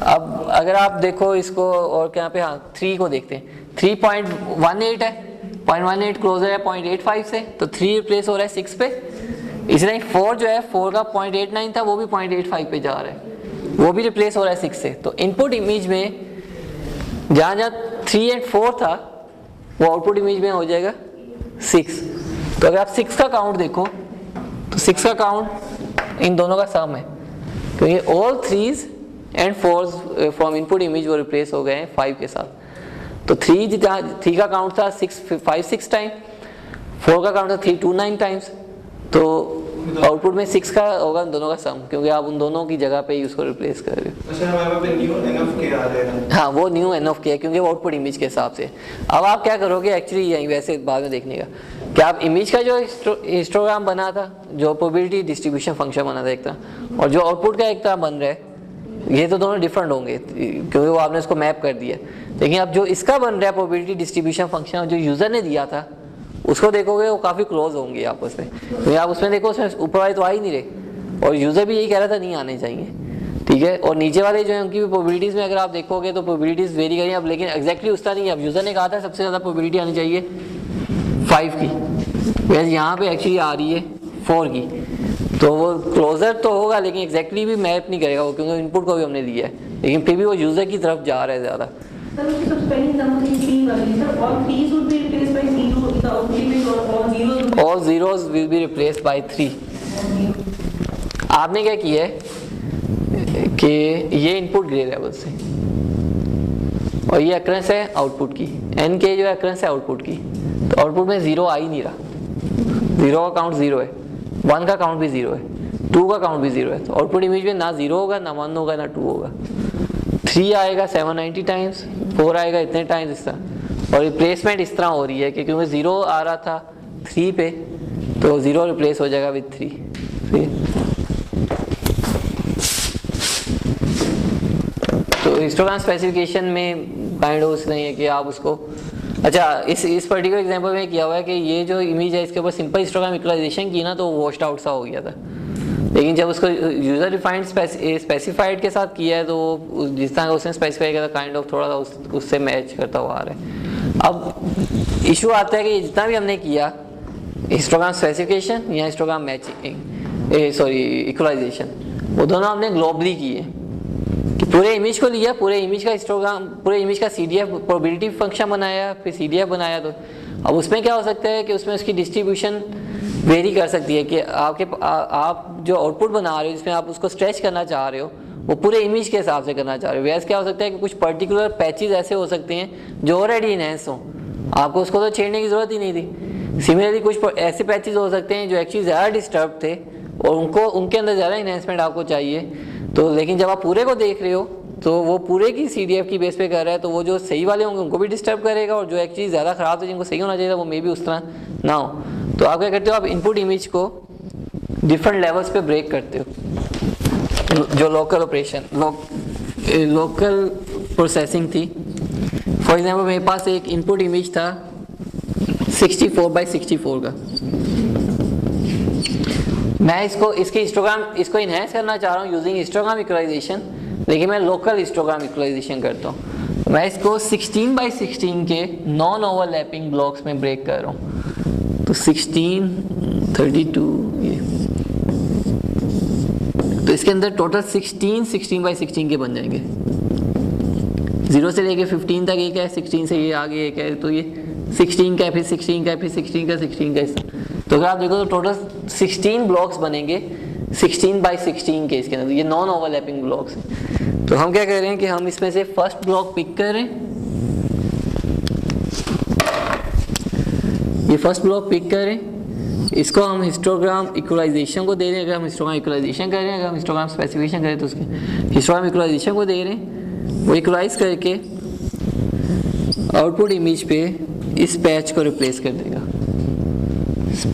अब अगर आप देखो इसको और यहाँ पे, हाँ 3 को देखते हैं, 3.18 है, 0.18 क्लोजर है 0.85 से, तो 3 रिप्लेस हो रहा है 6 पे। इसी तरह 4 जो है 4 का 0.89 था वो भी 0.85 पे जा रहा है, वो भी रिप्लेस हो रहा है 6 से। तो इनपुट इमेज में जहाँ जहाँ 3 और 4 था वो आउटपुट इमेज में हो जाएगा 6। तो अगर आप 6 का काउंट देखो तो 6 का काउंट इन दोनों का सम है, क्योंकि all 3s and 4s from input image वो रिप्लेस हो गए हैं 5 के साथ। तो 3 का काउंट था 6 टाइम, 4 का काउंट था 329 टाइम्स, तो आउटपुट में 6 का होगा दोनों का सम, क्योंकि आप उन दोनों की जगह पे ही उसको रिप्लेस कर रहे हो। अच्छा, हमारे पे न्यू NF आ जाएगा। हाँ, वो न्यू NF है क्योंकि वो आउटपुट इमेज के हिसाब से। अब आप क्या करोगे, एक्चुअली यही वैसे बाद में देखने का कि आप इमेज का जो हिस्टोग्राम बना था, जो प्रोबेबिलिटी डिस्ट्रीब्यूशन फंक्शन बना था एक था, और जो आउटपुट का एक तरह बन रहा है, ये तो दोनों डिफरेंट होंगे क्योंकि वो आपने उसको मैप कर दिया। लेकिन अब जो इसका बन रहा है प्रोबेबिलिटी डिस्ट्रीब्यूशन फंक्शन जो यूज़र ने दिया था, उसको देखोगे वो काफ़ी क्लोज होंगे आपस में। तो आप उसमें देखो, उसमें ऊपर वाले तो आ ही नहीं रहे, और यूज़र भी यही कह रहा था नहीं आने चाहिए, ठीक है। और नीचे वाले जो है उनकी भी प्रोबेबिलिटीज़ में अगर आप देखोगे तो प्रोबेबिलिटीज़ वेरी करेंगे अब, लेकिन एक्जैक्टली उस तरह नहीं है। अब यूज़र ने कहा था सबसे ज़्यादा प्रोबेबिलिटी आनी चाहिए 5 की, वैसे यहाँ पे एक्चुअली आ रही है 4 की, तो वो क्लोजर तो होगा लेकिन एक्जैक्टली भी मैप नहीं करेगा वो, क्योंकि इनपुट को भी हमने दिया है, लेकिन फिर भी वो यूज़र की तरफ जा रहा है ज़्यादा। सर उसकी सबसे पहली एग्जांपल थी 3 वाली, sir all 3s would be replaced by 0 the output image, और all zeros will be replaced by 3। आपने क्या किया है कि ये इनपुट ग्रे लेवल से और ये अक्रेंस है आउटपुट की, n के जो अक्रेंस है आउटपुट की, तो आउटपुट में 0 आ ही नहीं रहा, 0 का काउंट 0 है, 1 का काउंट भी 0 है, 2 का काउंट भी 0 है, तो आउटपुट इमेज में ना 0 होगा, ना 1 होगा, ना 2 होगा। 3 आएगा 790 टाइम्स, 4 आएगा इतने टाइम्स इस तरह, और रिप्लेसमेंट इस तरह हो रही है कि क्योंकि 0 आ रहा था 3 पे, तो 0 रिप्लेस हो जाएगा विद 3। तो हिस्टोग्राम स्पेसिफिकेशन में काइंड ऑफ नहीं है कि आप उसको, अच्छा इस पर्टिकुलर एग्जांपल में किया हुआ है कि ये जो इमेज है इसके ऊपर सिंपल हिस्टोग्राम इक्वलाइजेशन की ना तो वॉश्ड आउट सा हो गया था, लेकिन जब उसको यूज़र डिफाइंड स्पेसिफाइड के साथ किया है तो जिस तरह उसने स्पेसिफाई किया था काइंड ऑफ थोड़ा सा उससे मैच करता हुआ आ रहा है। अब इशू आता है कि जितना भी हमने किया हिस्टोग्राम स्पेसिफिकेशन या हिस्टोग्राम मैचिंग इक्वलाइजेशन, वो दोनों हमने ग्लोबली किए, पूरे इमेज को लिया, पूरे इमेज का हिस्टोग्राम, पूरे इमेज का CDF प्रोबेबिलिटी फंक्शन बनाया, फिर CDF बनाया। तो अब उसमें क्या हो सकता है कि उसमें उसकी डिस्ट्रीब्यूशन वेरी कर सकती है कि आप जो आउटपुट बना रहे हो जिसमें आप उसको स्ट्रेच करना चाह रहे हो वो पूरे इमेज के हिसाब से करना चाह रहे हो। वैसे क्या हो सकता है कि कुछ पर्टिकुलर पैचेस ऐसे हो सकते हैं जो ऑलरेडी इनहेंस हों, आपको उसको तो छेड़ने की ज़रूरत ही नहीं थी। सिमिलरली कुछ ऐसे पैचेस हो सकते हैं जो एक्चुअली ज़्यादा डिस्टर्ब थे और उनके अंदर ज़्यादा इन्हेंसमेंट आपको चाहिए, तो लेकिन जब आप पूरे को देख रहे हो तो वो पूरे की CDF की बेस पे कर रहा है, तो वो जो सही वाले होंगे उनको भी डिस्टर्ब करेगा, और जो एक्चुअली ज़्यादा ख़राब थे जिनको सही होना चाहिए था वो मे भी उस तरह ना हो। तो आप क्या करते हो, आप इनपुट इमेज को डिफरेंट लेवल्स पे ब्रेक करते हो, जो लोकल ऑपरेशन लोकल प्रोसेसिंग थी। फॉर एग्जांपल मेरे पास एक इनपुट इमेज था 64 by 64 का, मैं इसके हिस्टोग्राम इसको इन्हेंस करना चाह रहा हूँ यूजिंग हिस्टोग्राम इक्वलाइजेशन, लेकिन मैं लोकल हिस्टोग्राम इक्वलाइजेशन करता हूँ। मैं इसको 16x16 के नॉन ओवरलैपिंग ब्लॉक्स में ब्रेक कर रहा हूँ। तो 16, 32 ये, तो इसके अंदर टोटल 16x16 के बन जाएंगे। 0 से लेके 15 तक एक है, 16 से ये आगे एक है, तो ये 16 का, फिर 16 का, फिर 16 का, 16 का। तो अगर आप देखो तो टोटल 16 ब्लॉक्स बनेंगे 16x16 के इसके अंदर, ये नॉन ओवरलैपिंग ब्लॉक्स हैं। तो हम क्या कर रहे हैं कि हम इसमें से फर्स्ट ब्लॉक पिक कर रहे हैं, ये फर्स्ट ब्लॉक पिक कर रहे हैं, इसको हम हिस्टोग्राम इक्वलाइजेशन को दे रहे हैं। अगर हम हिस्टोग्राम इक्वलाइजेशन कर रहे हैं, अगर हम हिस्टोग्राम स्पेसिफिकेशन करें तो उसके हिस्टोग्राम इक्वलाइजेशन को दे रहे हैं, वो इक्वलाइज करके आउटपुट इमेज पे इस पैच को रिप्लेस कर देगा।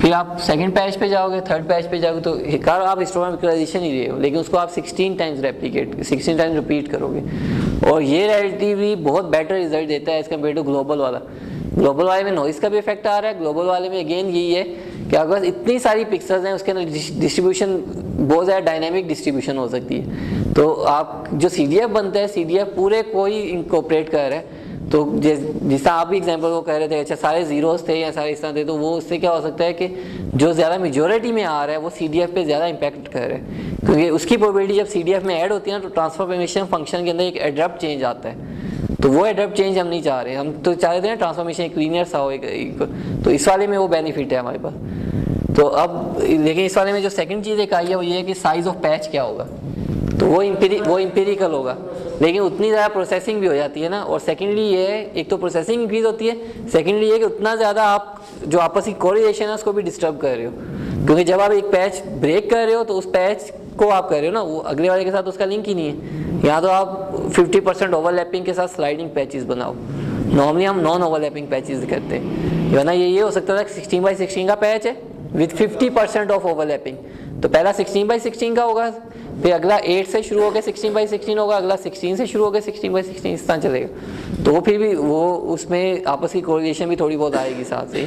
फिर आप सेकंड पैच पे जाओगे, थर्ड पैच पे जाओगे, तो कार आप हिस्टोग्राम इक्वलाइजेशन ही रहे हो, लेकिन उसको आप 16 टाइम्स रिपीट करोगे, और ये रिलेटिवली बहुत बेटर रिजल्ट देता है एज कम्पेयर टू ग्लोबल वाला। ग्लोबल वाले में नॉइस का भी इफेक्ट आ रहा है, ग्लोबल वाले में अगेन यही है कि अगर इतनी सारी पिक्सल्स हैं उसके अंदर डिस्ट्रीब्यूशन बहुत ज़्यादा डायनामिक डिस्ट्रीब्यूशन हो सकती है। तो आप जो CDF बनता है, CDF पूरे कोई इंकॉर्पोरेट कर रहा है, तो जिस आप भी एग्जांपल को कह रहे थे, अच्छा सारे जीरोस थे या सारे इस तरह थे, तो वो उससे क्या हो सकता है कि जो ज़्यादा मेजॉरिटी में आ रहा है वो CDF पे ज़्यादा इंपैक्ट कर रहा है, क्योंकि उसकी प्रोबेबिलिटी जब CDF में ऐड होती है ना, तो ट्रांसफॉर्मेशन फंक्शन के अंदर एक एडप्ट चेंज आता है। तो वो एडप्ट चेंज हम नहीं चाह रहे, हम तो चाह रहे थे ना ट्रांसफॉर्मेशन एक लीनियर सा हो, तो इस वाले में वो बेनिफिट है हमारे पास। तो अब लेकिन इस वाले में जो सेकंड चीज़ एक आई है वो ये है कि साइज़ ऑफ पैच क्या होगा, तो वो इंपेरिकल होगा, लेकिन उतनी ज़्यादा प्रोसेसिंग भी हो जाती है ना। और सेकेंडली ये है, एक तो प्रोसेसिंग इंक्रीज होती है, सेकेंडली ये कि उतना ज़्यादा आप जो आपस की कोरिलेशन है उसको भी डिस्टर्ब कर रहे हो, क्योंकि जब आप एक पैच ब्रेक कर रहे हो तो उस पैच को आप कर रहे हो ना, वो अगले वाले के साथ उसका लिंक ही नहीं है। यहाँ तो आप 50% ओवरलैपिंग के साथ स्लाइडिंग पैचेस बनाओ, नॉर्मली हम नॉन ओवरलैपिंग पैचेस करते हैं, वरना ये हो सकता था 16x16 का पैच है विथ 50% ऑफ ओवरलैपिंग, तो पहला 16x16 का होगा, फिर अगला 8 से शुरू होकर 16x16 होगा, अगला 16 से शुरू होकर 16x16 इस तरह चलेगा। तो वो फिर भी वो उसमें आपस की कोरिलेशन भी थोड़ी बहुत आएगी साथ से,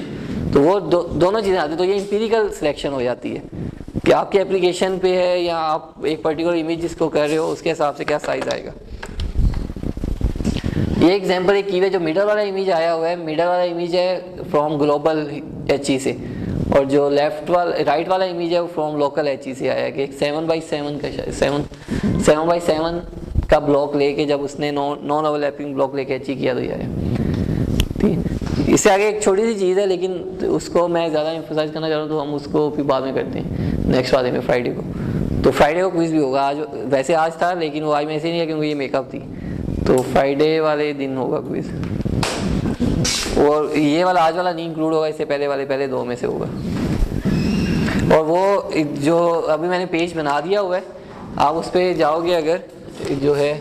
तो वो दोनों चीज़ें आती हैं। तो ये इंपीरिकल सिलेक्शन हो जाती है कि आपकी एप्लीकेशन पे है या आप एक पर्टिकुलर इमेज जिसको कर रहे हो उसके हिसाब से क्या साइज़ आएगा। ये एग्जांपल एक की है, जो मिडल वाला इमेज आया हुआ है, मिडल वाला इमेज है फ्रॉम ग्लोबल HE से, और जो राइट वाला इमेज है वो फ्रॉम लोकल HE से आया है कि 7x7 का 7x7 का ब्लॉक लेके जब उसने नॉन ओवरलैपिंग ब्लॉक लेके HE किया तो ये आया। ठीक है, इससे आगे एक छोटी सी चीज़ है लेकिन उसको मैं ज़्यादा एम्फसाइज करना चाह रहा हूँ, तो हम उसको फिर बाद में करते हैं नेक्स्ट वाले में, फ्राइडे को। तो फ्राइडे को क्विज भी होगा, आज वैसे आज था लेकिन वो आज में ऐसे नहीं है क्योंकि ये मेकअप थी, तो फ्राइडे वाले दिन होगा क्विज, और ये वाला आज वाला नहीं इंक्लूड होगा, इससे पहले 2 में से होगा। और वो जो अभी मैंने पेज बना दिया हुआ है, आप उस पर जाओगे अगर जो है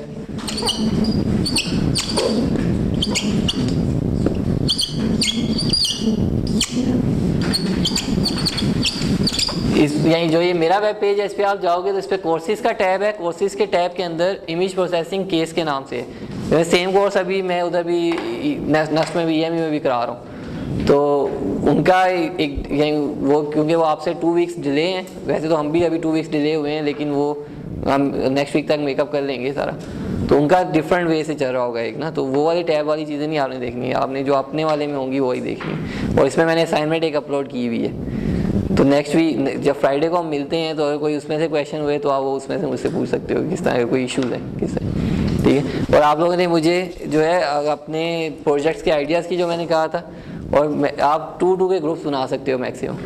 यही जो ये मेरा वेब पेज है, इस पर आप जाओगे तो इस पर कोर्सेज का टैब है, कोर्सेज के टैब के अंदर इमेज प्रोसेसिंग केस के नाम से है। सेम कोर्स अभी मैं उधर भी नेक्स्ट में भी EME में भी करा रहा हूँ, तो उनका एक यही वो क्योंकि वो आपसे 2 वीक्स डिले हैं, वैसे तो हम भी अभी 2 वीक्स डिले हुए हैं, लेकिन वो हम नेक्स्ट वीक तक मेकअप कर लेंगे सारा, तो उनका डिफरेंट वे से चल रहा होगा एक ना। तो वो वाली टैब वाली चीज़ें नहीं आपने देखनी है, आपने जो अपने वाले में होंगी वही देखनी है। और इसमें मैंने असाइनमेंट एक अपलोड की हुई है, तो नेक्स्ट वीक जब फ्राइडे को हम मिलते हैं तो अगर कोई उसमें से क्वेश्चन हुए तो आप वो उसमें से मुझसे पूछ सकते हो किस तरह कोई इशूज़ है किस तरह। ठीक है, और आप लोगों ने मुझे जो है अपने प्रोजेक्ट्स के आइडियाज़ की जो मैंने कहा था, और आप 2-2 के ग्रुप्स बना सकते हो मैक्सिमम।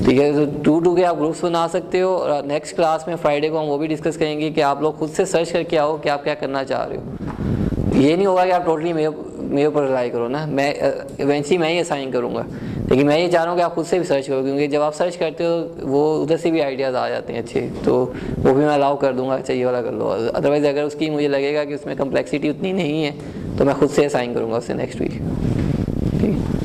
ठीक है, तो 2-2 के आप ग्रुप्स बना सकते हो, और नेक्स्ट क्लास में फ्राइडे को हम वो भी डिस्कस करेंगे कि आप लोग खुद से सर्च करके आओ कि आप क्या करना चाह रहे हो। ये नहीं होगा कि आप टोटली मेरे ऊपर रिलाई करो ना, मैं इवेंचुअली मैं ही असाइन करूँगा, लेकिन मैं ये चाह रहा हूँ कि आप खुद से भी सर्च करो, क्योंकि जब आप सर्च करते हो वो उधर से भी आइडियाज़ आ जाते हैं अच्छे, तो वो भी मैं अलाउ कर दूँगा, चाहिए वाला कर लो। अदरवाइज़ अगर उसकी मुझे लगेगा कि उसमें कम्प्लेक्सिटी उतनी नहीं है तो मैं खुद से असाइन करूँगा उससे नेक्स्ट वीक। ठीक है।